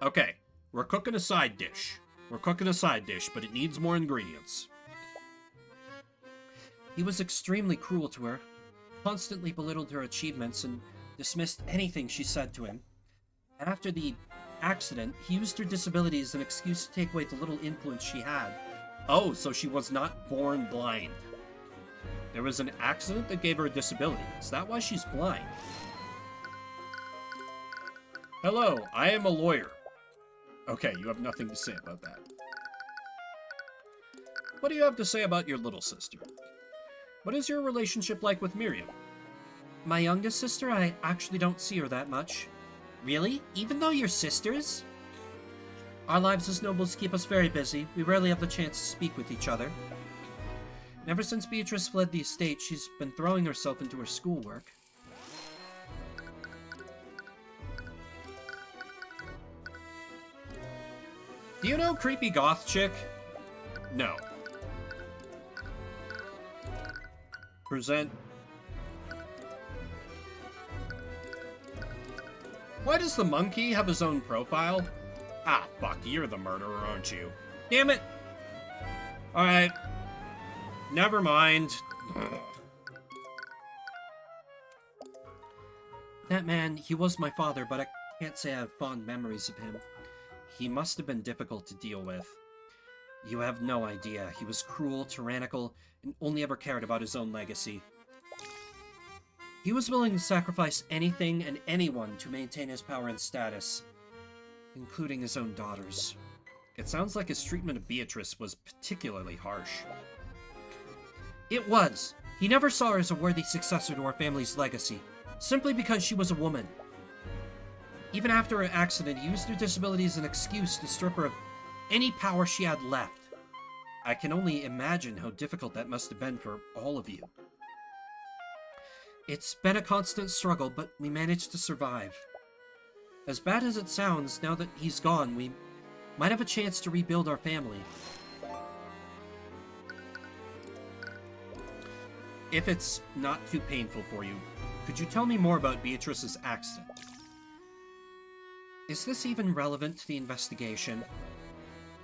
[SPEAKER 1] Okay, we're cooking a side dish. We're cooking a side dish, but it needs more ingredients.
[SPEAKER 2] He was extremely cruel to her, constantly belittled her achievements, and dismissed anything she said to him. After the accident, he used her disability as an excuse to take away the little influence she had.
[SPEAKER 1] Oh, so she was not born blind. There was an accident that gave her a disability. Is that why she's blind? Hello, I am a lawyer. Okay, you have nothing to say about that. What do you have to say about your little sister? What is your relationship like with Miriam?
[SPEAKER 2] My youngest sister, I actually don't see her that much.
[SPEAKER 3] Really? Even though you're sisters?
[SPEAKER 2] Our lives as nobles keep us very busy. We rarely have the chance to speak with each other. And ever since Beatrice fled the estate, she's been throwing herself into her schoolwork.
[SPEAKER 1] Do you know creepy goth chick? No. Present. Why does the monkey have his own profile? Ah, fuck, you're the murderer, aren't you? Damn it! Alright. Never mind.
[SPEAKER 2] That man, he was my father, but I can't say I have fond memories of him. He must have been difficult to deal with. You have no idea. He was cruel, tyrannical, and only ever cared about his own legacy. He was willing to sacrifice anything and anyone to maintain his power and status, including his own daughters.
[SPEAKER 1] It sounds like his treatment of Beatrice was particularly harsh.
[SPEAKER 2] It was. He never saw her as a worthy successor to our family's legacy, simply because she was a woman. Even after her accident, he used her disability as an excuse to strip her of any power she had left. I can only imagine how difficult that must have been for all of you. It's been a constant struggle, but we managed to survive. As bad as it sounds, now that he's gone, we might have a chance to rebuild our family.
[SPEAKER 1] If it's not too painful for you, could you tell me more about Beatrice's accident?
[SPEAKER 2] Is this even relevant to the investigation?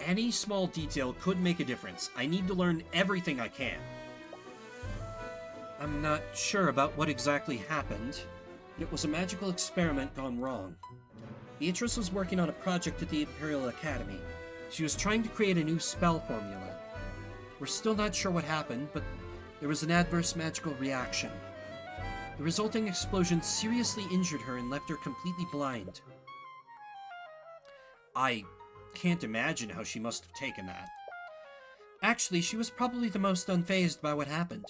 [SPEAKER 1] Any small detail could make a difference. I need to learn everything I can.
[SPEAKER 2] I'm not sure about what exactly happened. It was a magical experiment gone wrong. Beatrice was working on a project at the Imperial Academy. She was trying to create a new spell formula. We're still not sure what happened, but there was an adverse magical reaction. The resulting explosion seriously injured her and left her completely blind.
[SPEAKER 1] I can't imagine how she must have taken that.
[SPEAKER 2] Actually, she was probably the most unfazed by what happened.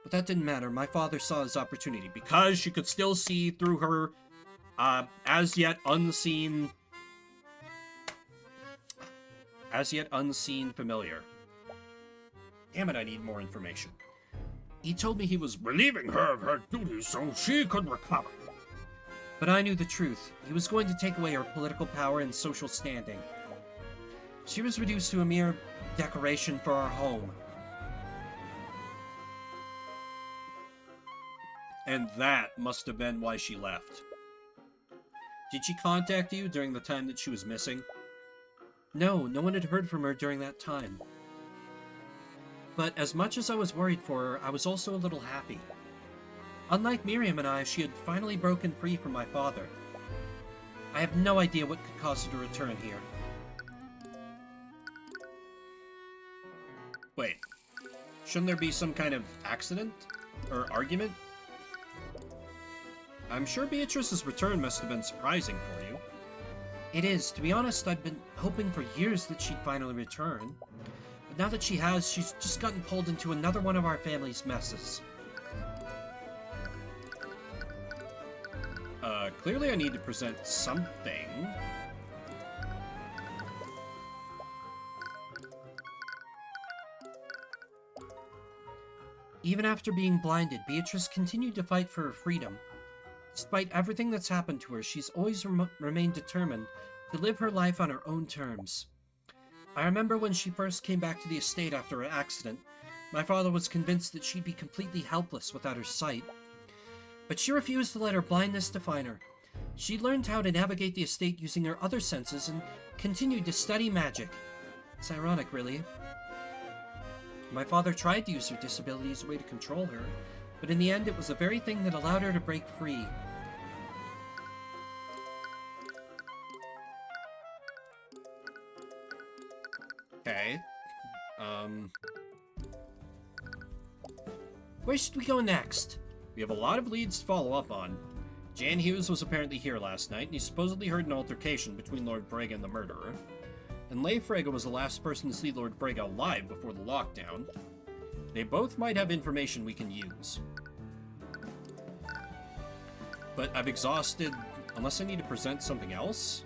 [SPEAKER 2] But that didn't matter. My father saw his opportunity
[SPEAKER 1] Because she could still see through her, as yet unseen familiar. Damn it, I need more information. He told me he was relieving her of her duties so she could recover.
[SPEAKER 2] But I knew the truth. He was going to take away her political power and social standing. She was reduced to a mere decoration for our home.
[SPEAKER 1] And that must have been why she left. Did she contact you during the time that she was missing?
[SPEAKER 2] No, no one had heard from her during that time. But as much as I was worried for her, I was also a little happy. Unlike Miriam and I, she had finally broken free from my father. I have no idea what could cause her to return here.
[SPEAKER 1] Wait, shouldn't there be some kind of accident? Or argument? I'm sure Beatrice's return must have been surprising for you.
[SPEAKER 2] It is. To be honest, I've been hoping for years that she'd finally return. But now that she has, she's just gotten pulled into another one of our family's messes.
[SPEAKER 1] Clearly I need to present something.
[SPEAKER 2] Even after being blinded, Beatrice continued to fight for her freedom. Despite everything that's happened to her, she's always remained determined to live her life on her own terms. I remember when she first came back to the estate after her accident, my father was convinced that she'd be completely helpless without her sight. But she refused to let her blindness define her. She learned how to navigate the estate using her other senses and continued to study magic. It's ironic, really. My father tried to use her disability as a way to control her, but in the end it was the very thing that allowed her to break free.
[SPEAKER 1] Okay.
[SPEAKER 2] Where should we go next?
[SPEAKER 1] We have a lot of leads to follow up on. Jan Hughes was apparently here last night, and he supposedly heard an altercation between Lord Frege and the murderer. And Leigh Frege was the last person to see Lord Frege alive before the lockdown. They both might have information we can use. But I've exhausted... Unless I need to present something else?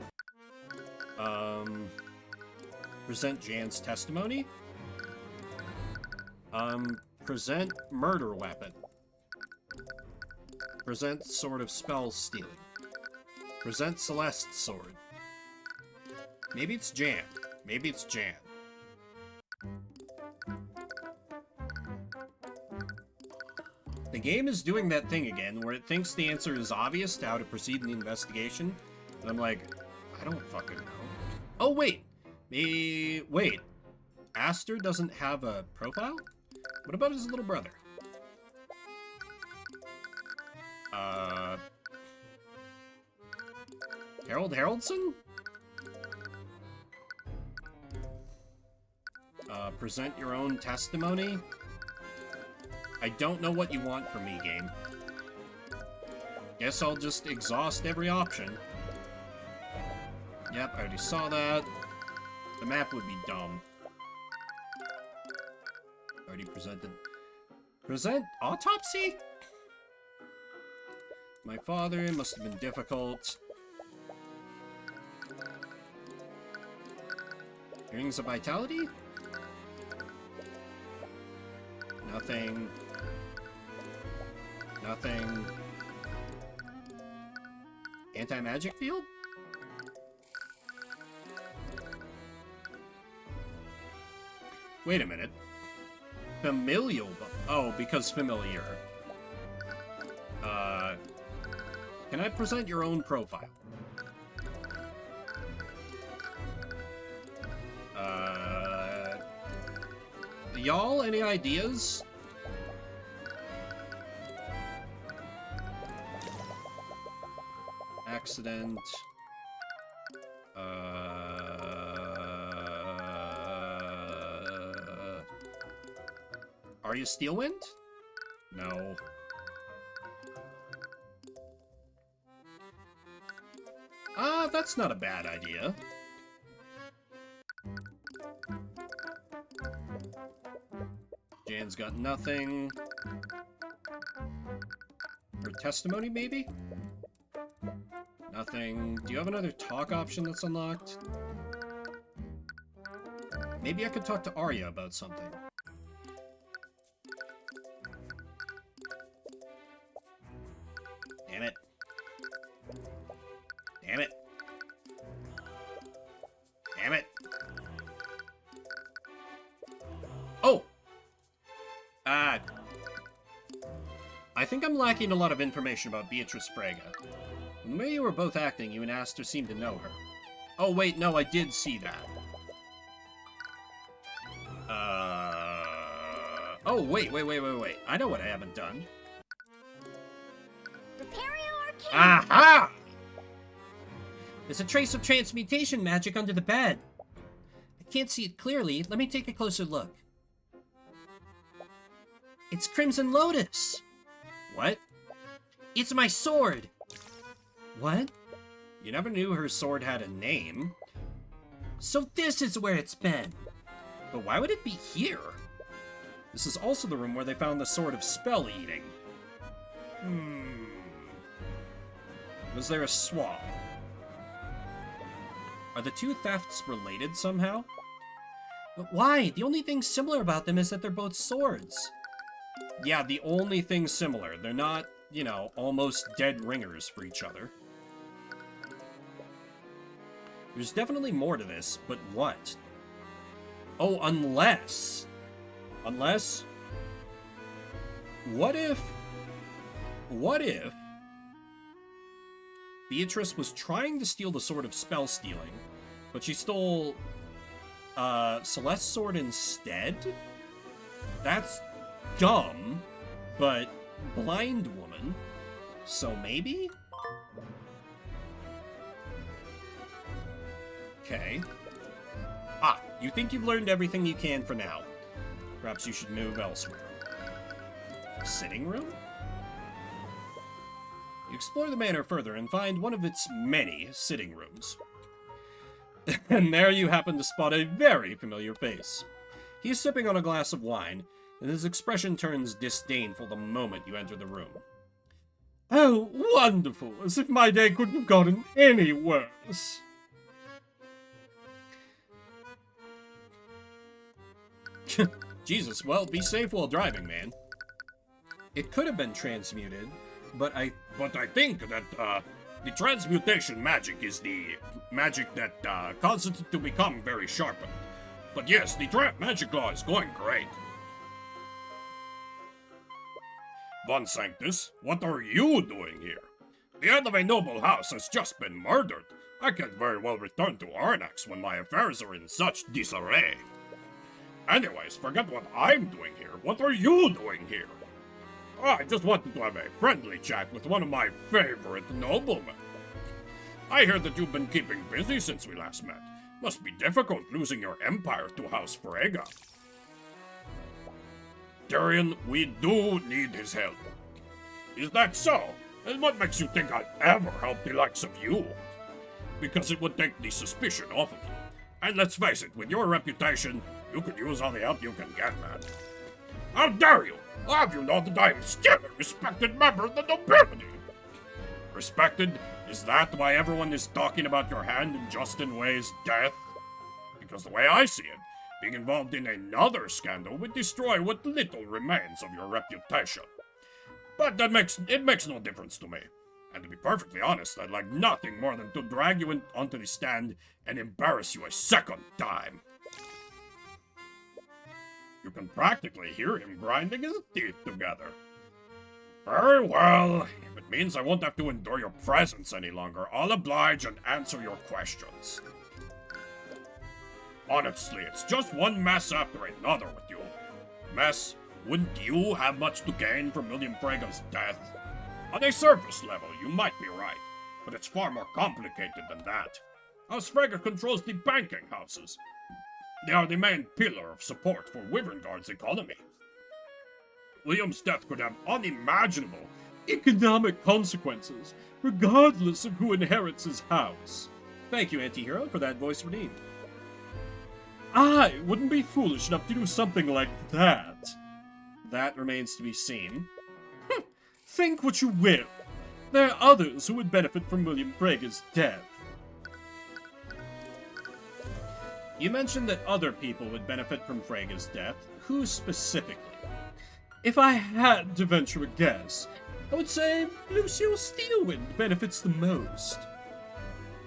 [SPEAKER 1] Present Jan's testimony? Present murder weapon. Present sword of spell stealing. Present Celeste's sword. Maybe it's Jan. Maybe it's Jan. The game is doing that thing again, where it thinks the answer is obvious to how to proceed in the investigation. And I'm like, I don't fucking know. Oh, wait! Wait. Aster doesn't have a profile? What about his little brother? Harold Haraldson? Present your own testimony? I don't know what you want from me, game. Guess I'll just exhaust every option. Yep, I already saw that. The map would be dumb. Already presented. Present autopsy? My father must have been difficult. Rings of vitality? Nothing. Nothing. Anti-magic field? Wait a minute. Familial. Oh, because familiar. Can I present your own profile? Y'all, any ideas? Accident. Are you Steelwind? No. That's not a bad idea. Jan's got nothing. Her testimony, maybe? Nothing. Do you have another talk option that's unlocked? Maybe I could talk to Arya about something. Damn it. Damn it. Damn it. Oh! I think I'm lacking a lot of information about Beatrice Frege. The way you were both acting, you and Aster seemed to know her. Oh, wait, no, I did see that. Oh, wait. I know what I haven't done.
[SPEAKER 5] Arcane.
[SPEAKER 1] Aha!
[SPEAKER 3] There's a trace of transmutation magic under the bed. I can't see it clearly. Let me take a closer look. It's Crimson Lotus.
[SPEAKER 1] What?
[SPEAKER 3] It's my sword. What?
[SPEAKER 1] You never knew her sword had a name.
[SPEAKER 3] So this is where it's been.
[SPEAKER 1] But why would it be here? This is also the room where they found the sword of spell eating. Was there a swap? Are the two thefts related somehow?
[SPEAKER 3] But why? The only thing similar about them is that they're both swords.
[SPEAKER 1] Yeah, the only thing similar. They're not, you know, almost dead ringers for each other. There's definitely more to this, but what? Oh, unless... What if Beatrice was trying to steal the sword of spell stealing, but she stole Celeste's sword instead? That's dumb, but blind woman. So maybe? Okay. You think you've learned everything you can for now. Perhaps you should move elsewhere. Sitting room? You explore the manor further and find one of its many sitting rooms. And there you happen to spot a very familiar face. He is sipping on a glass of wine, and his expression turns disdainful the moment you enter the room. Oh, wonderful! As if my day couldn't have gotten any worse. Jesus, well, be safe while driving, man. It could have been transmuted, but I think that, the transmutation magic is the magic that, causes it to become very sharpened. But yes, the magic law is going great. Von Sanctus, what are you doing here? The head of a noble house has just been murdered. I can't very well return to Arnax when my affairs are in such disarray. Anyways, forget what I'm doing here. What are you doing here? I just wanted to have a friendly chat with one of my favorite noblemen. I hear that you've been keeping busy since we last met. Must be difficult losing your empire to House Frega. Tyrion, we do need his help. Is that so? And what makes you think I'd ever help the likes of you? Because it would take the suspicion off of you. And let's face it, with your reputation, you could use all the help you can get, man. How dare you! Have you know that I am still a respected member of the nobility? Respected? Is that why everyone is talking about your hand in Justin Way's death? Because the way I see it, being involved in another scandal would destroy what little remains of your reputation. But it makes no difference to me. And to be perfectly honest, I'd like nothing more than to drag you onto the stand and embarrass you a second time. You can practically hear him grinding his teeth together. Very well. If it means I won't have to endure your presence any longer, I'll oblige and answer your questions. Honestly, it's just one mess after another with you. Mess, wouldn't you have much to gain from William Frega's death? On a surface level, you might be right, but it's far more complicated than that. House Frega controls the banking houses. They are the main pillar of support for Wyverngard's economy. William's death could have unimaginable economic consequences, regardless of who inherits his house. Thank you, anti-hero, for that voice redeemed. I wouldn't be foolish enough to do something like that. That remains to be seen. Think what you will. There are others who would benefit from William Frega's death. You mentioned that other people would benefit from Frega's death. Who specifically? If I had to venture a guess, I would say Lucio Steelwind benefits the most.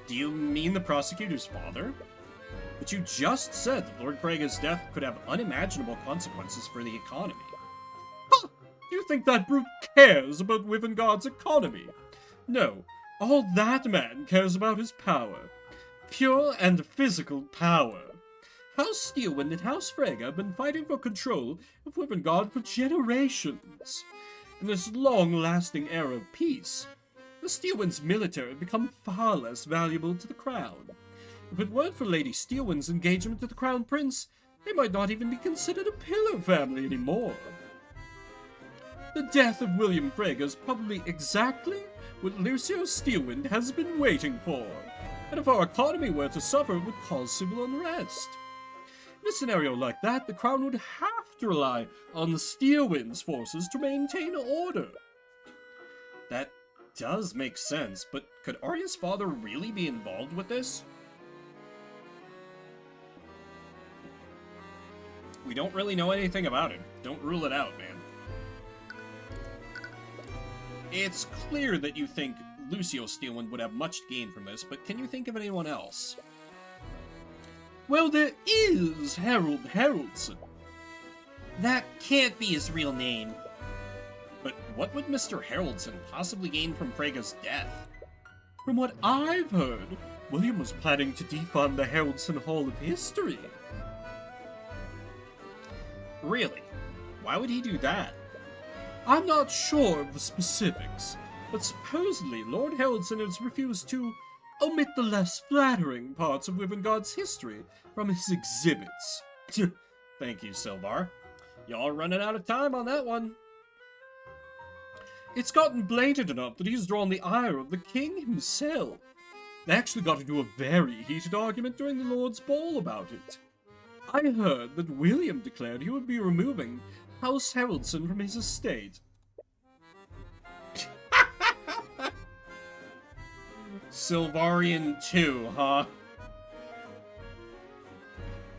[SPEAKER 1] Do you mean the prosecutor's father? But you just said that Lord Frega's death could have unimaginable consequences for the economy. Huh! Do you think that brute cares about Wyverngard's economy? No, all that man cares about is power. Pure and physical power. House Steelwind and House Frega have been fighting for control of Wyverngard for generations. In this long-lasting era of peace, the Steelwind's military have become far less valuable to the crown. If it weren't for Lady Steelwind's engagement with the Crown Prince, they might not even be considered a pillar family anymore. The death of William Frega is probably exactly what Lucio Steelwind has been waiting for, and if our economy were to suffer, it would cause civil unrest. In a scenario like that, the Crown would have to rely on the Steelwind's forces to maintain order. That does make sense, but could Arya's father really be involved with this? We don't really know anything about him. Don't rule it out, man. It's clear that you think Lucio Steelwind would have much to gain from this, but can you think of anyone else? Well, there is Harold Haraldson.
[SPEAKER 3] That can't be his real name.
[SPEAKER 1] But what would Mr. Haraldson possibly gain from Frega's death?
[SPEAKER 2] From what I've heard, William was planning to defund the Haraldson Hall of History.
[SPEAKER 1] Really? Why would he do that?
[SPEAKER 2] I'm not sure of the specifics, but supposedly Lord Haraldson has refused to omit the less flattering parts of Wyverngard's history from his exhibits.
[SPEAKER 1] Thank you, Sylvar. Y'all running out of time on that one.
[SPEAKER 2] It's gotten blatant enough that he's drawn the ire of the king himself. They actually got into a very heated argument during the Lord's Ball about it. I heard that William declared he would be removing House Haroldson from his estate.
[SPEAKER 1] Silvarian 2, huh?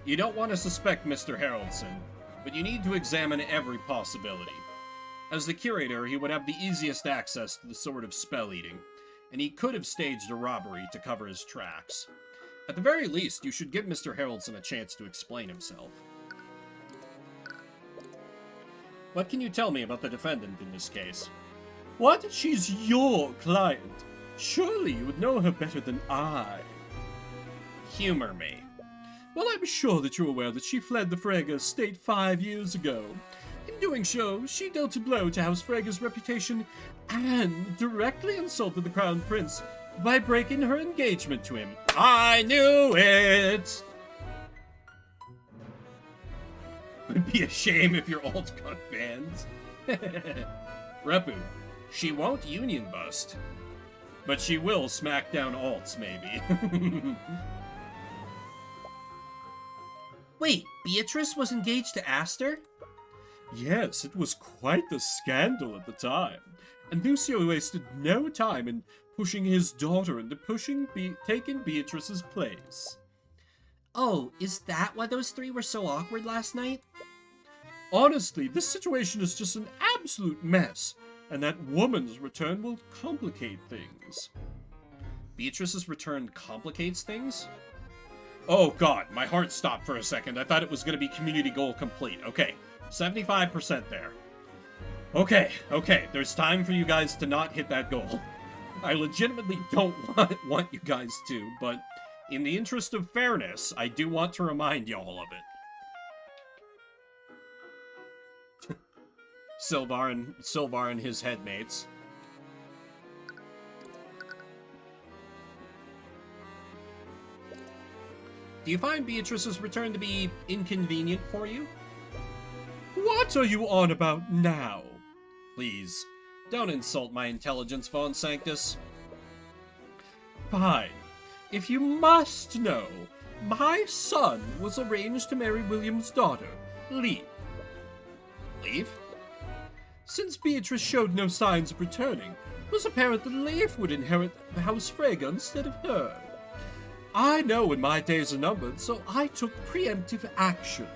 [SPEAKER 1] You don't want to suspect Mr. Haroldson, but you need to examine every possibility. As the curator, he would have the easiest access to the sword of spell eating, and he could have staged a robbery to cover his tracks. At the very least, you should give Mr. Haroldson a chance to explain himself. What can you tell me about the defendant in this case?
[SPEAKER 2] What? She's your client. Surely you would know her better than I.
[SPEAKER 1] Humor me.
[SPEAKER 2] Well, I'm sure that you're aware that she fled the Frege estate 5 years ago. In doing so, she dealt a blow to House Frege's reputation and directly insulted the Crown Prince by breaking her engagement to him.
[SPEAKER 1] I knew it! Would be a shame if your alt got banned. Repu, she won't union bust, but she will smack down alts, maybe.
[SPEAKER 3] Wait, Beatrice was engaged to Aster?
[SPEAKER 2] Yes, it was quite the scandal at the time, and Lucio wasted no time in pushing his daughter into taking Beatrice's place.
[SPEAKER 3] Oh, is that why those three were so awkward last night?
[SPEAKER 2] Honestly, this situation is just an absolute mess, and that woman's return will complicate things.
[SPEAKER 1] Beatrice's return complicates things? Oh god, my heart stopped for a second. I thought it was going to be community goal complete. Okay, 75% there. Okay, there's time for you guys to not hit that goal. I legitimately don't want you guys to, but in the interest of fairness, I do want to remind y'all of it. Sylvar and his headmates. Do you find Beatrice's return to be inconvenient for you?
[SPEAKER 2] What are you on about now?
[SPEAKER 1] Please, don't insult my intelligence, Von Sanctus.
[SPEAKER 2] Fine. If you must know, my son was arranged to marry William's daughter, Leaf.
[SPEAKER 1] Leaf?
[SPEAKER 2] Since Beatrice showed no signs of returning, it was apparent that Leif would inherit House Frege instead of her. I know when my days are numbered, so I took preemptive action.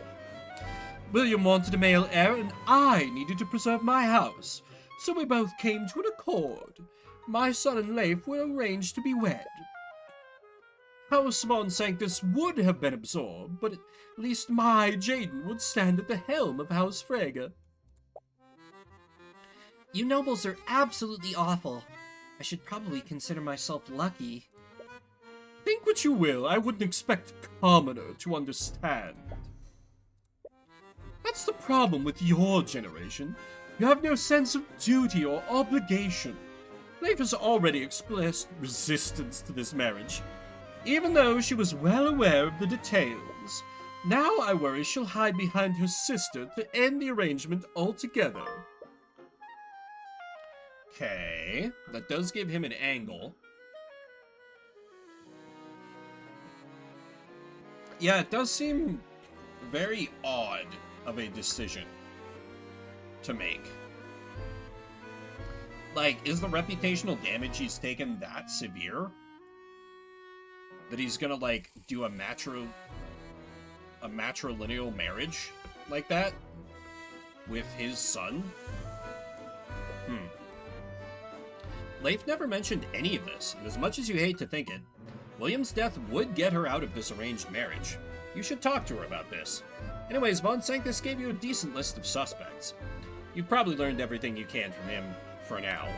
[SPEAKER 2] William wanted a male heir, and I needed to preserve my house, so we both came to an accord. My son and Leif were arranged to be wed. House Von Sanctus would have been absorbed, but at least my Jaden would stand at the helm of House Frege.
[SPEAKER 3] You nobles are absolutely awful. I should probably consider myself lucky.
[SPEAKER 2] Think what you will, I wouldn't expect a commoner to understand. That's the problem with your generation. You have no sense of duty or obligation. Leif has already expressed resistance to this marriage, even though she was well aware of the details. Now I worry she'll hide behind her sister to end the arrangement altogether.
[SPEAKER 1] Okay, that does give him an angle. Yeah, it does seem very odd of a decision to make. Like, is the reputational damage he's taken that severe? That he's gonna, like, do a matrilineal marriage like that? With his son? Leif never mentioned any of this, and as much as you hate to think it, William's death would get her out of this arranged marriage. You should talk to her about this. Anyways, Von Sanctus gave you a decent list of suspects. You've probably learned everything you can from him for now.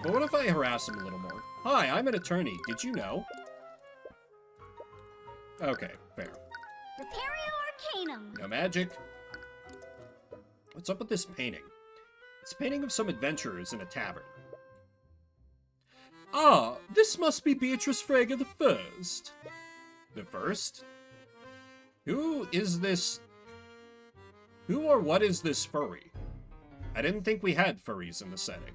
[SPEAKER 1] But what if I harass him a little more? Hi, I'm an attorney. Did you know? Okay, fair.
[SPEAKER 5] Prepario Arcanum.
[SPEAKER 1] No magic. What's up with this painting? It's a painting of some adventurers in a tavern.
[SPEAKER 2] Ah, this must be Beatrice Frege the First.
[SPEAKER 1] The first? Who is this? Who or what is this furry? I didn't think we had furries in the setting.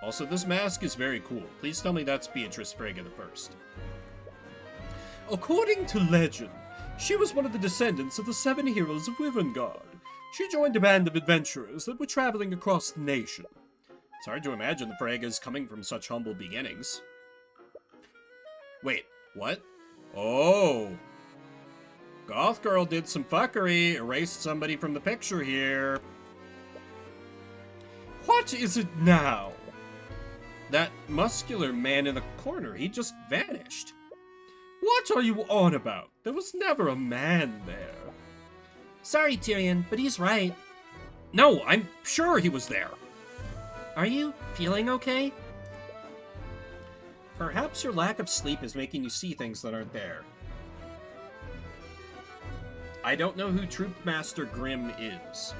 [SPEAKER 1] Also, this mask is very cool. Please tell me that's Beatrice Frege the First.
[SPEAKER 2] According to legend, she was one of the descendants of the 7 heroes of Wivengard. She joined a band of adventurers that were traveling across the nation.
[SPEAKER 1] It's hard to imagine the Fregas coming from such humble beginnings. Wait, what? Oh! Goth Girl did some fuckery, erased somebody from the picture here.
[SPEAKER 2] What is it now?
[SPEAKER 1] That muscular man in the corner, he just vanished.
[SPEAKER 2] What are you on about? There was never a man there.
[SPEAKER 3] Sorry, Tyrion, but he's right.
[SPEAKER 1] No, I'm sure he was there.
[SPEAKER 3] Are you feeling okay?
[SPEAKER 1] Perhaps your lack of sleep is making you see things that aren't there. I don't know who Troop Master Grimm is.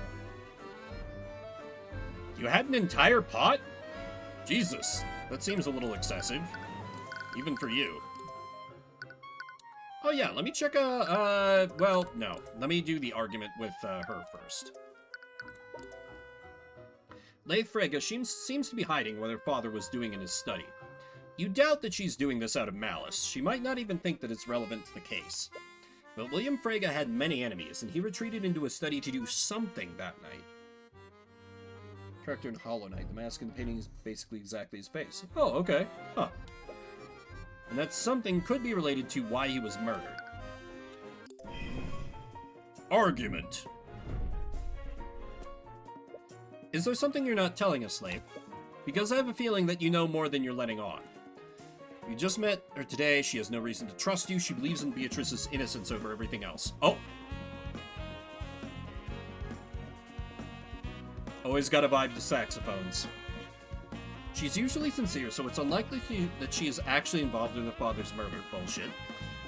[SPEAKER 1] You had an entire pot? Jesus, that seems a little excessive. Even for you. Oh yeah, let me check well, no. Let me do the argument with her first. Leith Frege seems to be hiding what her father was doing in his study. You doubt that she's doing this out of malice. She might not even think that it's relevant to the case. But William Frege had many enemies, and he retreated into a study to do something that night. Character in Hollow Knight. The mask in the painting is basically exactly his face. Oh, okay. Huh. And that something could be related to why he was murdered. Argument. Is there something you're not telling us, Leith? Because I have a feeling that you know more than you're letting on. You just met her today. She has no reason to trust you. She believes in Beatrice's innocence over everything else. Oh! Always gotta vibe to saxophones. She's usually sincere, so it's unlikely that she is actually involved in her father's murder. Bullshit.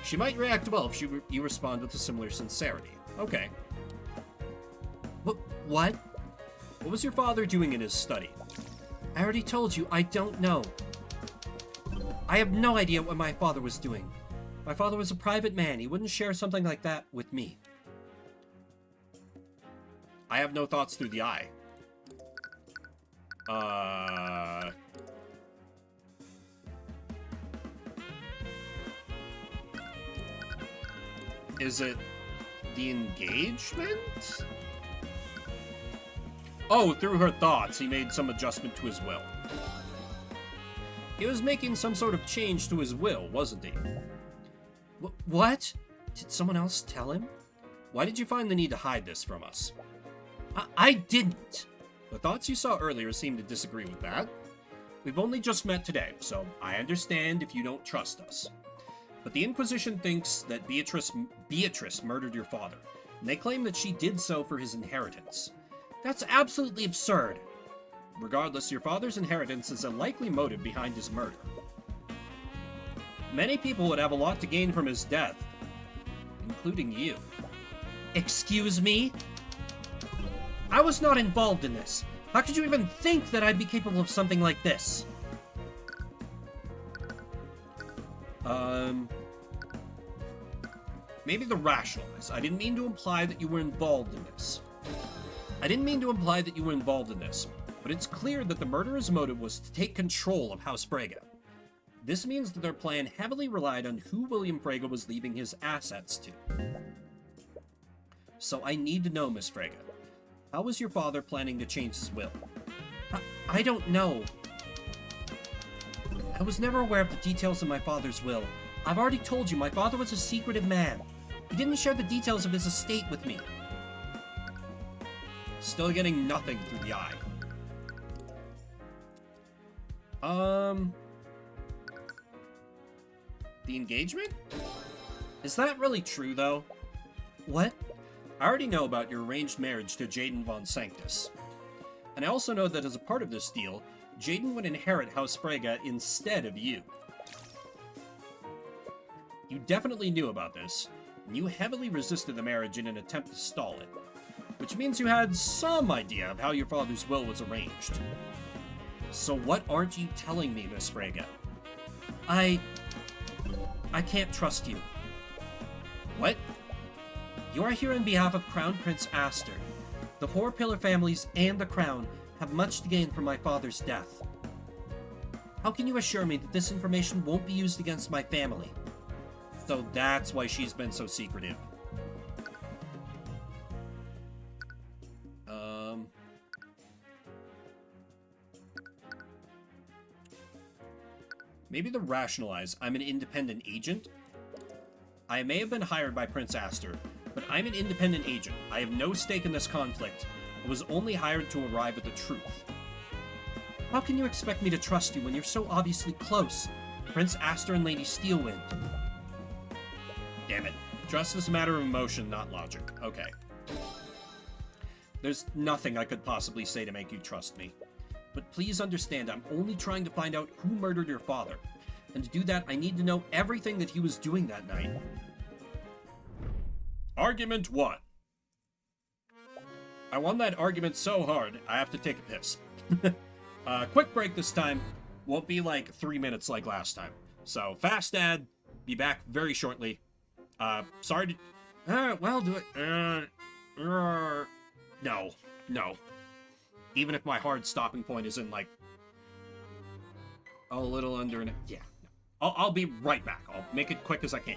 [SPEAKER 1] She might react well if you respond with a similar sincerity. Okay.
[SPEAKER 3] What?
[SPEAKER 1] What was your father doing in his study?
[SPEAKER 3] I already told you, I don't know. I have no idea what my father was doing. My father was a private man. He wouldn't share something like that with me.
[SPEAKER 1] I have no thoughts through the eye. Is it the engagement? Oh, through her thoughts, he made some adjustment to his will. He was making some sort of change to his will, wasn't he?
[SPEAKER 3] What? Did someone else tell him?
[SPEAKER 1] Why did you find the need to hide this from us?
[SPEAKER 3] I didn't.
[SPEAKER 1] The thoughts you saw earlier seem to disagree with that. We've only just met today, so I understand if you don't trust us. But the Inquisition thinks that Beatrice murdered your father, and they claim that she did so for his inheritance.
[SPEAKER 3] That's absolutely absurd.
[SPEAKER 1] Regardless, your father's inheritance is a likely motive behind his murder. Many people would have a lot to gain from his death, including you.
[SPEAKER 3] Excuse me? I was not involved in this. How could you even think that I'd be capable of something like this?
[SPEAKER 1] Maybe the rationalize. I didn't mean to imply that you were involved in this. But it's clear that the murderer's motive was to take control of House Frege. This means that their plan heavily relied on who William Frege was leaving his assets to. So I need to know, Miss Frege. How was your father planning to change his will?
[SPEAKER 3] I don't know. I was never aware of the details of my father's will. I've already told you, my father was a secretive man. He didn't share the details of his estate with me.
[SPEAKER 1] Still getting nothing through the eye. The engagement? Is that really true, though?
[SPEAKER 3] What?
[SPEAKER 1] I already know about your arranged marriage to Jaden von Sanctus. And I also know that as a part of this deal, Jaden would inherit House Frege instead of you. You definitely knew about this, and you heavily resisted the marriage in an attempt to stall it, which means you had some idea of how your father's will was arranged. So what aren't you telling me, Miss Frege?
[SPEAKER 3] I can't trust you.
[SPEAKER 1] What?
[SPEAKER 2] You are here on behalf of Crown Prince Aster. The Four Pillar families and the Crown have much to gain from my father's death. How can you assure me that this information won't be used against my family?
[SPEAKER 1] So that's why she's been so secretive. Maybe to rationalize, I'm an independent agent. I may have been hired by Prince Aster, but I'm an independent agent. I have no stake in this conflict. I was only hired to arrive at the truth.
[SPEAKER 2] How can you expect me to trust you when you're so obviously close to Prince Aster and Lady Steelwind?
[SPEAKER 1] Damn it. Trust is a matter of emotion, not logic. Okay. There's nothing I could possibly say to make you trust me. But please understand, I'm only trying to find out who murdered your father. And to do that, I need to know everything that he was doing that night. Argument 1. I won that argument so hard, I have to take a piss. Quick break this time. Won't be like 3 minutes like last time. So, fast ad. Be back very shortly. Sorry to... well, do it. No. No. Even if my hard stopping point is in, like, a little under an... Yeah. No. I'll be right back. I'll make it quick as I can.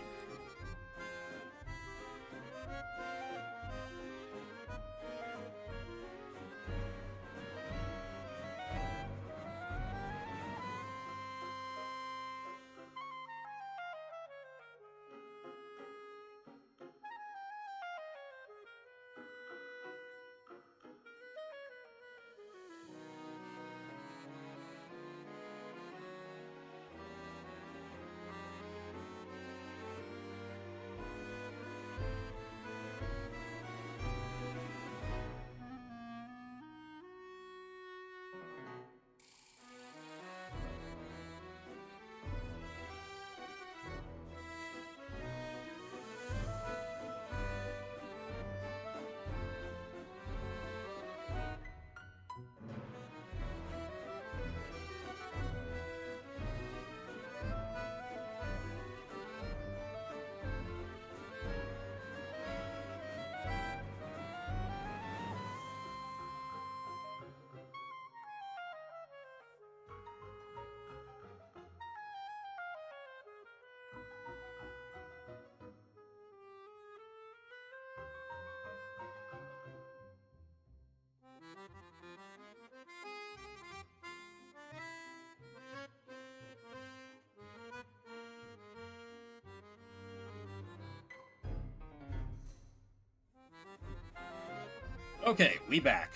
[SPEAKER 1] Okay, we back.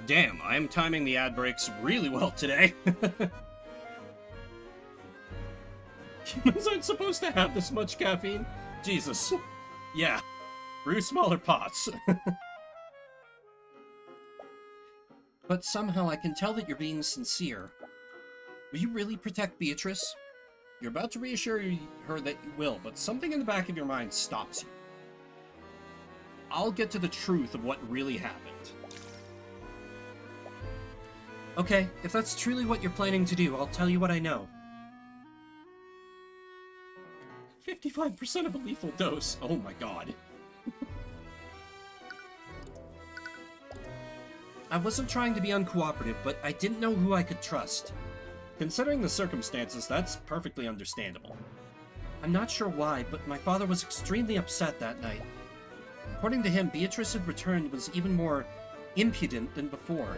[SPEAKER 1] Damn, I am timing the ad breaks really well today. Humans aren't supposed to have this much caffeine. Jesus. Yeah. Brew smaller pots.
[SPEAKER 2] But somehow I can tell that you're being sincere. Will you really protect Beatrice?
[SPEAKER 1] You're about to reassure her that you will, but something in the back of your mind stops you. I'll get to the truth of what really happened.
[SPEAKER 2] Okay, if that's truly what you're planning to do, I'll tell you what I know.
[SPEAKER 1] 55% of a lethal dose. Oh my god.
[SPEAKER 2] I wasn't trying to be uncooperative, but I didn't know who I could trust.
[SPEAKER 1] Considering the circumstances, that's perfectly understandable.
[SPEAKER 2] I'm not sure why, but my father was extremely upset that night. According to him, Beatrice had returned was even more impudent than before.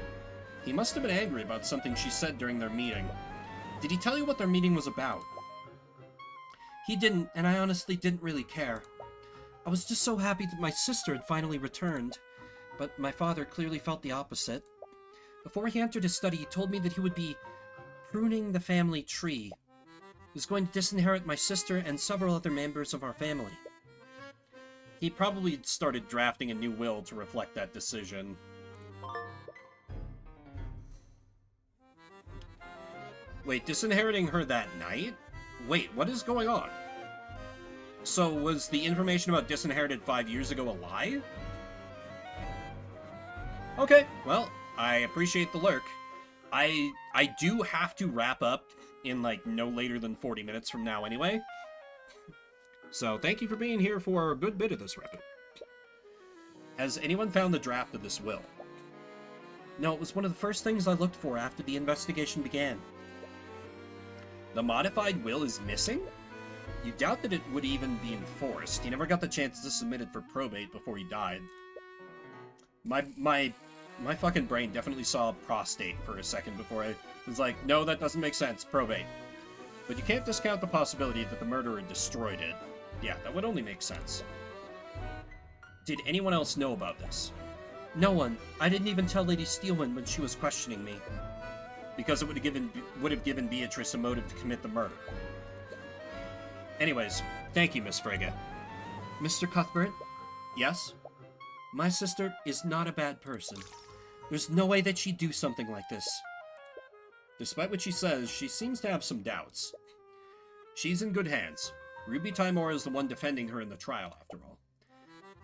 [SPEAKER 1] He must have been angry about something she said during their meeting. Did he tell you what their meeting was about?
[SPEAKER 2] He didn't, and I honestly didn't really care. I was just so happy that my sister had finally returned, but my father clearly felt the opposite. Before he entered his study, he told me that he would be pruning the family tree. He was going to disinherit my sister and several other members of our family.
[SPEAKER 1] He probably started drafting a new will to reflect that decision. Wait, disinheriting her that night? Wait, what is going on? So, was the information about disinherited 5 years ago a lie? Okay, well, I appreciate the lurk. I do have to wrap up in, like, no later than 40 minutes from now anyway. So, thank you for being here for a good bit of this rep. Has anyone found the draft of this will?
[SPEAKER 2] No, it was one of the first things I looked for after the investigation began.
[SPEAKER 1] The modified will is missing? You doubt that it would even be enforced. He never got the chance to submit it for probate before he died. My fucking brain definitely saw prostate for a second before I was like, no, that doesn't make sense, probate. But you can't discount the possibility that the murderer destroyed it. Yeah, that would only make sense. Did anyone else know about this?
[SPEAKER 2] No one. I didn't even tell Lady Steelwind when she was questioning me.
[SPEAKER 1] Because it would have given Beatrice a motive to commit the murder. Anyways, thank you, Miss Frege.
[SPEAKER 2] Mr. Cuthbert,
[SPEAKER 1] Yes?
[SPEAKER 2] my sister is not a bad person. There's no way that she'd do something like this.
[SPEAKER 1] Despite what she says, she seems to have some doubts. She's in good hands. Ruby Tymora is the one defending her in the trial, after all.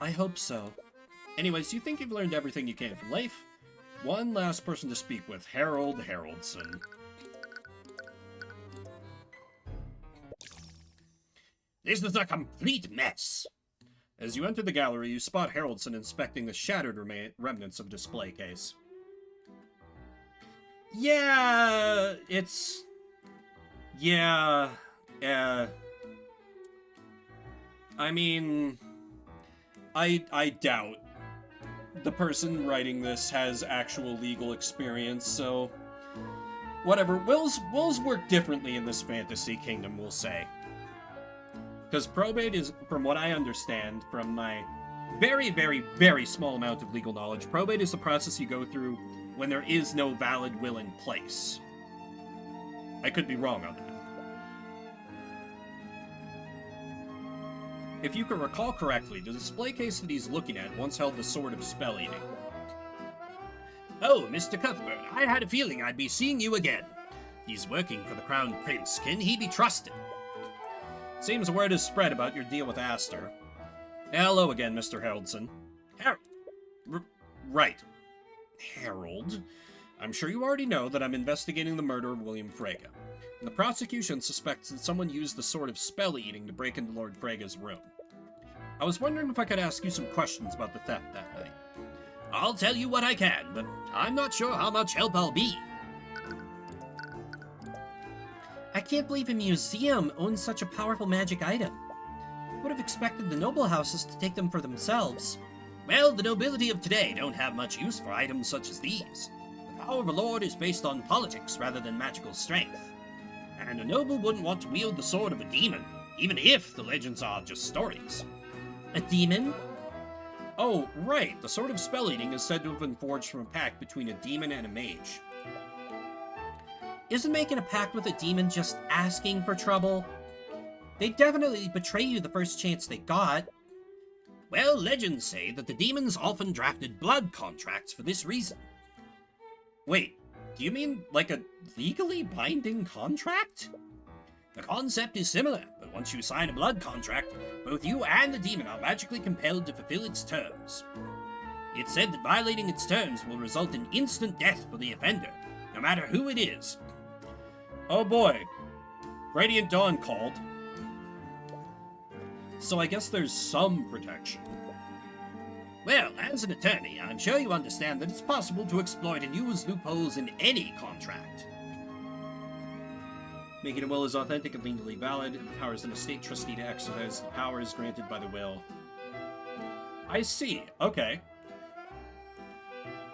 [SPEAKER 2] I hope so.
[SPEAKER 1] Anyways, you think you've learned everything you can from Leif? One last person to speak with, Harold Haroldson. This is a complete mess! As you enter the gallery, you spot Haroldson inspecting the shattered remnants of a display case. Yeah, it's... Yeah, I mean... I doubt the person writing this has actual legal experience, so... Whatever, wills work differently in this fantasy kingdom, we'll say. Because probate is, from what I understand, from my very, very, very small amount of legal knowledge, probate is the process you go through when there is no valid will in place. I could be wrong on that. If you can recall correctly, the display case that he's looking at once held the Sword of Spell Eating. Oh, Mr. Cuthbert, I had a feeling I'd be seeing you again. He's working for the Crown Prince. Can he be trusted? Seems word has spread about your deal with Astor. Hello again, Mr. Haroldson. Right. Harold. I'm sure you already know that I'm investigating the murder of William Frege. And the prosecution suspects that someone used the Sword of Spell Eating to break into Lord Frege's room. I was wondering if I could ask you some questions about the theft that night. I'll tell you what I can, but I'm not sure how much help I'll be.
[SPEAKER 2] I can't believe a museum owns such a powerful magic item. Would have expected the noble houses to take them for themselves.
[SPEAKER 3] Well, the nobility of today don't have much use for items such as these. The power of a lord is based on politics rather than magical strength. And a noble wouldn't want to wield the sword of a demon, even if the legends are just stories.
[SPEAKER 2] A demon?
[SPEAKER 1] Oh, right. The Sword of Spell Eating is said to have been forged from a pact between a demon and a mage.
[SPEAKER 2] Isn't making a pact with a demon just asking for trouble? They definitely betray you the first chance they got.
[SPEAKER 3] Well, legends say that the demons often drafted blood contracts for this reason.
[SPEAKER 1] Wait, do you mean like a legally binding contract?
[SPEAKER 3] The concept is similar, but once you sign a blood contract, both you and the demon are magically compelled to fulfill its terms. It's said that violating its terms will result in instant death for the offender, no matter who it is.
[SPEAKER 1] Oh boy. Radiant Dawn called. So I guess there's some protection.
[SPEAKER 3] Well, as an attorney, I'm sure you understand that it's possible to exploit and use loopholes in any contract.
[SPEAKER 1] Making a will is authentic and legally valid. Empowers an estate trustee to exercise the powers granted by the will. I see. Okay.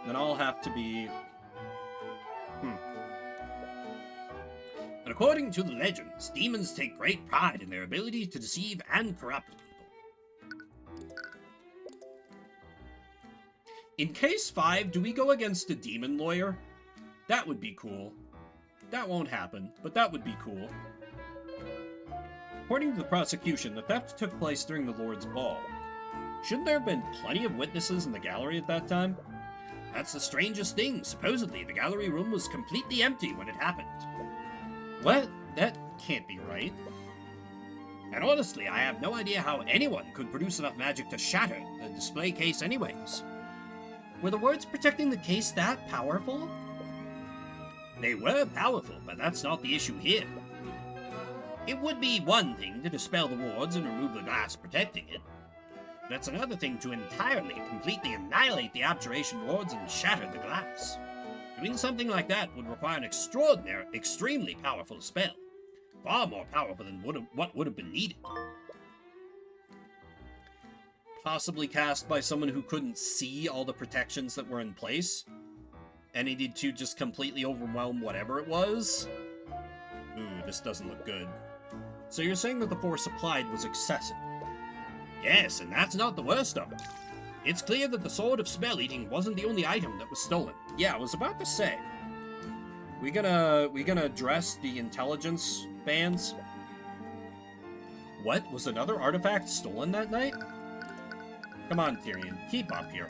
[SPEAKER 1] Then I'll have to be...
[SPEAKER 3] But according to the legends, demons take great pride in their ability to deceive and corrupt people.
[SPEAKER 1] In case 5, do we go against a demon lawyer? That would be cool. That won't happen, but that would be cool. According to the prosecution, the theft took place during the Lord's Ball. Shouldn't there have been plenty of witnesses in the gallery at that time?
[SPEAKER 3] That's the strangest thing. Supposedly, the gallery room was completely empty when it happened.
[SPEAKER 1] What? That can't be right.
[SPEAKER 3] And honestly, I have no idea how anyone could produce enough magic to shatter the display case anyways.
[SPEAKER 2] Were the words protecting the case that powerful?
[SPEAKER 3] They were powerful, but that's not the issue here. It would be one thing to dispel the wards and remove the glass protecting it. That's another thing to entirely, completely annihilate the abjuration wards and shatter the glass. Doing something like that would require an extremely powerful spell. Far more powerful than what would have been needed. Possibly cast by someone who couldn't see all the protections that were in place, and needed to just completely overwhelm whatever it was. Ooh, this doesn't look good. So you're saying that the force applied was excessive? Yes, and that's not the worst of it. It's clear that the Sword of Spell Eating wasn't the only item that was stolen. Yeah, I was about to say. We gonna address the intelligence bands? What? Was another artifact stolen that night? Come on, Tyrion, keep up here.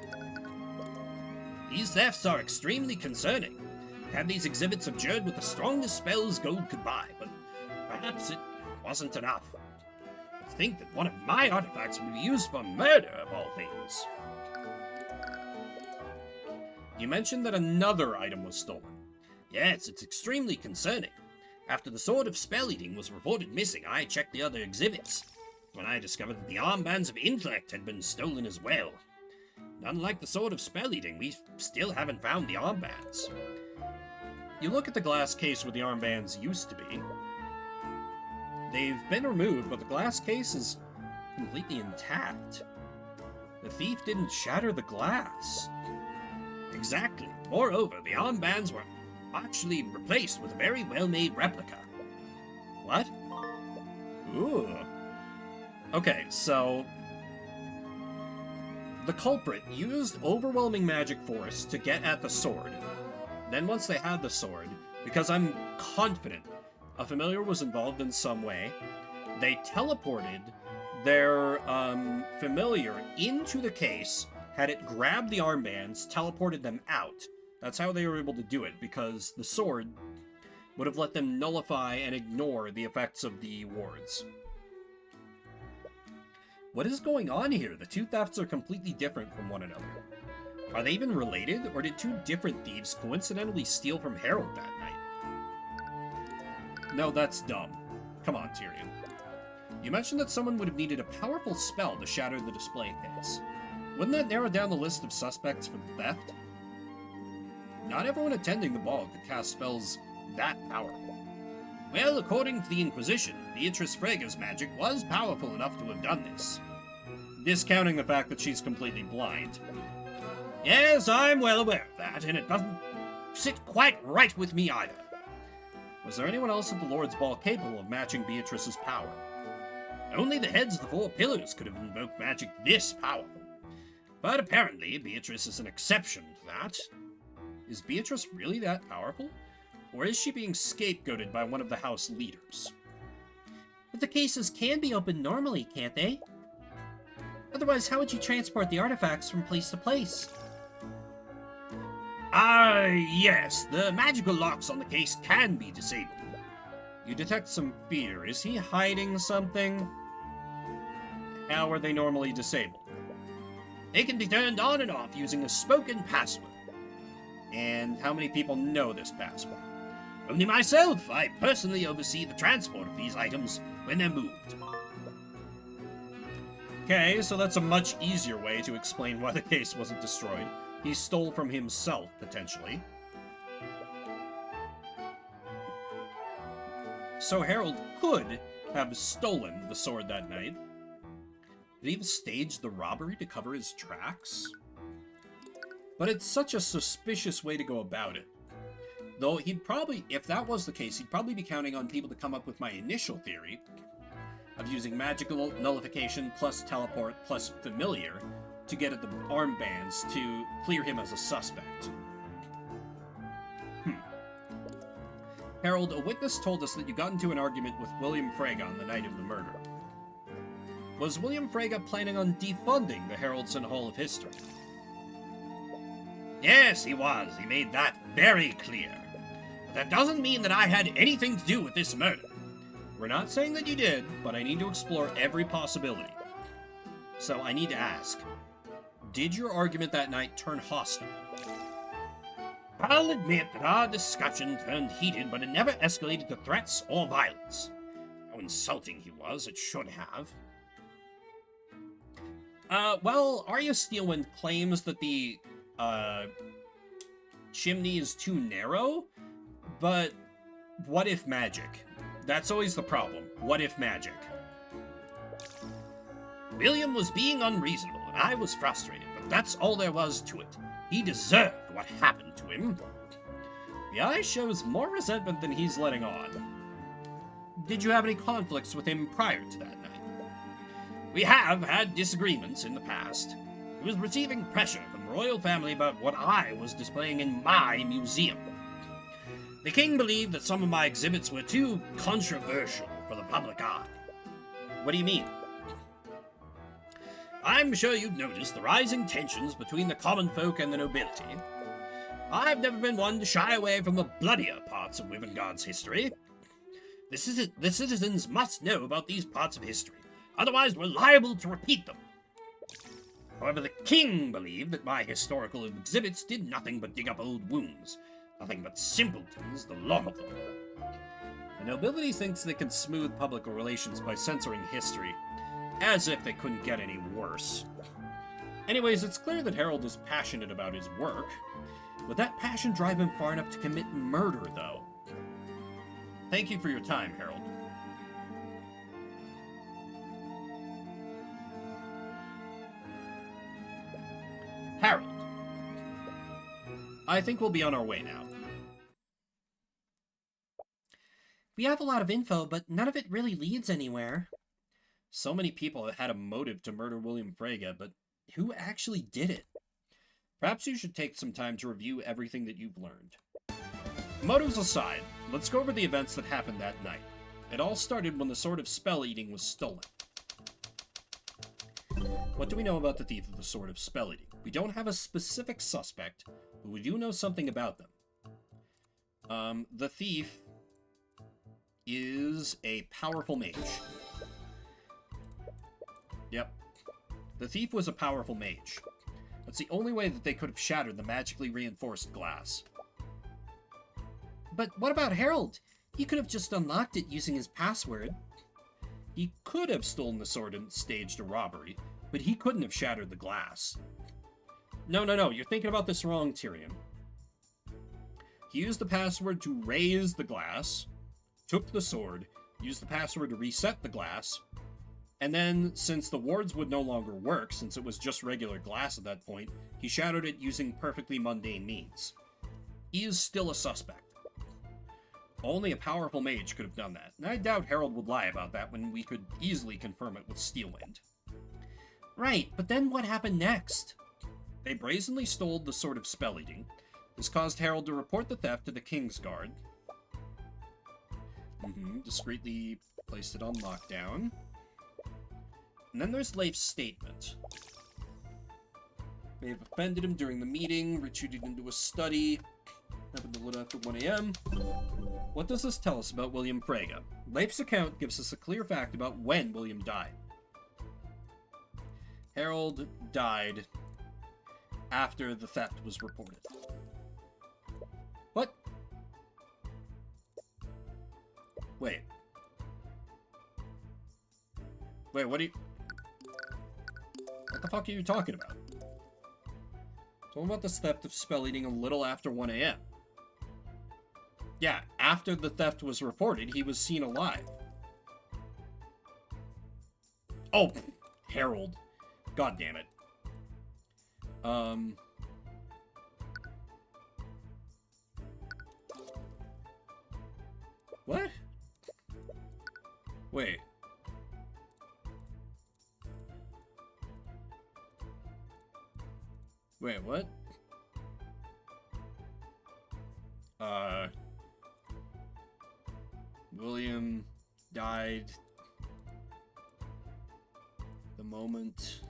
[SPEAKER 3] These thefts are extremely concerning. Had these exhibits abjured with the strongest spells gold could buy, but perhaps it wasn't enough. To think that one of my artifacts would be used for murder, of all things. You mentioned that another item was stolen. Yes, it's extremely concerning. After the Sword of Spell Eating was reported missing, I checked the other exhibits. When I discovered that the armbands of intellect had been stolen as well. And unlike the Sword of Spell Eating, we still haven't found the armbands. You look at the glass case where the armbands used to be. They've been removed, but the glass case is completely intact. The thief didn't shatter the glass. Exactly. Moreover, the armbands were actually replaced with a very well-made replica. What? Ooh. Okay, so the culprit used overwhelming magic force to get at the sword. Then once they had the sword, because I'm confident a familiar was involved in some way, they teleported their familiar into the case, had it grab the armbands, teleported them out. That's how they were able to do it, because the sword would have let them nullify and ignore the effects of the wards. What is going on here? The two thefts are completely different from one another. Are they even related, or did two different thieves coincidentally steal from Harold that night? No, that's dumb. Come on, Tyrion. You mentioned that someone would have needed a powerful spell to shatter the display case. Wouldn't that narrow down the list of suspects for the theft? Not everyone attending the ball could cast spells that powerful. Well, according to the Inquisition, Beatrice Frega's magic was powerful enough to have done this. Discounting the fact that she's completely blind. Yes, I'm well aware of that, and it doesn't sit quite right with me either. Was there anyone else at the Lord's Ball capable of matching Beatrice's power? Only the heads of the four pillars could have invoked magic this powerful. But apparently, Beatrice is an exception to that. Is Beatrice really that powerful? Or is she being scapegoated by one of the house leaders?
[SPEAKER 2] But the cases can be opened normally, can't they? Otherwise, how would you transport the artifacts from place to place?
[SPEAKER 3] Yes, the magical locks on the case can be disabled.
[SPEAKER 1] You detect some fear. Is he hiding something? How are they normally disabled?
[SPEAKER 3] They can be turned on and off using a spoken password.
[SPEAKER 1] And how many people know this password?
[SPEAKER 3] Only myself. I personally oversee the transport of these items when they're moved.
[SPEAKER 1] Okay, so that's a much easier way to explain why the case wasn't destroyed. He stole from himself, potentially. So Harold could have stolen the sword that night. Did he have staged the robbery to cover his tracks? But it's such a suspicious way to go about it. Though he'd probably, if that was the case, he'd probably be counting on people to come up with my initial theory of using magical nullification plus teleport plus familiar to get at the armbands to clear him as a suspect. Harold, a witness told us that you got into an argument with William Frege on the night of the murder. Was William Frege planning on defunding the Heraldson Hall of History?
[SPEAKER 3] Yes, he was. He made that very clear. But that doesn't mean that I had anything to do with this murder.
[SPEAKER 1] We're not saying that you did, but I need to explore every possibility. So I need to ask, did your argument that night turn hostile?
[SPEAKER 3] I'll admit that our discussion turned heated, but it never escalated to threats or violence. How insulting he was, it should have. Well, Arya Steelwind claims that the, chimney is too narrow, but what if magic? That's always the problem. What if magic? William was being unreasonable, and I was frustrated, but that's all there was to it. He deserved what happened to him. The eye shows more resentment than he's letting on.
[SPEAKER 1] Did you have any conflicts with him prior to that night?
[SPEAKER 3] We have had disagreements in the past. He was receiving pressure from the royal family about what I was displaying in my museum. The king believed that some of my exhibits were too controversial for the public eye.
[SPEAKER 1] What do you mean?
[SPEAKER 3] I'm sure you've noticed the rising tensions between the common folk and the nobility. I've never been one to shy away from the bloodier parts of Wivengard's history. The citizens must know about these parts of history, otherwise we're liable to repeat them. However, the king believed that my historical exhibits did nothing but dig up old wounds, nothing but simpletons, the lot of them.
[SPEAKER 1] The nobility thinks they can smooth public relations by censoring history, as if they couldn't get any worse. Anyways, it's clear that Harold is passionate about his work. Would that passion drive him far enough to commit murder, though? Thank you for your time, Harold. Harold. I think we'll be on our way now.
[SPEAKER 2] We have a lot of info, but none of it really leads anywhere.
[SPEAKER 1] So many people have had a motive to murder William Frege, but who actually did it? Perhaps you should take some time to review everything that you've learned. Motives aside, let's go over the events that happened that night. It all started when the Sword of Spell Eating was stolen. What do we know about the thief of the Sword of Spell Eating? We don't have a specific suspect, but we do know something about them. The thief is a powerful mage. Yep. The thief was a powerful mage. That's the only way that they could have shattered the magically reinforced glass.
[SPEAKER 2] But what about Harold? He could have just unlocked it using his password.
[SPEAKER 1] He could have stolen the sword and staged a robbery, but he couldn't have shattered the glass. No, you're thinking about this wrong, Tyrion. He used the password to raise the glass, took the sword, used the password to reset the glass, and then, since the wards would no longer work, since it was just regular glass at that point, he shattered it using perfectly mundane means. He is still a suspect. Only a powerful mage could have done that, and I doubt Harold would lie about that when we could easily confirm it with Steelwind.
[SPEAKER 2] Right, but then what happened next?
[SPEAKER 1] They brazenly stole the Sword of Spell Eating. This caused Harold to report the theft to the King's Guard. Discreetly placed it on lockdown. And then there's Leif's statement. May have offended him during the meeting, retreated into a study. Happened a little after 1 a.m. What does this tell us about William Frege? Leif's account gives us a clear fact about when William died. Harold died after the theft was reported. What? Wait, what are you... What the fuck are you talking about? Told about this theft of spell eating a little after 1 a.m. Yeah, after the theft was reported, he was seen alive. Oh, Harold. God damn it. What? Wait. Wait, what? William died the moment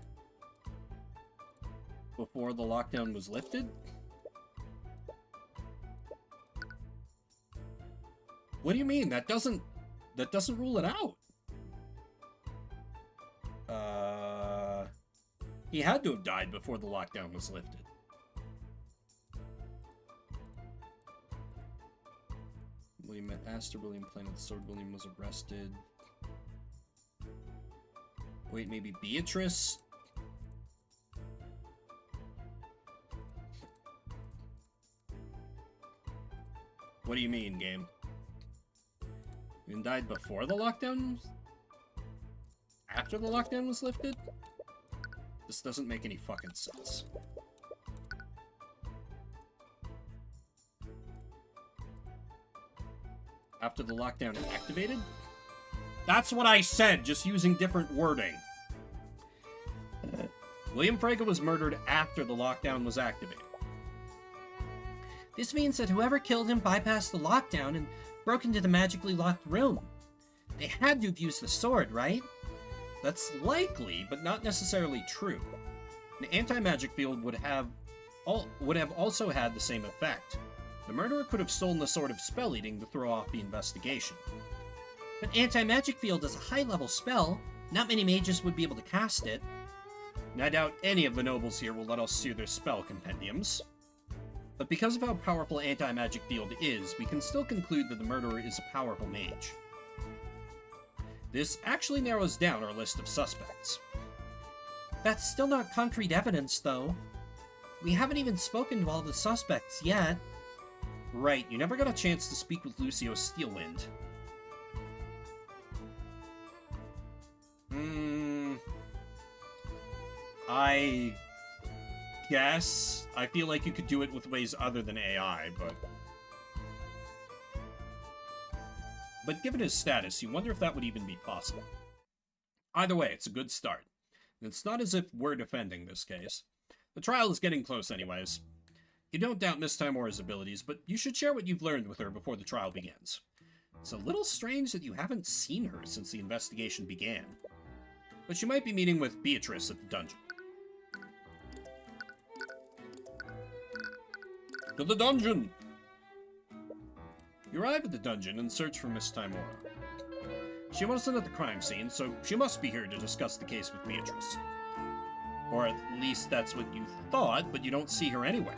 [SPEAKER 1] before the lockdown was lifted? What do you mean? That doesn't rule it out. He had to have died before the lockdown was lifted. William met Astor. William planted the sword. William was arrested. Wait, maybe Beatrice What do you mean, game? You died before the lockdown? After the lockdown was lifted? This doesn't make any fucking sense. After the lockdown activated? That's what I said, just using different wording. William Frege was murdered after the lockdown was activated.
[SPEAKER 2] This means that whoever killed him bypassed the lockdown and broke into the magically locked room. They had to have used the sword, right?
[SPEAKER 1] That's likely, but not necessarily true. An anti-magic field would have also had the same effect. The murderer could have stolen the Sword of Spell Eating to throw off the investigation.
[SPEAKER 2] But anti-magic field is a high-level spell. Not many mages would be able to cast it.
[SPEAKER 1] And I doubt any of the nobles here will let us see their spell compendiums. But because of how powerful anti-magic field is, we can still conclude that the murderer is a powerful mage. This actually narrows down our list of suspects.
[SPEAKER 2] That's still not concrete evidence, though. We haven't even spoken to all the suspects yet.
[SPEAKER 1] Right, you never got a chance to speak with Lucio Steelwind. I guess. I feel like you could do it with ways other than AI, But given his status, you wonder if that would even be possible. Either way, it's a good start. And it's not as if we're defending this case. The trial is getting close anyways. You don't doubt Miss Timora's abilities, but you should share what you've learned with her before the trial begins. It's a little strange that you haven't seen her since the investigation began. But she might be meeting with Beatrice at the dungeon. To the dungeon! You arrive at the dungeon and search for Miss Timora. She wasn't at the crime scene, so she must be here to discuss the case with Beatrice. Or at least that's what you thought, but you don't see her anywhere.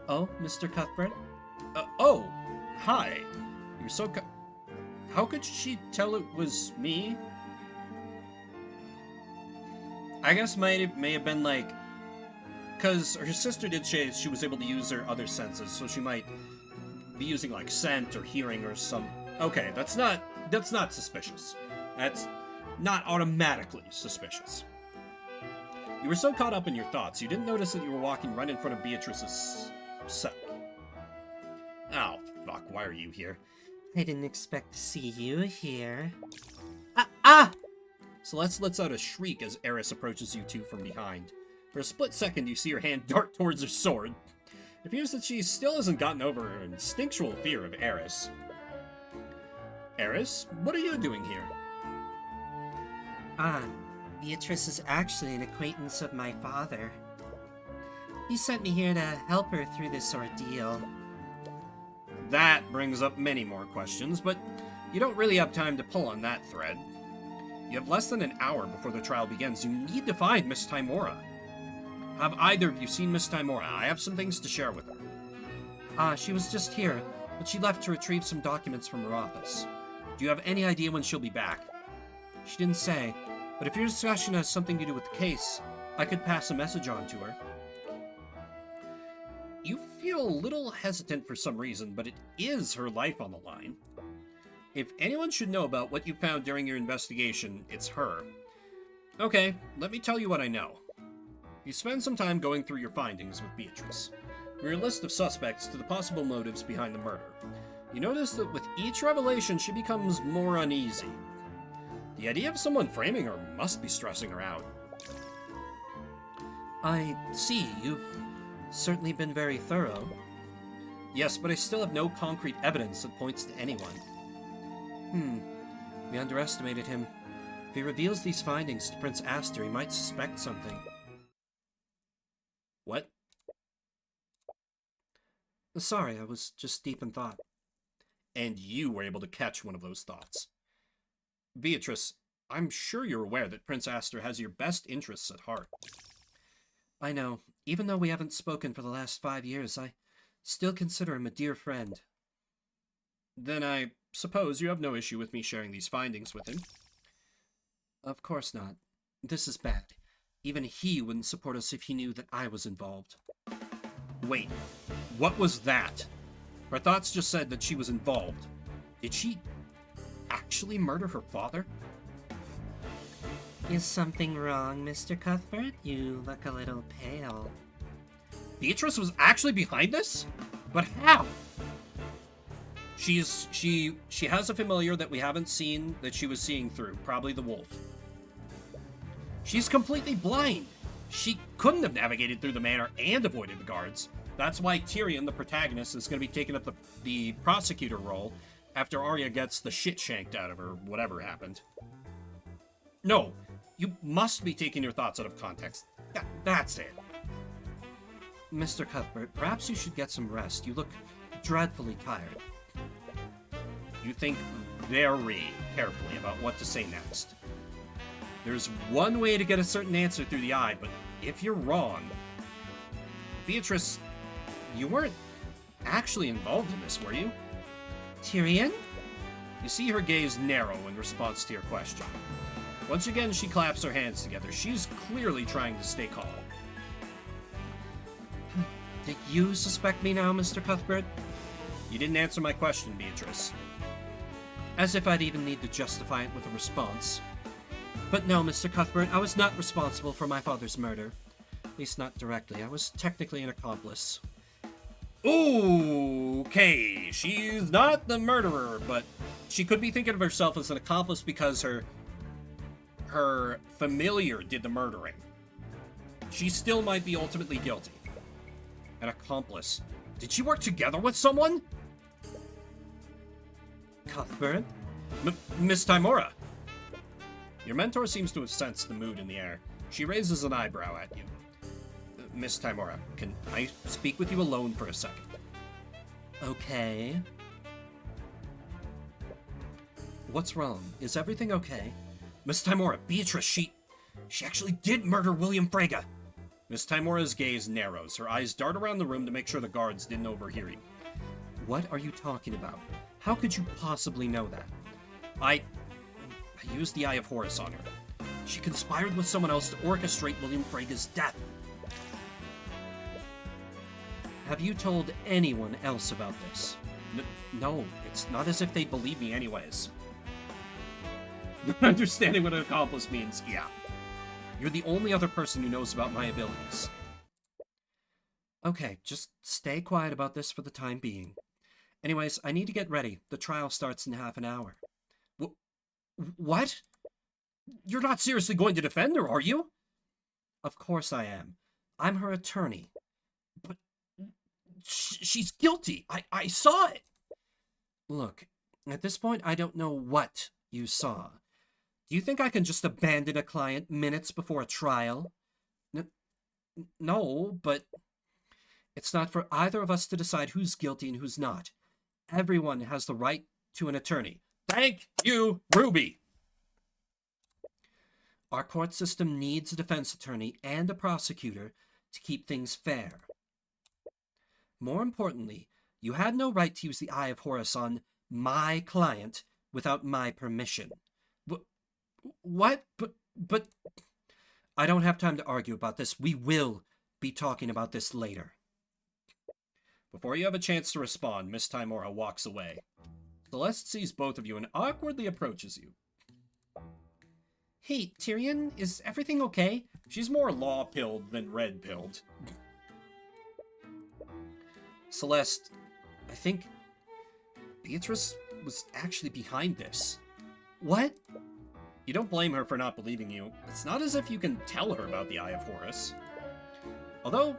[SPEAKER 2] Oh, Mr. Cuthbert?
[SPEAKER 1] Oh! Hi! You're so How could she tell it was me? I guess may have been like... Because her sister did say she was able to use her other senses, so she might be using like scent or hearing or some... Okay, that's not suspicious. That's not automatically suspicious. You were so caught up in your thoughts, you didn't notice that you were walking right in front of Beatrice's cell. Oh, fuck, why are you here?
[SPEAKER 2] I didn't expect to see you here.
[SPEAKER 1] Celeste lets out a shriek as Eris approaches you two from behind. For a split second, you see her hand dart towards her sword. It appears that she still hasn't gotten over her instinctual fear of Eris. Eris, what are you doing here?
[SPEAKER 2] Beatrice is actually an acquaintance of my father. He sent me here to help her through this ordeal.
[SPEAKER 1] That brings up many more questions, but you don't really have time to pull on that thread. You have less than an hour before the trial begins. You need to find Miss Timora. Have either of you seen Miss Timora? I have some things to share with her.
[SPEAKER 2] She was just here, but she left to retrieve some documents from her office.
[SPEAKER 1] Do you have any idea when she'll be back?
[SPEAKER 2] She didn't say, but if your discussion has something to do with the case, I could pass a message on to her.
[SPEAKER 1] You feel a little hesitant for some reason, but it is her life on the line. If anyone should know about what you found during your investigation, it's her. Okay, let me tell you what I know. You spend some time going through your findings with Beatrice. From your list of suspects to the possible motives behind the murder. You notice that with each revelation, she becomes more uneasy. The idea of someone framing her must be stressing her out.
[SPEAKER 2] I see, you've certainly been very thorough.
[SPEAKER 1] Yes, but I still have no concrete evidence that points to anyone.
[SPEAKER 2] We underestimated him. If he reveals these findings to Prince Aster, he might suspect something.
[SPEAKER 1] What?
[SPEAKER 2] Sorry, I was just deep in thought.
[SPEAKER 1] And you were able to catch one of those thoughts. Beatrice, I'm sure you're aware that Prince Aster has your best interests at heart.
[SPEAKER 2] I know. Even though we haven't spoken for the last 5 years, I still consider him a dear friend.
[SPEAKER 1] Then I suppose you have no issue with me sharing these findings with him?
[SPEAKER 2] Of course not. This is bad. Even he wouldn't support us if he knew that I was involved.
[SPEAKER 1] Wait, what was that? Her thoughts just said that she was involved. Did she actually murder her father?
[SPEAKER 2] Is something wrong, Mr. Cuthbert? You look a little pale.
[SPEAKER 1] Beatrice was actually behind this? But how? She has a familiar that we haven't seen that she was seeing through, probably the wolf. She's completely blind. She couldn't have navigated through the manor and avoided the guards. That's why Tyrion, the protagonist, is going to be taking up the prosecutor role after Arya gets the shit shanked out of her, whatever happened. No, you must be taking your thoughts out of context. That's it.
[SPEAKER 2] Mr. Cuthbert, perhaps you should get some rest. You look dreadfully tired.
[SPEAKER 1] You think very carefully about what to say next. There's one way to get a certain answer through the eye, but if you're wrong... Beatrice, you weren't actually involved in this, were you?
[SPEAKER 2] Tyrion?
[SPEAKER 1] You see her gaze narrow in response to your question. Once again, she claps her hands together. She's clearly trying to stay calm.
[SPEAKER 2] Do you suspect me now, Mr. Cuthbert?
[SPEAKER 1] You didn't answer my question, Beatrice.
[SPEAKER 2] As if I'd even need to justify it with a response. But no, Mr. Cuthbert, I was not responsible for my father's murder. At least not directly. I was technically an accomplice.
[SPEAKER 1] Okay, she's not the murderer, but she could be thinking of herself as an accomplice because her familiar did the murdering. She still might be ultimately guilty. An accomplice. Did she work together with someone?
[SPEAKER 2] Cuthbert?
[SPEAKER 1] Miss Timora. Your mentor seems to have sensed the mood in the air. She raises an eyebrow at you. Miss Timora, can I speak with you alone for a second?
[SPEAKER 2] Okay. What's wrong? Is everything okay?
[SPEAKER 1] Miss Timora, Beatrice, she actually did murder William Frege. Miss Timora's gaze narrows. Her eyes dart around the room to make sure the guards didn't overhear you.
[SPEAKER 2] What are you talking about? How could you possibly know that?
[SPEAKER 1] I used the Eye of Horus on her. She conspired with someone else to orchestrate William Frege's death.
[SPEAKER 2] Have you told anyone else about this?
[SPEAKER 1] No, it's not as if they believe me anyways. Understanding what an accomplice means, yeah. You're the only other person who knows about my abilities.
[SPEAKER 2] Okay, just stay quiet about this for the time being. Anyways, I need to get ready. The trial starts in half an hour.
[SPEAKER 1] What? You're not seriously going to defend her, are you?
[SPEAKER 2] Of course I am. I'm her attorney.
[SPEAKER 1] But she's guilty. I saw it.
[SPEAKER 2] Look, at this point, I don't know what you saw. Do you think I can just abandon a client minutes before a trial? No, but it's not for either of us to decide who's guilty and who's not. Everyone has the right to an attorney.
[SPEAKER 1] Thank you, Ruby.
[SPEAKER 2] Our court system needs a defense attorney and a prosecutor to keep things fair. More importantly, you had no right to use the Eye of Horus on my client without my permission. What? But... I don't have time to argue about this. We will be talking about this later.
[SPEAKER 1] Before you have a chance to respond, Miss Timora walks away. Celeste sees both of you and awkwardly approaches you.
[SPEAKER 2] Hey, Tyrion, is everything okay?
[SPEAKER 1] She's more law-pilled than red-pilled.
[SPEAKER 2] Celeste, I think Beatrice was actually behind this. What?
[SPEAKER 1] You don't blame her for not believing you. It's not as if you can tell her about the Eye of Horus. Although,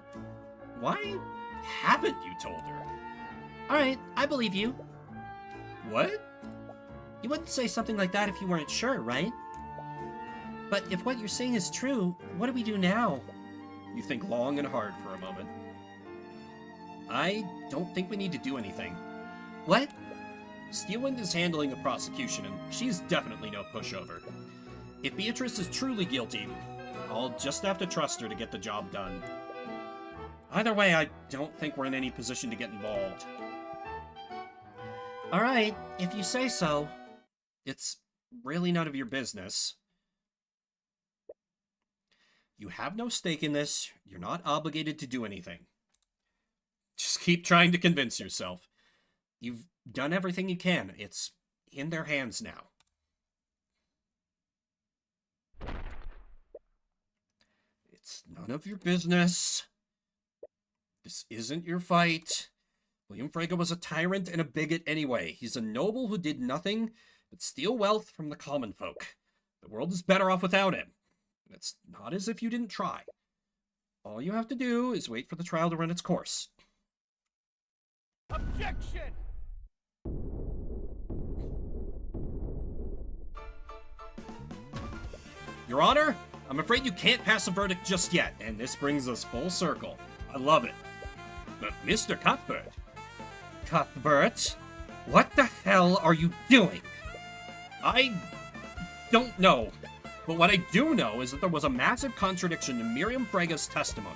[SPEAKER 1] why haven't you told her?
[SPEAKER 2] Alright, I believe you.
[SPEAKER 1] What?
[SPEAKER 2] You wouldn't say something like that if you weren't sure, right? But if what you're saying is true, what do we do now?
[SPEAKER 1] You think long and hard for a moment. I don't think we need to do anything.
[SPEAKER 2] What?
[SPEAKER 1] Steelwind is handling the prosecution, and she's definitely no pushover. If Beatrice is truly guilty, I'll just have to trust her to get the job done. Either way, I don't think we're in any position to get involved.
[SPEAKER 2] Alright, if you say so.
[SPEAKER 1] It's really none of your business. You have no stake in this. You're not obligated to do anything. Just keep trying to convince yourself. You've done everything you can. It's in their hands now. It's none of your business. This isn't your fight. William Frege was a tyrant and a bigot anyway. He's a noble who did nothing but steal wealth from the common folk. The world is better off without him. And it's not as if you didn't try. All you have to do is wait for the trial to run its course.
[SPEAKER 4] Objection!
[SPEAKER 1] Your Honor, I'm afraid you can't pass a verdict just yet, and this brings us full circle. I love it. But Mr. Cuthbert. Cuthbert? What the hell are you doing? I don't know. But what I do know is that there was a massive contradiction in Miriam Frege's testimony.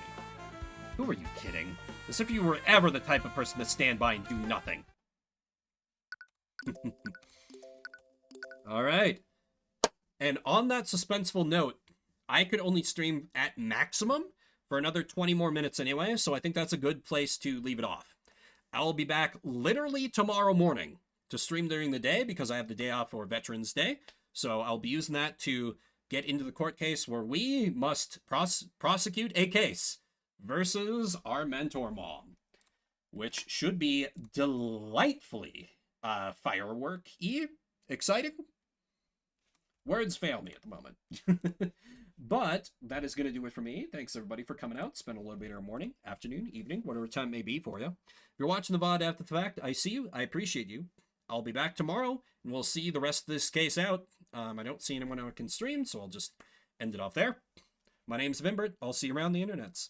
[SPEAKER 1] Who are you kidding? As if you were ever the type of person to stand by and do nothing. Alright. And on that suspenseful note, I could only stream at maximum for another 20 more minutes anyway, so I think that's a good place to leave it off. I'll be back literally tomorrow morning to stream during the day because I have the day off for Veterans Day. So I'll be using that to get into the court case where we must prosecute a case versus our mentor mom, which should be delightfully firework-y. Exciting? Words fail me at the moment. But that is going to do it for me. Thanks, everybody, for coming out. Spend a little bit of your morning, afternoon, evening, whatever time it may be for you. If you're watching the VOD after the fact, I see you. I appreciate you. I'll be back tomorrow, and we'll see the rest of this case out. I don't see anyone who can stream, so I'll just end it off there. My name's Vimbert. I'll see you around the internets.